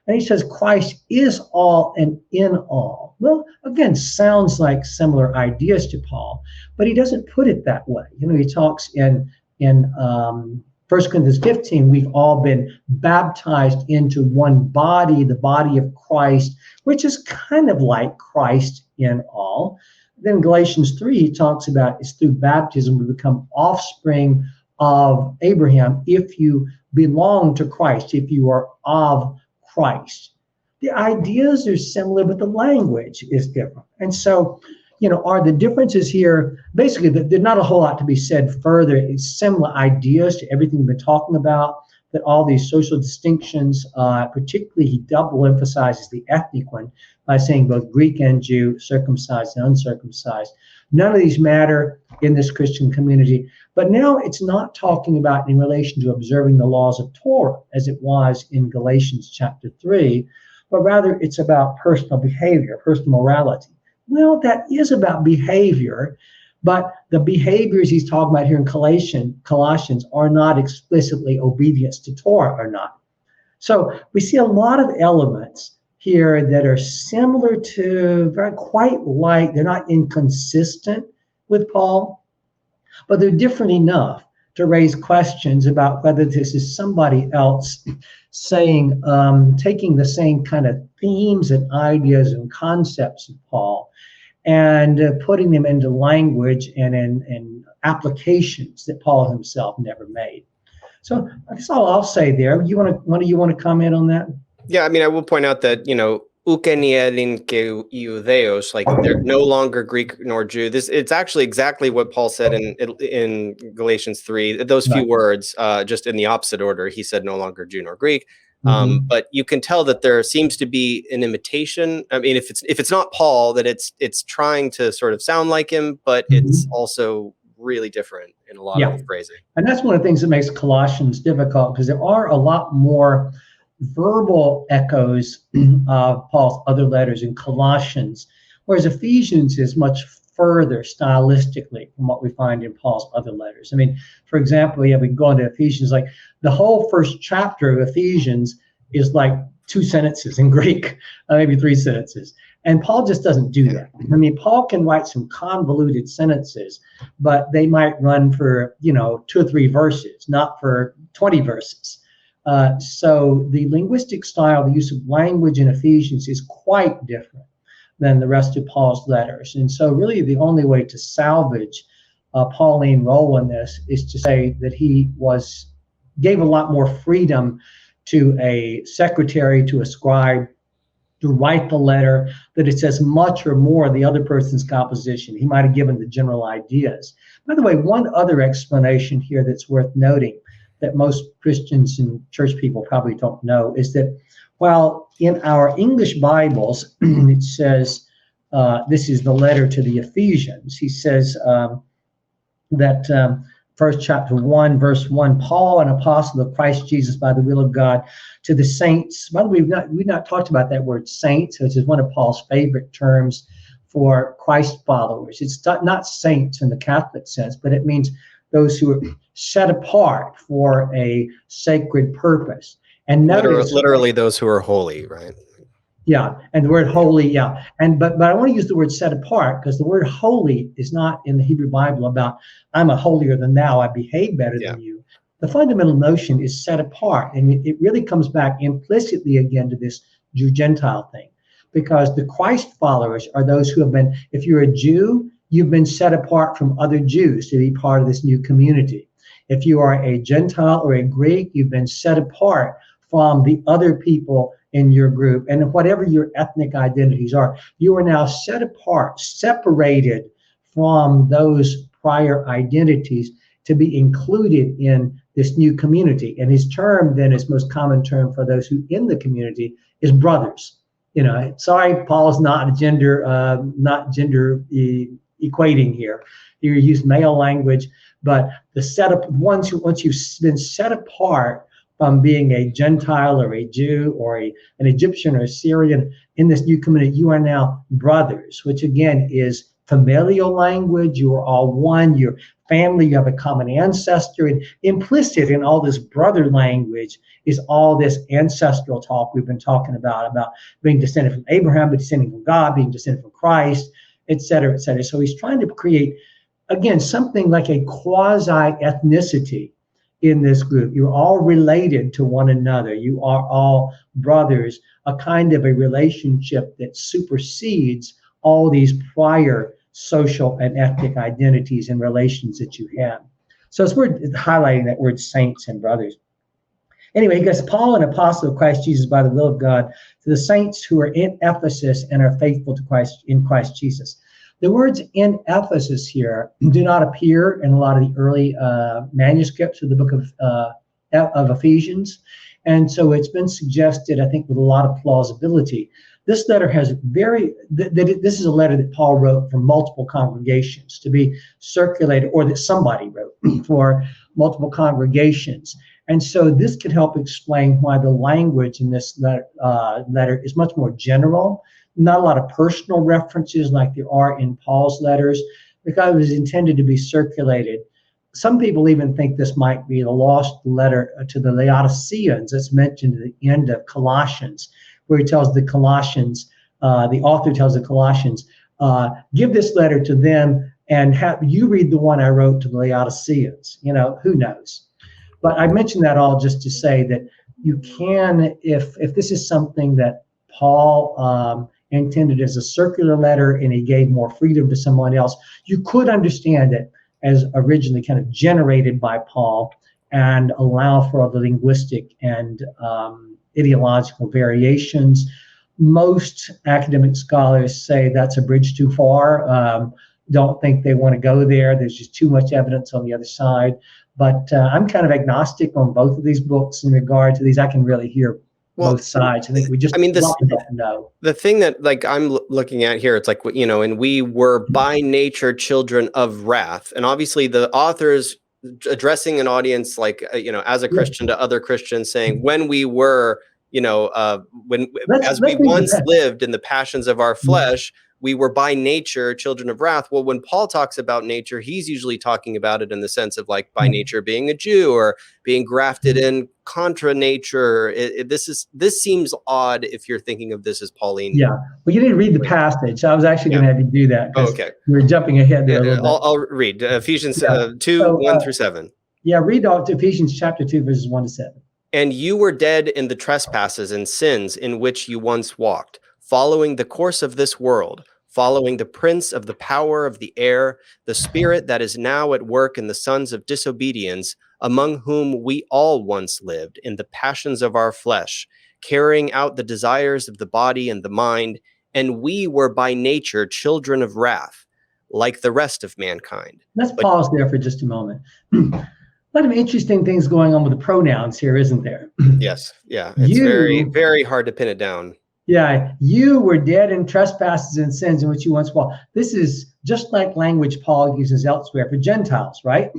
Speaker 3: And he says Christ is all and in all. Well, again, sounds like similar ideas to Paul, but he doesn't put it that way. He talks in 1 Corinthians 15, we've all been baptized into one body, the body of Christ, which is kind of like Christ in all. Then Galatians 3, he talks about it's through baptism we become offspring of Abraham if you belong to Christ, if you are of Christ. The ideas are similar, but the language is different. And so are the differences here, basically, there's not a whole lot to be said further. It's similar ideas to everything we've been talking about, that all these social distinctions, particularly he double emphasizes the ethnic one by saying both Greek and Jew, circumcised and uncircumcised. None of these matter in this Christian community. But now it's not talking about in relation to observing the laws of Torah, as it was in Galatians chapter 3, but rather it's about personal behavior, personal morality. Well, that is about behavior, but the behaviors he's talking about here in Colossians are not explicitly obedience to Torah or not. So we see a lot of elements here that are similar to, very quite like, they're not inconsistent with Paul, but they're different enough to raise questions about whether this is somebody else saying, taking the same kind of themes and ideas and concepts of Paul and putting them into language and in applications that Paul himself never made. So that's all I'll say there. One of you want to comment on that?
Speaker 2: Yeah, I mean, I will point out that, Ukenielin ke Iudeos, like they're no longer Greek nor Jew. It's actually exactly what Paul said in Galatians 3. Those few words, just in the opposite order. He said no longer Jew nor Greek. But you can tell that there seems to be an imitation. I mean, if it's not Paul, that it's trying to sort of sound like him, but it's also really different in a lot of the phrasing.
Speaker 3: And that's one of the things that makes Colossians difficult, because there are a lot more verbal echoes of Paul's other letters in Colossians, whereas Ephesians is much further stylistically from what we find in Paul's other letters. I mean, for example, we can go into Ephesians, like the whole first chapter of Ephesians is like 2 sentences in Greek, maybe 3 sentences. And Paul just doesn't do that. I mean, Paul can write some convoluted sentences, but they might run for, 2 or 3 verses, not for 20 verses. So the linguistic style, the use of language in Ephesians is quite different than the rest of Paul's letters. And so really the only way to salvage Pauline role in this is to say that he gave a lot more freedom to a secretary, to a scribe, to write the letter, that it says much or more of the other person's composition. He might have given the general ideas. By the way, one other explanation here that's worth noting that most Christians and church people probably don't know is that while in our English Bibles, it says, this is the letter to the Ephesians, he says that first chapter 1, verse 1, Paul, an apostle of Christ Jesus by the will of God, to the saints. By the way, we've not talked about that word saints, which is one of Paul's favorite terms for Christ followers. It's not saints in the Catholic sense, but it means those who are set apart for a sacred purpose. And notice,
Speaker 2: literally those who are holy, right?
Speaker 3: Yeah, and the word holy, yeah. But I want to use the word set apart, because the word holy is not in the Hebrew Bible about I'm a holier than thou, I behave better than you. The fundamental notion is set apart, and it really comes back implicitly again to this Jew-Gentile thing, because the Christ followers are those who have been, if you're a Jew, you've been set apart from other Jews to be part of this new community. If you are a Gentile or a Greek, you've been set apart from the other people in your group. And whatever your ethnic identities are, you are now set apart, separated from those prior identities to be included in this new community. And his term then, his most common term for those who in the community, is brothers. Sorry, Paul's not gender equating here. You use male language, but the setup, once you've been set apart from being a Gentile or a Jew or an Egyptian or a Syrian in this new community, you are now brothers, which again is familial language. You are all one, you're family, you have a common ancestor, and implicit in all this brother language is all this ancestral talk we've been talking about being descended from Abraham, but descending from God, being descended from Christ, et cetera, et cetera. So he's trying to create, again, something like a quasi-ethnicity in this group. You're all related to one another. You are all brothers, a kind of a relationship that supersedes all these prior social and ethnic identities and relations that you have. So it's worth highlighting that word saints and brothers. Anyway, he goes, Paul, an apostle of Christ Jesus by the will of God, to the saints who are in Ephesus and are faithful to Christ in Christ Jesus. The words in Ephesus here do not appear in a lot of the early manuscripts of the book of Ephesians. And so it's been suggested, I think, with a lot of plausibility. This letter has this is a letter that Paul wrote for multiple congregations to be circulated, or that somebody wrote for multiple congregations. And so this could help explain why the language in this letter is much more general, not a lot of personal references like there are in Paul's letters, because it was intended to be circulated. Some people even think this might be the lost letter to the Laodiceans that's mentioned at the end of Colossians, where he tells the Colossians, the author tells the Colossians, give this letter to them and have you read the one I wrote to the Laodiceans. You know, who knows? But I mentioned that all just to say that you can, if this is something that Paul intended as a circular letter and he gave more freedom to someone else, you could understand it as originally kind of generated by Paul and allow for all the linguistic and ideological variations. Most academic scholars say that's a bridge too far. Don't think they want to go there. There's just too much evidence on the other side. But I'm kind of agnostic on both of these books in regard to these. I can really hear both sides. I think we just don't know.
Speaker 2: The thing that like I'm looking at here, it's like, you know, and we were by nature children of wrath. And obviously the author's addressing an audience like, you know, as a Christian to other Christians, saying when we were, you know, as we once lived in the passions of our flesh, we were by nature children of wrath. Well, when Paul talks about nature, he's usually talking about it in the sense of like by nature being a Jew or being grafted in contra nature. This seems odd if you're thinking of this as Pauline.
Speaker 3: Yeah, well, you didn't read the passage. I was actually going to have you do that.
Speaker 2: Oh, okay.
Speaker 3: We're jumping ahead there a little bit.
Speaker 2: I'll read Ephesians 2, 1 through 7.
Speaker 3: Yeah, read out to Ephesians chapter 2, verses 1 to 7.
Speaker 2: And you were dead in the trespasses and sins in which you once walked, following the course of this world, following the prince of the power of the air, the spirit that is now at work in the sons of disobedience, among whom we all once lived in the passions of our flesh, carrying out the desires of the body and the mind, and we were by nature children of wrath, like the rest of mankind.
Speaker 3: Let's pause there for just a moment. A lot of interesting things going on with the pronouns here, isn't there?
Speaker 2: Yes. Yeah. It's very, very hard to pin it down.
Speaker 3: Yeah. You were dead in trespasses and sins in which you once walked. This is just like language Paul uses elsewhere for Gentiles, right?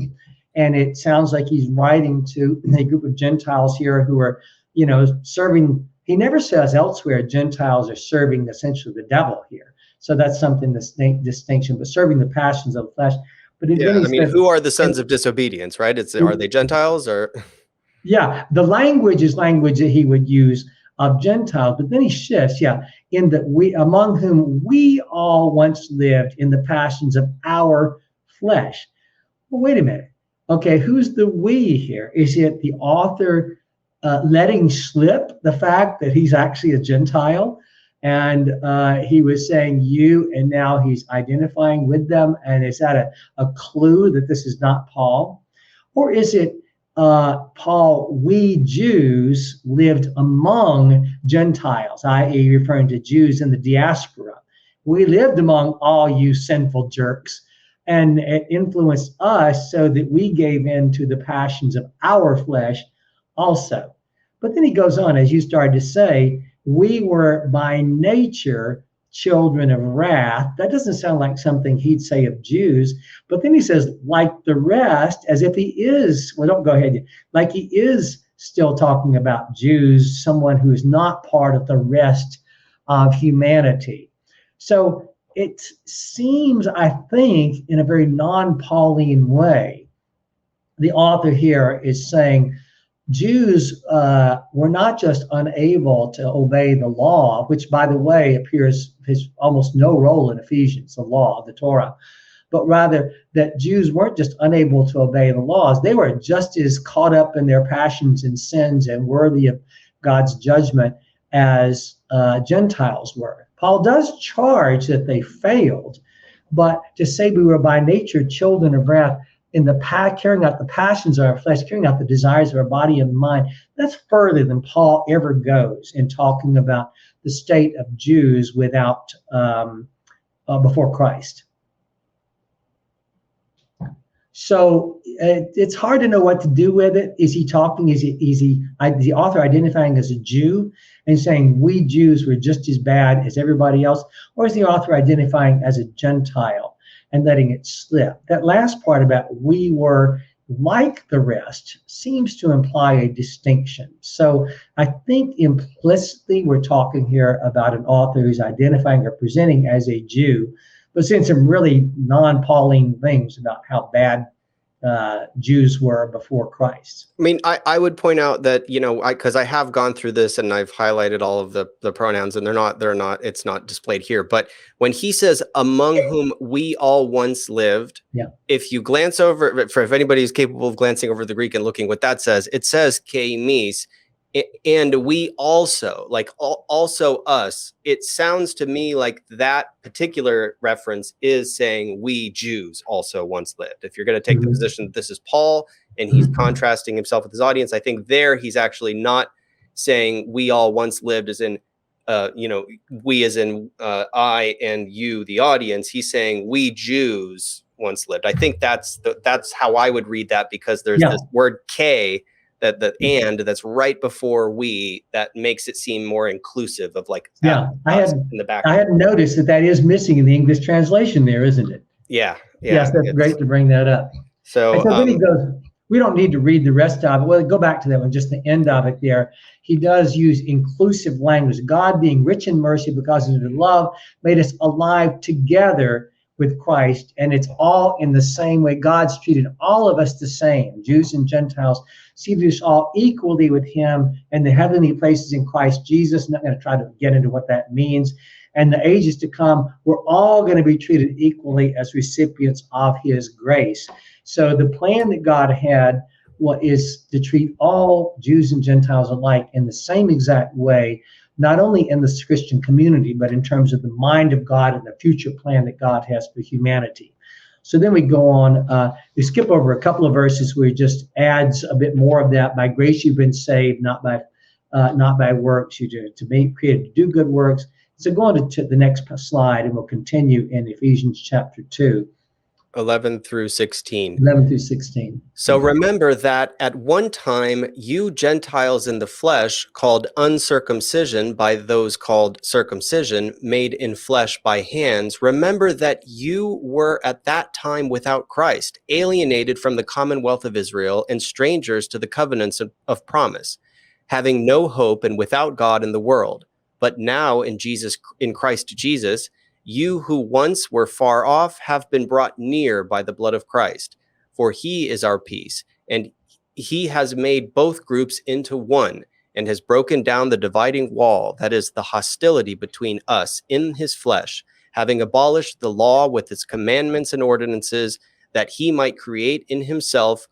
Speaker 3: And it sounds like he's writing to a group of Gentiles here who are, you know, serving. He never says elsewhere Gentiles are serving essentially the devil here. So that's something distinction, but serving the passions of the flesh. But
Speaker 2: who are the sons of disobedience, right? Are they Gentiles or?
Speaker 3: Yeah, the language is language that he would use of Gentiles, but then he shifts, in that we, among whom we all once lived in the passions of our flesh. Well, wait a minute. Okay, who's the we here? Is it the author letting slip the fact that he's actually a Gentile? And he was saying you, and now he's identifying with them. And is that a clue that this is not Paul? Or is it Paul, we Jews lived among Gentiles, i.e. referring to Jews in the diaspora. We lived among all you sinful jerks, and it influenced us so that we gave in to the passions of our flesh also. But then he goes on, as you started to say, we were by nature children of wrath. That doesn't sound like something he'd say of Jews. But then he says, like the rest, as if he is, well, don't go ahead, like he is still talking about Jews, someone who is not part of the rest of humanity. So it seems, I think, in a very non-Pauline way, the author here is saying, Jews were not just unable to obey the law, which, by the way, has almost no role in Ephesians, the law, the Torah, but rather that Jews weren't just unable to obey the laws. They were just as caught up in their passions and sins and worthy of God's judgment as Gentiles were. Paul does charge that they failed, but to say we were by nature children of wrath, in the carrying out the passions of our flesh, carrying out the desires of our body and mind, that's further than Paul ever goes in talking about the state of Jews without before Christ. So it's hard to know what to do with it. Is he talking? Is the author identifying as a Jew and saying we Jews were just as bad as everybody else, or is the author identifying as a Gentile and letting it slip? That last part about we were like the rest seems to imply a distinction. So I think implicitly we're talking here about an author who's identifying or presenting as a Jew, but saying some really non-Pauline things about how bad Jews were before Christ.
Speaker 2: I mean, I would point out that, because I have gone through this and I've highlighted all of the pronouns, and it's not displayed here. But when he says among whom we all once lived,
Speaker 3: yeah.
Speaker 2: If you glance over, if anybody is capable of glancing over the Greek and looking what that says, it says keimis, and we also, like also us. It sounds to me like that particular reference is saying we Jews also once lived. If you're going to take the position that this is Paul and he's contrasting himself with his audience, I think there he's actually not saying we all once lived as in, we as in I and you, the audience. He's saying we Jews once lived. I think that's how I would read that, because there's this word K that's right before we, that makes it seem more inclusive of like
Speaker 3: I hadn't noticed that is missing in the English translation there, isn't it?
Speaker 2: Yeah.
Speaker 3: Yes, that's great to bring that up.
Speaker 2: So
Speaker 3: then he goes, we don't need to read the rest of it. Well, go back to that one, just the end of it there. He does use inclusive language. God, being rich in mercy because of his love, made us alive together with Christ, and it's all in the same way. God's treated all of us the same, Jews and Gentiles, seated us all equally with him in the heavenly places in Christ Jesus. I'm not going to try to get into what that means. And the ages to come, we're all going to be treated equally as recipients of his grace. So the plan that God had is to treat all Jews and Gentiles alike in the same exact way, not only in the Christian community, but in terms of the mind of God and the future plan that God has for humanity. So then we go on, we skip over a couple of verses where he just adds a bit more of that. By grace you've been saved, not by works. You're to be created to do good works. So go on to the next slide, and we'll continue in Ephesians chapter 2.
Speaker 2: 11 through 16.
Speaker 3: 11 through 16.
Speaker 2: So remember that at one time you Gentiles in the flesh, called uncircumcision by those called circumcision, made in flesh by hands, remember that you were at that time without Christ, alienated from the commonwealth of Israel and strangers to the covenants of promise, having no hope and without God in the world. But now in Christ Jesus, you who once were far off have been brought near by the blood of Christ, for he is our peace, and he has made both groups into one, and has broken down the dividing wall, that is the hostility between us, in his flesh, having abolished the law with its commandments and ordinances, that he might create in himself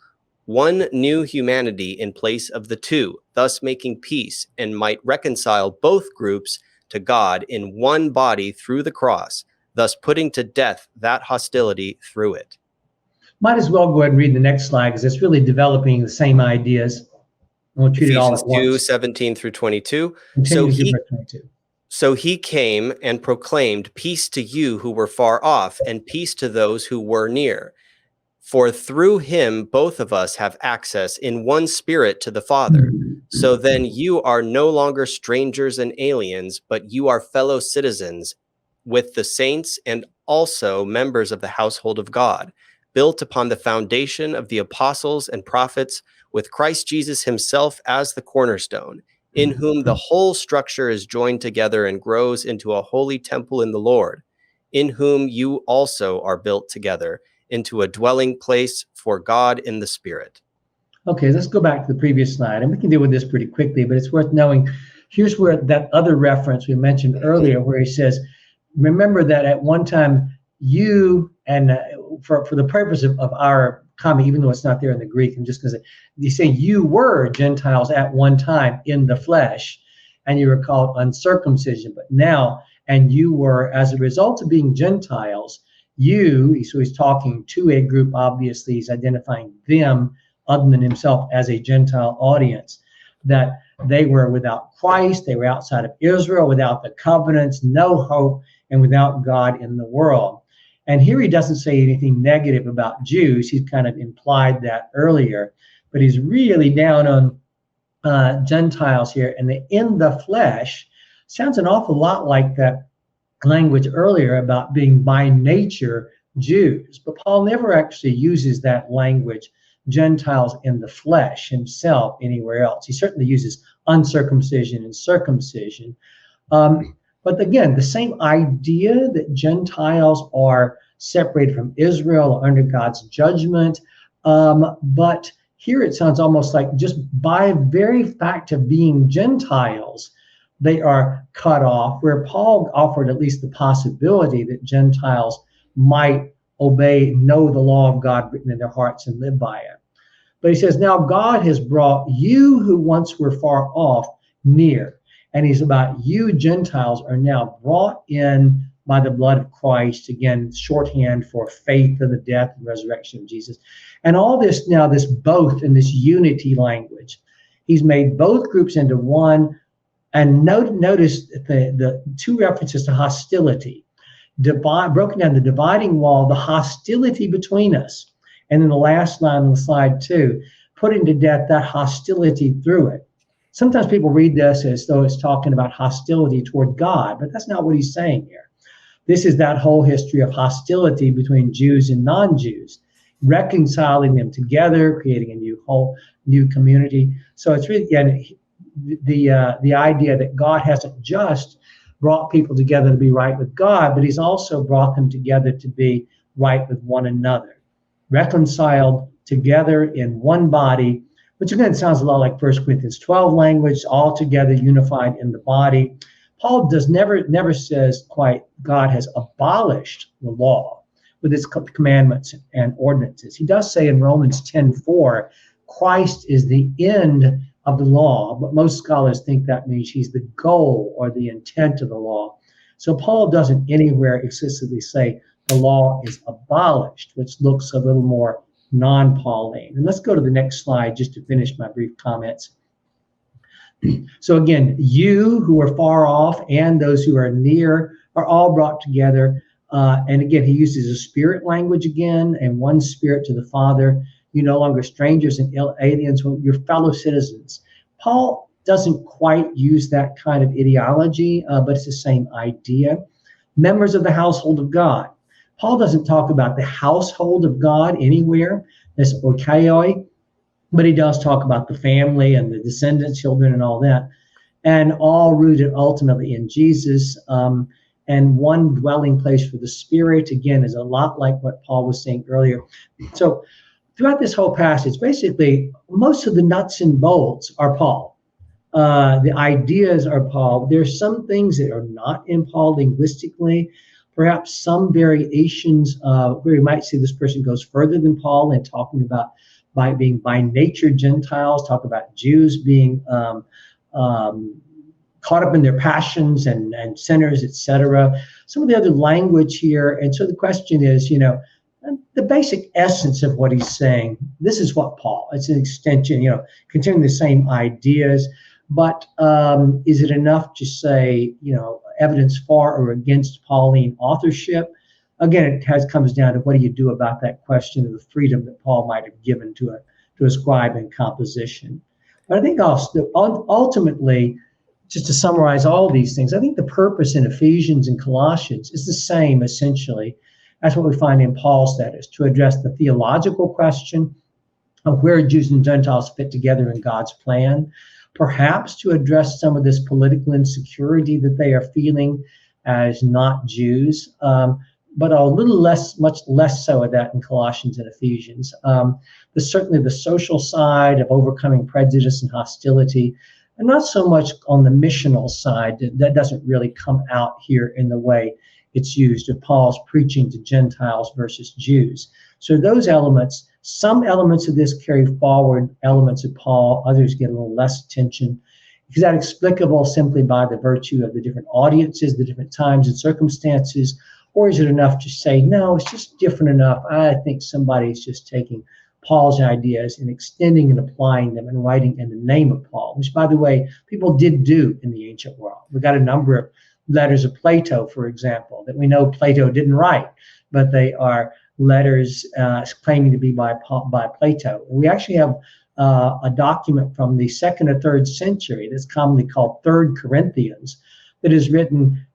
Speaker 2: one new humanity in place of the two, thus making peace, and might reconcile both groups to God in one body through the cross, thus putting to death that hostility through it.
Speaker 3: Might as well go ahead and read the next slide, because it's really developing the same ideas. We'll treat it all at once.
Speaker 2: 2, 17 through 22. So he came and proclaimed peace to you who were far off, and peace to those who were near. For through him both of us have access in one spirit to the Father. So then you are no longer strangers and aliens, but you are fellow citizens with the saints and also members of the household of God, built upon the foundation of the apostles and prophets, with Christ Jesus himself as the cornerstone, in whom the whole structure is joined together and grows into a holy temple in the Lord, in whom you also are built together into a dwelling place for God in the Spirit.
Speaker 3: Okay, let's go back to the previous slide, and we can deal with this pretty quickly, but it's worth knowing. Here's where that other reference we mentioned earlier, where he says, remember that at one time you, and for the purpose of our comment, even though it's not there in the Greek, I'm just going to say, you say you were Gentiles at one time in the flesh, and you were called uncircumcision, but now, and you were, as a result of being Gentiles, so he's talking to a group, obviously he's identifying them other than himself as a Gentile audience, that they were without Christ, they were outside of Israel, without the covenants, no hope, and without God in the world. And here he doesn't say anything negative about Jews. He's kind of implied that earlier, but he's really down on Gentiles here. And the in the flesh sounds an awful lot like that language earlier about being by nature Jews. But Paul never actually uses that language, Gentiles in the flesh, himself anywhere else. He certainly uses uncircumcision and circumcision. But again, the same idea that Gentiles are separated from Israel or under God's judgment. But here it sounds almost like just by very fact of being Gentiles, they are cut off, where Paul offered at least the possibility that Gentiles might obey, know the law of God written in their hearts and live by it. But he says, now God has brought you who once were far off near. And he's about you Gentiles are now brought in by the blood of Christ, again, shorthand for faith in the death and resurrection of Jesus. And all this now, this both and this unity language. He's made both groups into one. And notice the two references to hostility. Broken down the dividing wall, the hostility between us. And then the last line on the slide too, putting to death that hostility through it. Sometimes people read this as though it's talking about hostility toward God, but that's not what he's saying here. This is that whole history of hostility between Jews and non-Jews, reconciling them together, creating a new community. So it's really the idea that God hasn't just brought people together to be right with God, but he's also brought them together to be right with one another, reconciled together in one body, which again sounds a lot like 1 Corinthians 12 language, all together unified in the body. Paul never says quite God has abolished the law with its commandments and ordinances. He does say in Romans 10:4, Christ is the end of the law, but most scholars think that means he's the goal or the intent of the law. So Paul doesn't anywhere explicitly say the law is abolished, which looks a little more non-Pauline. And let's go to the next slide just to finish my brief comments. So again, you who are far off and those who are near are all brought together. And again, he uses a spirit language again, and one spirit to the Father. You're no longer strangers and aliens, you're fellow citizens. Paul doesn't quite use that kind of ideology, but it's the same idea. Members of the household of God. Paul doesn't talk about the household of God anywhere, that's oikeoi, but he does talk about the family and the descendants, children, and all that, and all rooted ultimately in Jesus. And one dwelling place for the Spirit, again, is a lot like what Paul was saying earlier. So throughout this whole passage, basically, most of the nuts and bolts are Paul. The ideas are Paul. There's some things that are not in Paul linguistically, perhaps some variations where you might say this person goes further than Paul in talking about being by nature Gentiles, talk about Jews being caught up in their passions and sinners, etc. Some of the other language here. And so the question is, the basic essence of what he's saying, this is what Paul, it's an extension, continuing the same ideas, but is it enough to say, evidence for or against Pauline authorship? Again, it comes down to what do you do about that question of the freedom that Paul might have given to a scribe in composition. But I think ultimately, just to summarize all these things, I think the purpose in Ephesians and Colossians is the same, essentially. That's what we find in Paul's letters, to address the theological question of where Jews and Gentiles fit together in God's plan, perhaps to address some of this political insecurity that they are feeling as not Jews, but a little less, much less so of that in Colossians and Ephesians. Certainly the social side of overcoming prejudice and hostility, and not so much on the missional side. That doesn't really come out here in the way it's used of Paul's preaching to Gentiles versus Jews. So those elements, some elements of this carry forward elements of Paul, others get a little less attention. Is that explicable simply by the virtue of the different audiences, the different times and circumstances, or is it enough to say, no, it's just different enough? I think somebody's just taking Paul's ideas and extending and applying them and writing in the name of Paul, which, by the way, people did do in the ancient world. We got a number of letters of Plato, for example, that we know Plato didn't write. but they are letters claiming to be by Plato. We actually have a document from the 2nd or 3rd century that's commonly called 3rd Corinthians that is written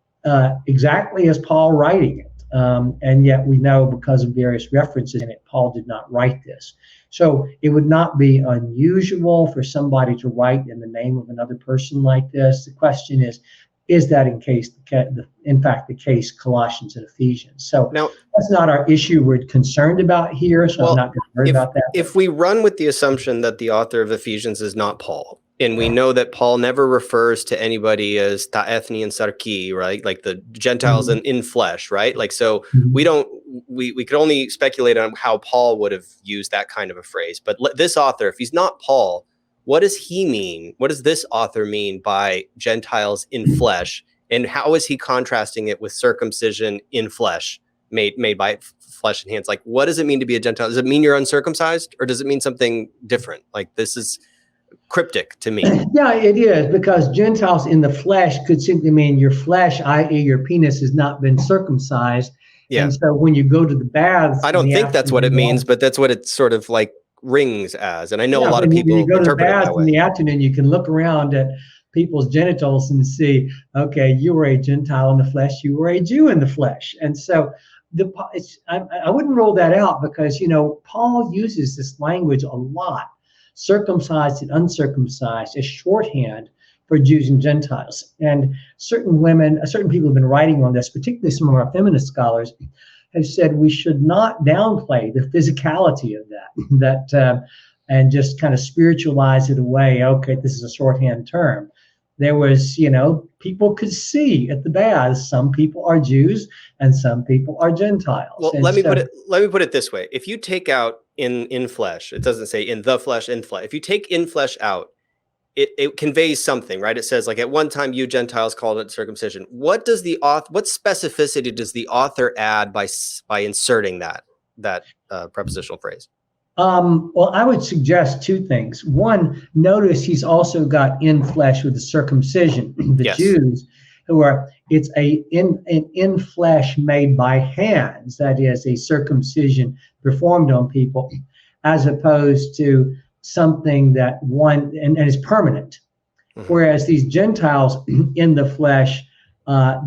Speaker 3: exactly as Paul writing it. And yet we know because of various references in it, Paul did not write this. So it would not be unusual for somebody to write in the name of another person like this. The question is that in fact the case, Colossians and Ephesians? So
Speaker 2: now,
Speaker 3: that's not our issue we're concerned about here, so I'm not going to worry about that.
Speaker 2: If we run with the assumption that the author of Ephesians is not Paul, and we know that Paul never refers to anybody as ta ethni and sarki, right? Like the Gentiles in flesh, right? Like, so we could only speculate on how Paul would have used that kind of a phrase. But this author, if he's not Paul, what does he mean? What does this author mean by Gentiles in flesh? And how is he contrasting it with circumcision in flesh, made by flesh and hands? Like, what does it mean to be a Gentile? Does it mean you're uncircumcised, or does it mean something different? Like, this is cryptic to me.
Speaker 3: Yeah, it is, because Gentiles in the flesh could simply mean your flesh, i.e. your penis, has not been circumcised.
Speaker 2: Yeah.
Speaker 3: And so when you go to the baths,
Speaker 2: I don't think that's what it means, but that's what it sort of like rings as. And I know a lot of people
Speaker 3: when you go to the
Speaker 2: interpret it
Speaker 3: baths
Speaker 2: that way.
Speaker 3: in the afternoon, you can look around at people's genitals and see, okay, you were a Gentile in the flesh, you were a Jew in the flesh. And so I wouldn't rule that out, because, Paul uses this language a lot, circumcised and uncircumcised, as shorthand for Jews and Gentiles. And certain people have been writing on this, particularly some of our feminist scholars, have said we should not downplay the physicality of that and just kind of spiritualize it away. Okay, this is a shorthand term. There was, people could see at the baths, some people are Jews and some people are Gentiles.
Speaker 2: Well, let me put it this way. If you take out in flesh, it doesn't say in the flesh, in flesh. If you take in flesh out, it conveys something, right? It says, like, at one time you Gentiles called it circumcision. What specificity does the author add by inserting that prepositional phrase?
Speaker 3: Well, I would suggest two things. One, notice he's also got in flesh with the circumcision. The
Speaker 2: Yes.
Speaker 3: Jews, it's in flesh made by hands, that is a circumcision performed on people, as opposed to something that and is permanent. Mm-hmm. Whereas these Gentiles in the flesh,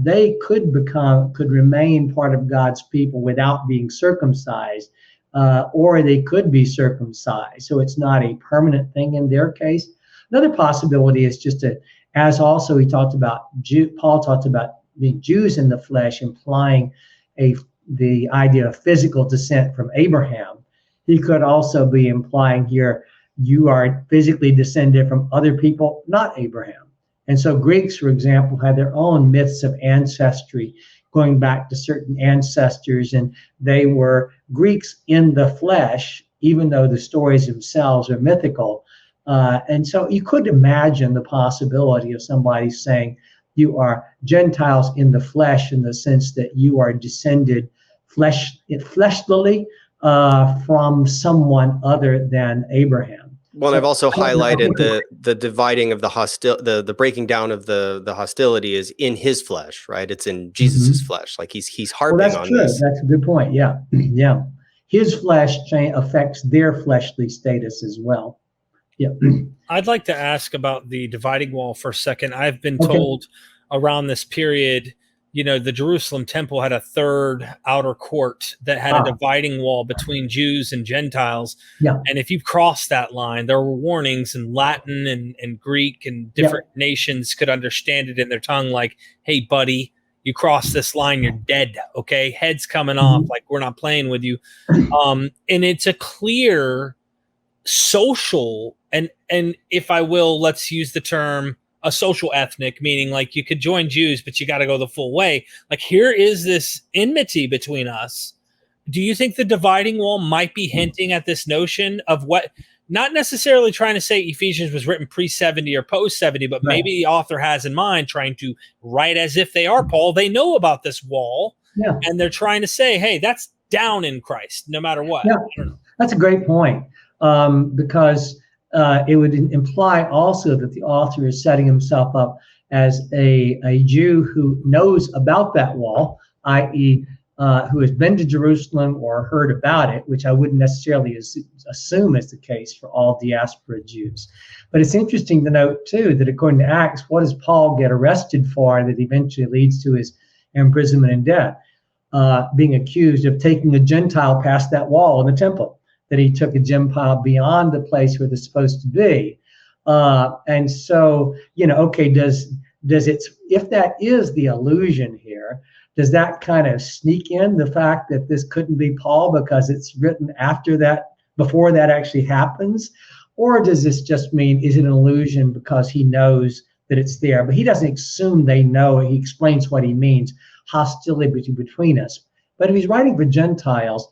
Speaker 3: they could remain part of God's people without being circumcised, or they could be circumcised. So it's not a permanent thing in their case. Another possibility is as also Paul talked about being Jews in the flesh, implying the idea of physical descent from Abraham. He could also be implying here, you are physically descended from other people, not Abraham. And so Greeks, for example, had their own myths of ancestry, going back to certain ancestors, and they were Greeks in the flesh, even though the stories themselves are mythical. And so you could imagine the possibility of somebody saying you are Gentiles in the flesh, in the sense that you are descended fleshly from someone other than Abraham.
Speaker 2: Well, and I've also highlighted the dividing of the breaking down of the hostility is in his flesh, right? It's in Jesus's flesh. Like he's harping on this.
Speaker 3: That's a good point. Yeah. Yeah. His flesh affects their fleshly status as well. Yeah.
Speaker 1: I'd like to ask about the dividing wall for a second. I've been told around this period, the Jerusalem temple had a third outer court that had a dividing wall between Jews and Gentiles.
Speaker 3: Yeah.
Speaker 1: And if you crossed that line, there were warnings in Latin and Greek, and different nations could understand it in their tongue, like, hey, buddy, you cross this line, you're dead. Okay. Head's coming off. Like, we're not playing with you. And it's a clear social, and if I will, let's use the term, a social ethnic, meaning like you could join Jews, but you got to go the full way. Like, here is this enmity between us. Do you think the dividing wall might be hinting at this notion of what, not necessarily trying to say Ephesians was written pre-70 or post-70, but maybe the author has in mind trying to write as if they are Paul. They know about this wall, and they're trying to say, hey, that's down in Christ, no matter what.
Speaker 3: Yeah.
Speaker 1: I don't know.
Speaker 3: That's a great point, because it would imply also that the author is setting himself up as a Jew who knows about that wall, i.e., who has been to Jerusalem or heard about it, which I wouldn't necessarily assume is the case for all diaspora Jews. But it's interesting to note, too, that according to Acts, what does Paul get arrested for that eventually leads to his imprisonment and death? Being accused of taking a Gentile past that wall in the temple, that he took a Gentile beyond the place where they're supposed to be. And so, okay, does it, if that is the illusion here, does that kind of sneak in the fact that this couldn't be Paul because it's written after that, before that actually happens? Or does this just mean, is it an illusion because he knows that it's there? But he doesn't assume they know. He explains what he means, hostility between us. But if he's writing for Gentiles,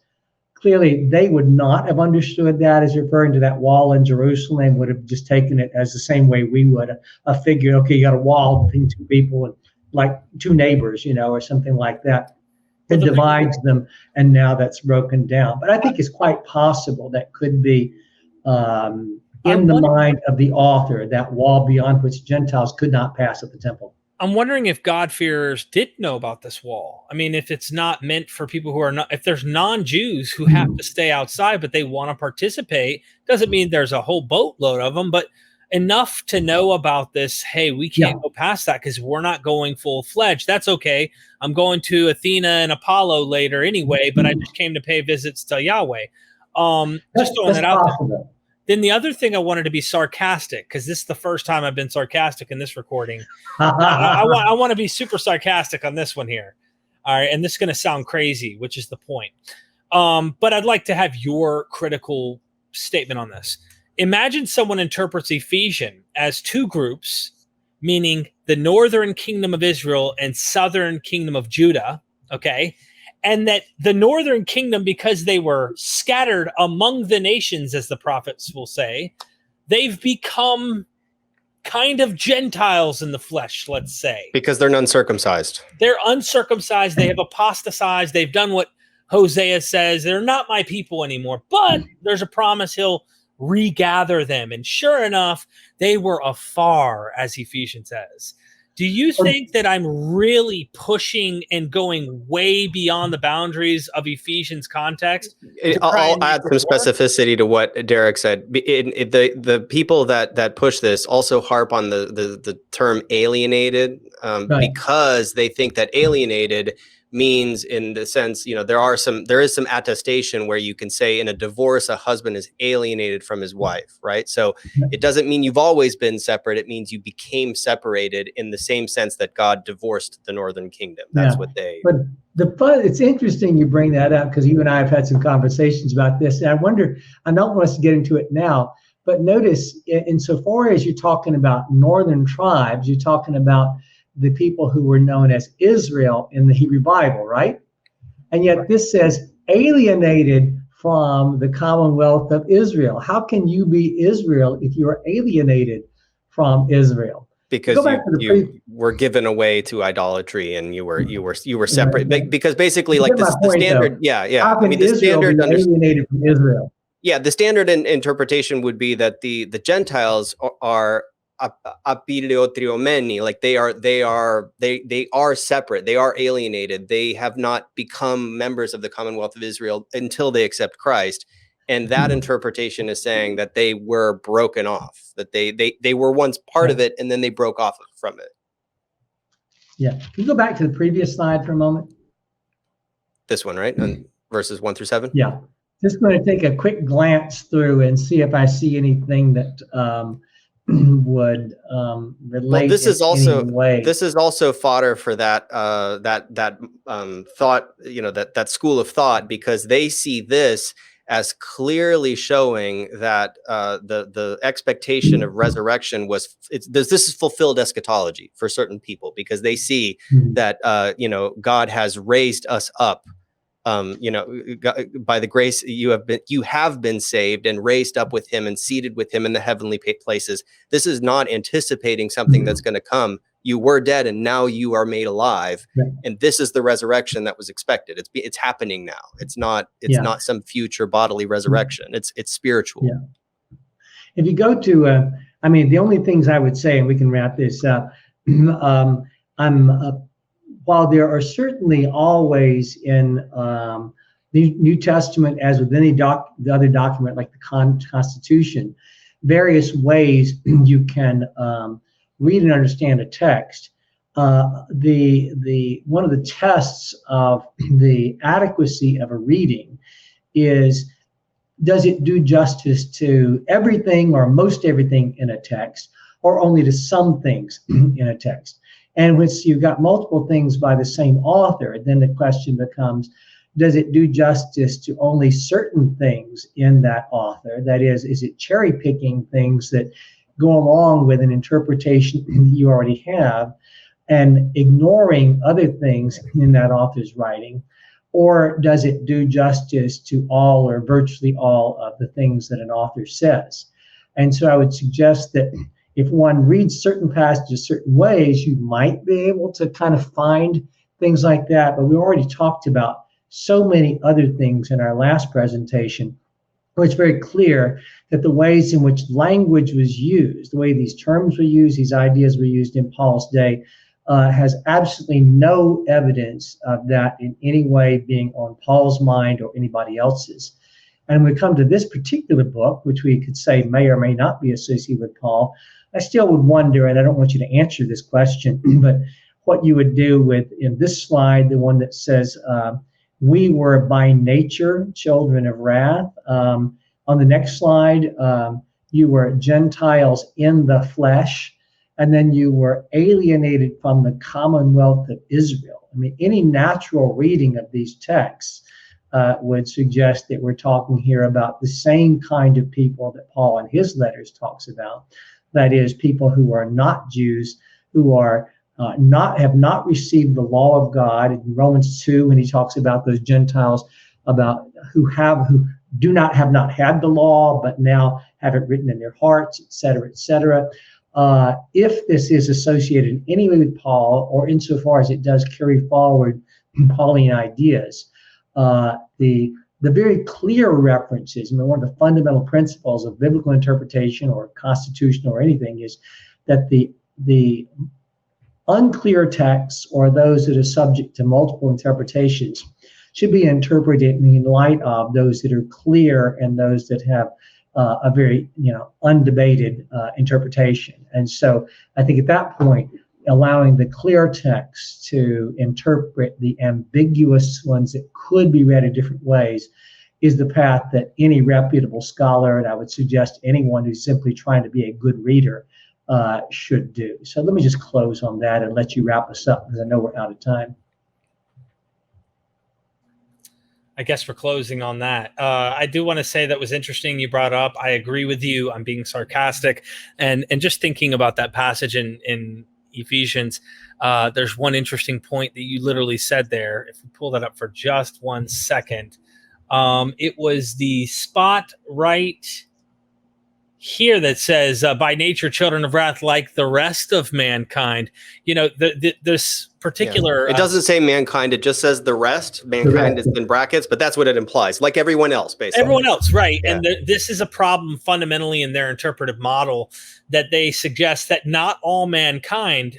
Speaker 3: clearly they would not have understood that as referring to that wall in Jerusalem, would have just taken it as the same way we would have figured, okay, you got a wall between two people, and like two neighbors, or something like that. It divides them, and now that's broken down. But I think it's quite possible that could be in the mind of the author, that wall beyond which Gentiles could not pass at the temple.
Speaker 1: I'm wondering if God-fearers did know about this wall. I mean, if it's not meant for people who are not, if there's non-Jews who have to stay outside, but they want to participate, doesn't mean there's a whole boatload of them, but enough to know about this. Hey, we can't go past that because we're not going full-fledged. That's okay. I'm going to Athena and Apollo later anyway, but I just came to pay visits to Yahweh. Just throwing that out there. Then the other thing I wanted to be sarcastic, because this is the first time I've been sarcastic in this recording. I want to be super sarcastic on this one here. All right. And this is going to sound crazy, which is the point. But I'd like to have your critical statement on this. Imagine someone interprets Ephesians as two groups, meaning the northern kingdom of Israel and southern kingdom of Judah. Okay. And that the northern kingdom, because they were scattered among the nations, as the prophets will say, they've become kind of Gentiles in the flesh, let's say.
Speaker 2: Because they're uncircumcised.
Speaker 1: They're uncircumcised. They have apostatized. They've done what Hosea says. They're not my people anymore. But there's a promise he'll regather them. And sure enough, they were afar, as Ephesians says. Do you think that I'm really pushing and going way beyond the boundaries of Ephesians context?
Speaker 2: I'll add some specificity to what Derek said. The people that push this also harp on the term alienated, because they think that alienated means, in the sense, there is some attestation where you can say in a divorce, a husband is alienated from his wife, right? So it doesn't mean you've always been separate. It means you became separated in the same sense that God divorced the northern kingdom. That's what they...
Speaker 3: But it's interesting you bring that up, because you and I have had some conversations about this. And I wonder, I don't want us to get into it now, but notice, insofar as you're talking about northern tribes, you're talking about the people who were known as Israel in the Hebrew Bible, right? And yet this says alienated from the commonwealth of Israel. How can you be Israel if you are alienated from Israel?
Speaker 2: Because you were given away to idolatry, and you were separate. Because basically, like the standard,
Speaker 3: How can Israel be alienated from Israel?
Speaker 2: Yeah, the standard interpretation would be that the Gentiles are apiliotriomeni, like they are separate, they are alienated, they have not become members of the Commonwealth of Israel until they accept Christ. And that interpretation is saying that they were broken off, that they were once part of it, and then they broke off from it.
Speaker 3: Yeah. Can you go back to the previous slide for a moment?
Speaker 2: This one, right? And verses 1 through 7?
Speaker 3: Yeah. Just going to take a quick glance through and see if I see anything that would relate.
Speaker 2: Well, this is also fodder for that thought, that school of thought, because they see this as clearly showing that the expectation of resurrection this is fulfilled eschatology for certain people, because they see that God has raised us up. By the grace you have been saved and raised up with him and seated with him in the heavenly places. This is not anticipating something that's going to come. You were dead and now you are made alive. Yeah. And this is the resurrection that was expected. It's happening now. It's not some future bodily resurrection. It's spiritual.
Speaker 3: Yeah. If you go to, the only things I would say, and we can wrap this up, I'm while there are certainly always in the New Testament, as with any the other document like the Constitution, various ways you can read and understand a text. The one of the tests of the adequacy of a reading is, does it do justice to everything or most everything in a text, or only to some things in a text? And when you've got multiple things by the same author, then the question becomes, does it do justice to only certain things in that author? That is it cherry picking things that go along with an interpretation that you already have and ignoring other things in that author's writing? Or does it do justice to all or virtually all of the things that an author says? And so I would suggest that if one reads certain passages certain ways, you might be able to kind of find things like that. But we already talked about so many other things in our last presentation, where it's very clear that the ways in which language was used, the way these terms were used, these ideas were used in Paul's day, has absolutely no evidence of that in any way being on Paul's mind or anybody else's. And when we come to this particular book, which we could say may or may not be associated with Paul, I still would wonder, and I don't want you to answer this question, but what you would do with, in this slide, the one that says, we were by nature children of wrath. On the next slide, you were Gentiles in the flesh, and then you were alienated from the commonwealth of Israel. I mean, any natural reading of these texts would suggest that we're talking here about the same kind of people that Paul in his letters talks about. That is, people who are not Jews, who are have not received the law of God. In Romans 2, when he talks about those Gentiles, about who have not had the law, but now have it written in their hearts, etc., etc. If this is associated in any way with Paul, or insofar as it does carry forward Pauline ideas, the very clear references, I mean, one of the fundamental principles of biblical interpretation or constitutional or anything is that the unclear texts, or those that are subject to multiple interpretations, should be interpreted in light of those that are clear and those that have a very undebated interpretation. And so I think at that point, allowing the clear text to interpret the ambiguous ones that could be read in different ways is the path that any reputable scholar, and I would suggest anyone who's simply trying to be a good reader, should do. So let me just close on that and let you wrap us up, because I know we're out of time.
Speaker 1: I guess we're closing on that. I do want to say that was interesting you brought up. I agree with you. I'm being sarcastic. And just thinking about that passage in Ephesians, there's one interesting point that you literally said there. If we pull that up for just 1 second, it was the spot right here that says, by nature, children of wrath, like the rest of mankind. This particular...
Speaker 2: It doesn't say mankind. It just says the rest. Mankind is in brackets, but that's what it implies. Like everyone else, basically.
Speaker 1: Everyone else, right.
Speaker 2: Yeah.
Speaker 1: And this is a problem fundamentally in their interpretive model, that they suggest that not all mankind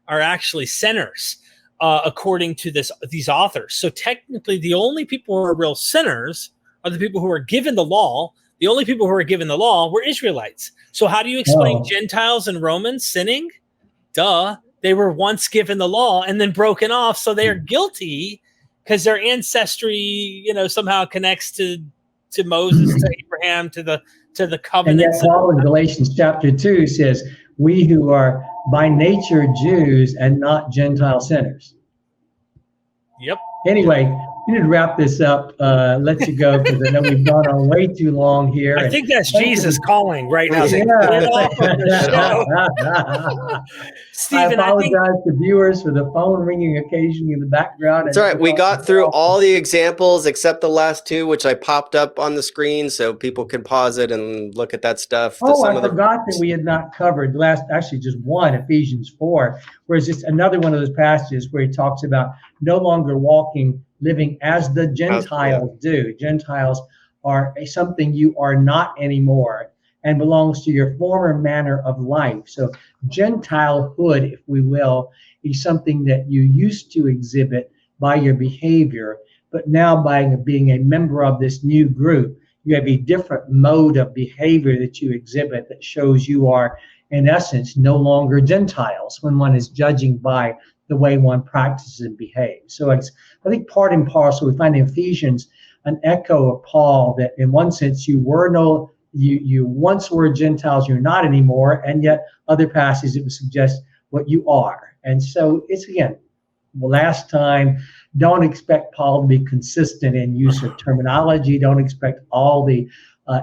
Speaker 1: are actually sinners, according to these authors. So technically, the only people who are real sinners are the people who are given the law. The only people who were given the law were Israelites. So how do you explain Gentiles and Romans sinning? Duh. They were once given the law and then broken off, so they are guilty because their ancestry, somehow connects to Moses, to Abraham, to the covenants.
Speaker 3: And yet Paul in Galatians chapter 2 says, we who are by nature Jews and not Gentile sinners.
Speaker 1: Yep.
Speaker 3: Anyway, we need to wrap this up. Let you go, because I know we've gone on way too long here.
Speaker 1: I think that's Jesus calling right now. Stephen,
Speaker 3: I apologize to viewers for the phone ringing occasionally in the background.
Speaker 2: It's all right. We got through all the examples except the last two, which I popped up on the screen so people can pause it and look at that stuff.
Speaker 3: I forgot that we had not covered actually just one, Ephesians 4, where it's just another one of those passages where he talks about no longer living as the Gentiles do. Gentiles are something you are not anymore and belongs to your former manner of life. So Gentilehood, if we will, is something that you used to exhibit by your behavior, but now by being a member of this new group, you have a different mode of behavior that you exhibit that shows you are, in essence, no longer Gentiles when one is judging by the way one practices and behaves. So it's, I think, part and parcel. We find in Ephesians an echo of Paul that in one sense you once were Gentiles, you're not anymore, and yet other passages it would suggest what you are. And so it's, again, last time, don't expect Paul to be consistent in use of terminology. Don't expect all the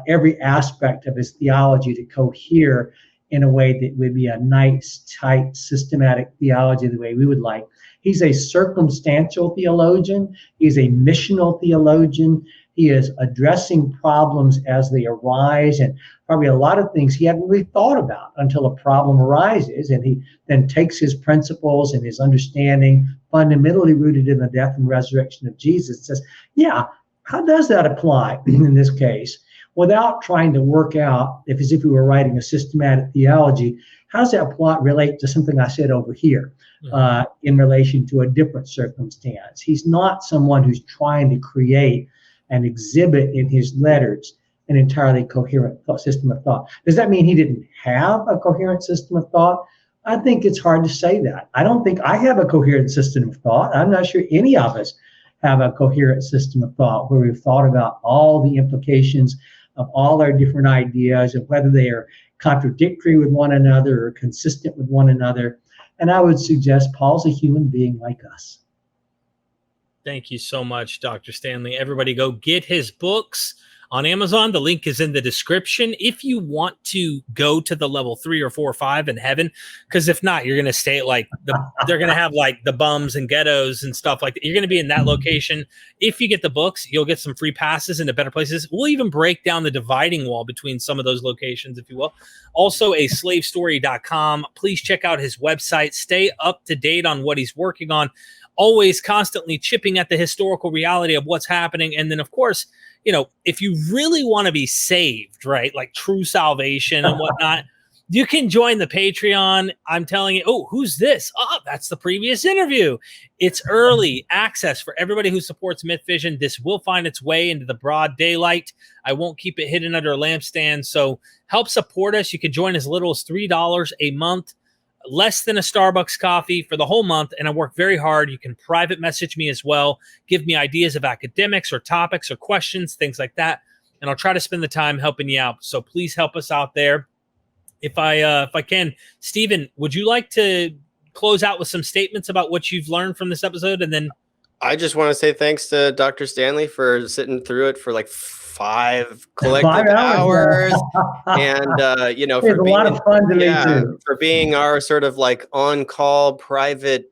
Speaker 3: every aspect of his theology to cohere in a way that would be a nice, tight, systematic theology the way we would like. He's a circumstantial theologian. He's a missional theologian. He is addressing problems as they arise, and probably a lot of things he hadn't really thought about until a problem arises. And he then takes his principles and his understanding, fundamentally rooted in the death and resurrection of Jesus, and says, yeah, how does that apply in this case? Without trying to work out, as if we were writing a systematic theology, how does that plot relate to something I said over here in relation to a different circumstance? He's not someone who's trying to create and exhibit in his letters an entirely coherent system of thought. Does that mean he didn't have a coherent system of thought? I think it's hard to say that. I don't think I have a coherent system of thought. I'm not sure any of us have a coherent system of thought where we've thought about all the implications of all our different ideas and whether they are contradictory with one another or consistent with one another. And I would suggest Paul's a human being like us.
Speaker 1: Thank you so much, Dr. Stanley. Everybody go get his books on Amazon. The link is in the description. If you want to go to the level 3 or 4 or 5 in heaven, because if not, you're going to stay at they're going to have like the bums and ghettos and stuff like that. You're going to be in that location. If you get the books, you'll get some free passes into better places. We'll even break down the dividing wall between some of those locations, if you will. Also, aslavestory.com. Please check out his website. Stay up to date on what he's working on. Always constantly chipping at the historical reality of what's happening. And then, of course, if you really want to be saved, right, like true salvation and whatnot, you can join the Patreon. I'm telling you, oh, who's this? Oh, that's the previous interview. It's early access for everybody who supports MythVision. This will find its way into the broad daylight. I won't keep it hidden under a lampstand. So help support us. You can join as little as $3 a month. Less than a Starbucks coffee for the whole month, and I work very hard. You can private message me as well. Give me ideas of academics or topics or questions, things like that, and I'll try to spend the time helping you out. So please help us out there. If I can, Stephen, would you like to close out with some statements about what you've learned from this episode, and then
Speaker 2: I just want to say thanks to Dr. Stanley for sitting through it for like 5 collective hours. And, for being, a lot of fun to for being our sort of like on-call private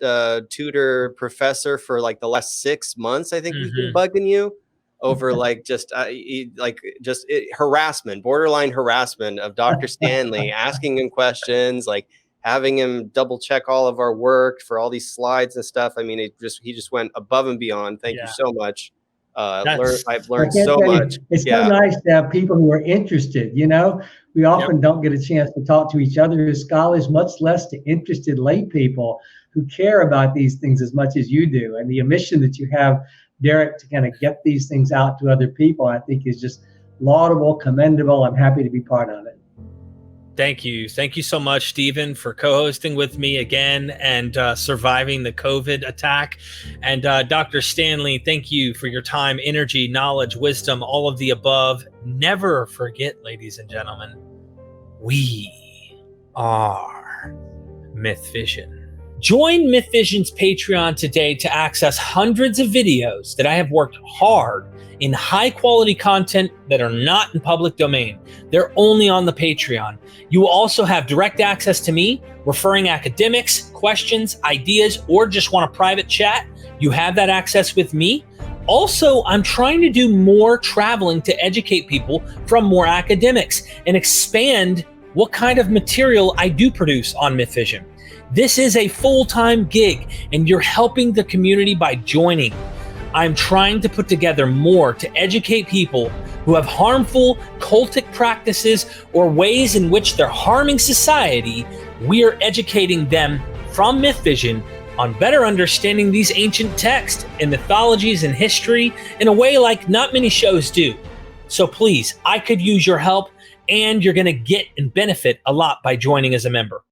Speaker 2: tutor professor for like the last 6 months. I think we've been bugging you over harassment, borderline harassment of Dr. Stanley, asking him questions, like having him double check all of our work for all these slides and stuff. I mean, he just went above and beyond. Thank you so much. I've learned so much.
Speaker 3: It's so nice to have people who are interested. We often don't get a chance to talk to each other as scholars, much less to interested lay people who care about these things as much as you do. And the mission that you have, Derek, to kind of get these things out to other people, I think is just laudable, commendable. I'm happy to be part of it.
Speaker 1: Thank you. Thank you so much, Stephen, for co-hosting with me again and surviving the COVID attack. And Dr. Stanley, thank you for your time, energy, knowledge, wisdom, all of the above. Never forget, ladies and gentlemen, we are MythVision. Join MythVision's Patreon today to access hundreds of videos that I have worked hard in high quality content that are not in public domain. They're only on the Patreon. You will also have direct access to me, referring academics, questions, ideas, or just want a private chat. You have that access with me. Also, I'm trying to do more traveling to educate people from more academics and expand what kind of material I do produce on MythVision. This is a full-time gig, and you're helping the community by joining. I'm trying to put together more to educate people who have harmful cultic practices or ways in which they're harming society. We are educating them from MythVision on better understanding these ancient texts and mythologies and history in a way like not many shows do. So please, I could use your help, and you're going to get and benefit a lot by joining as a member.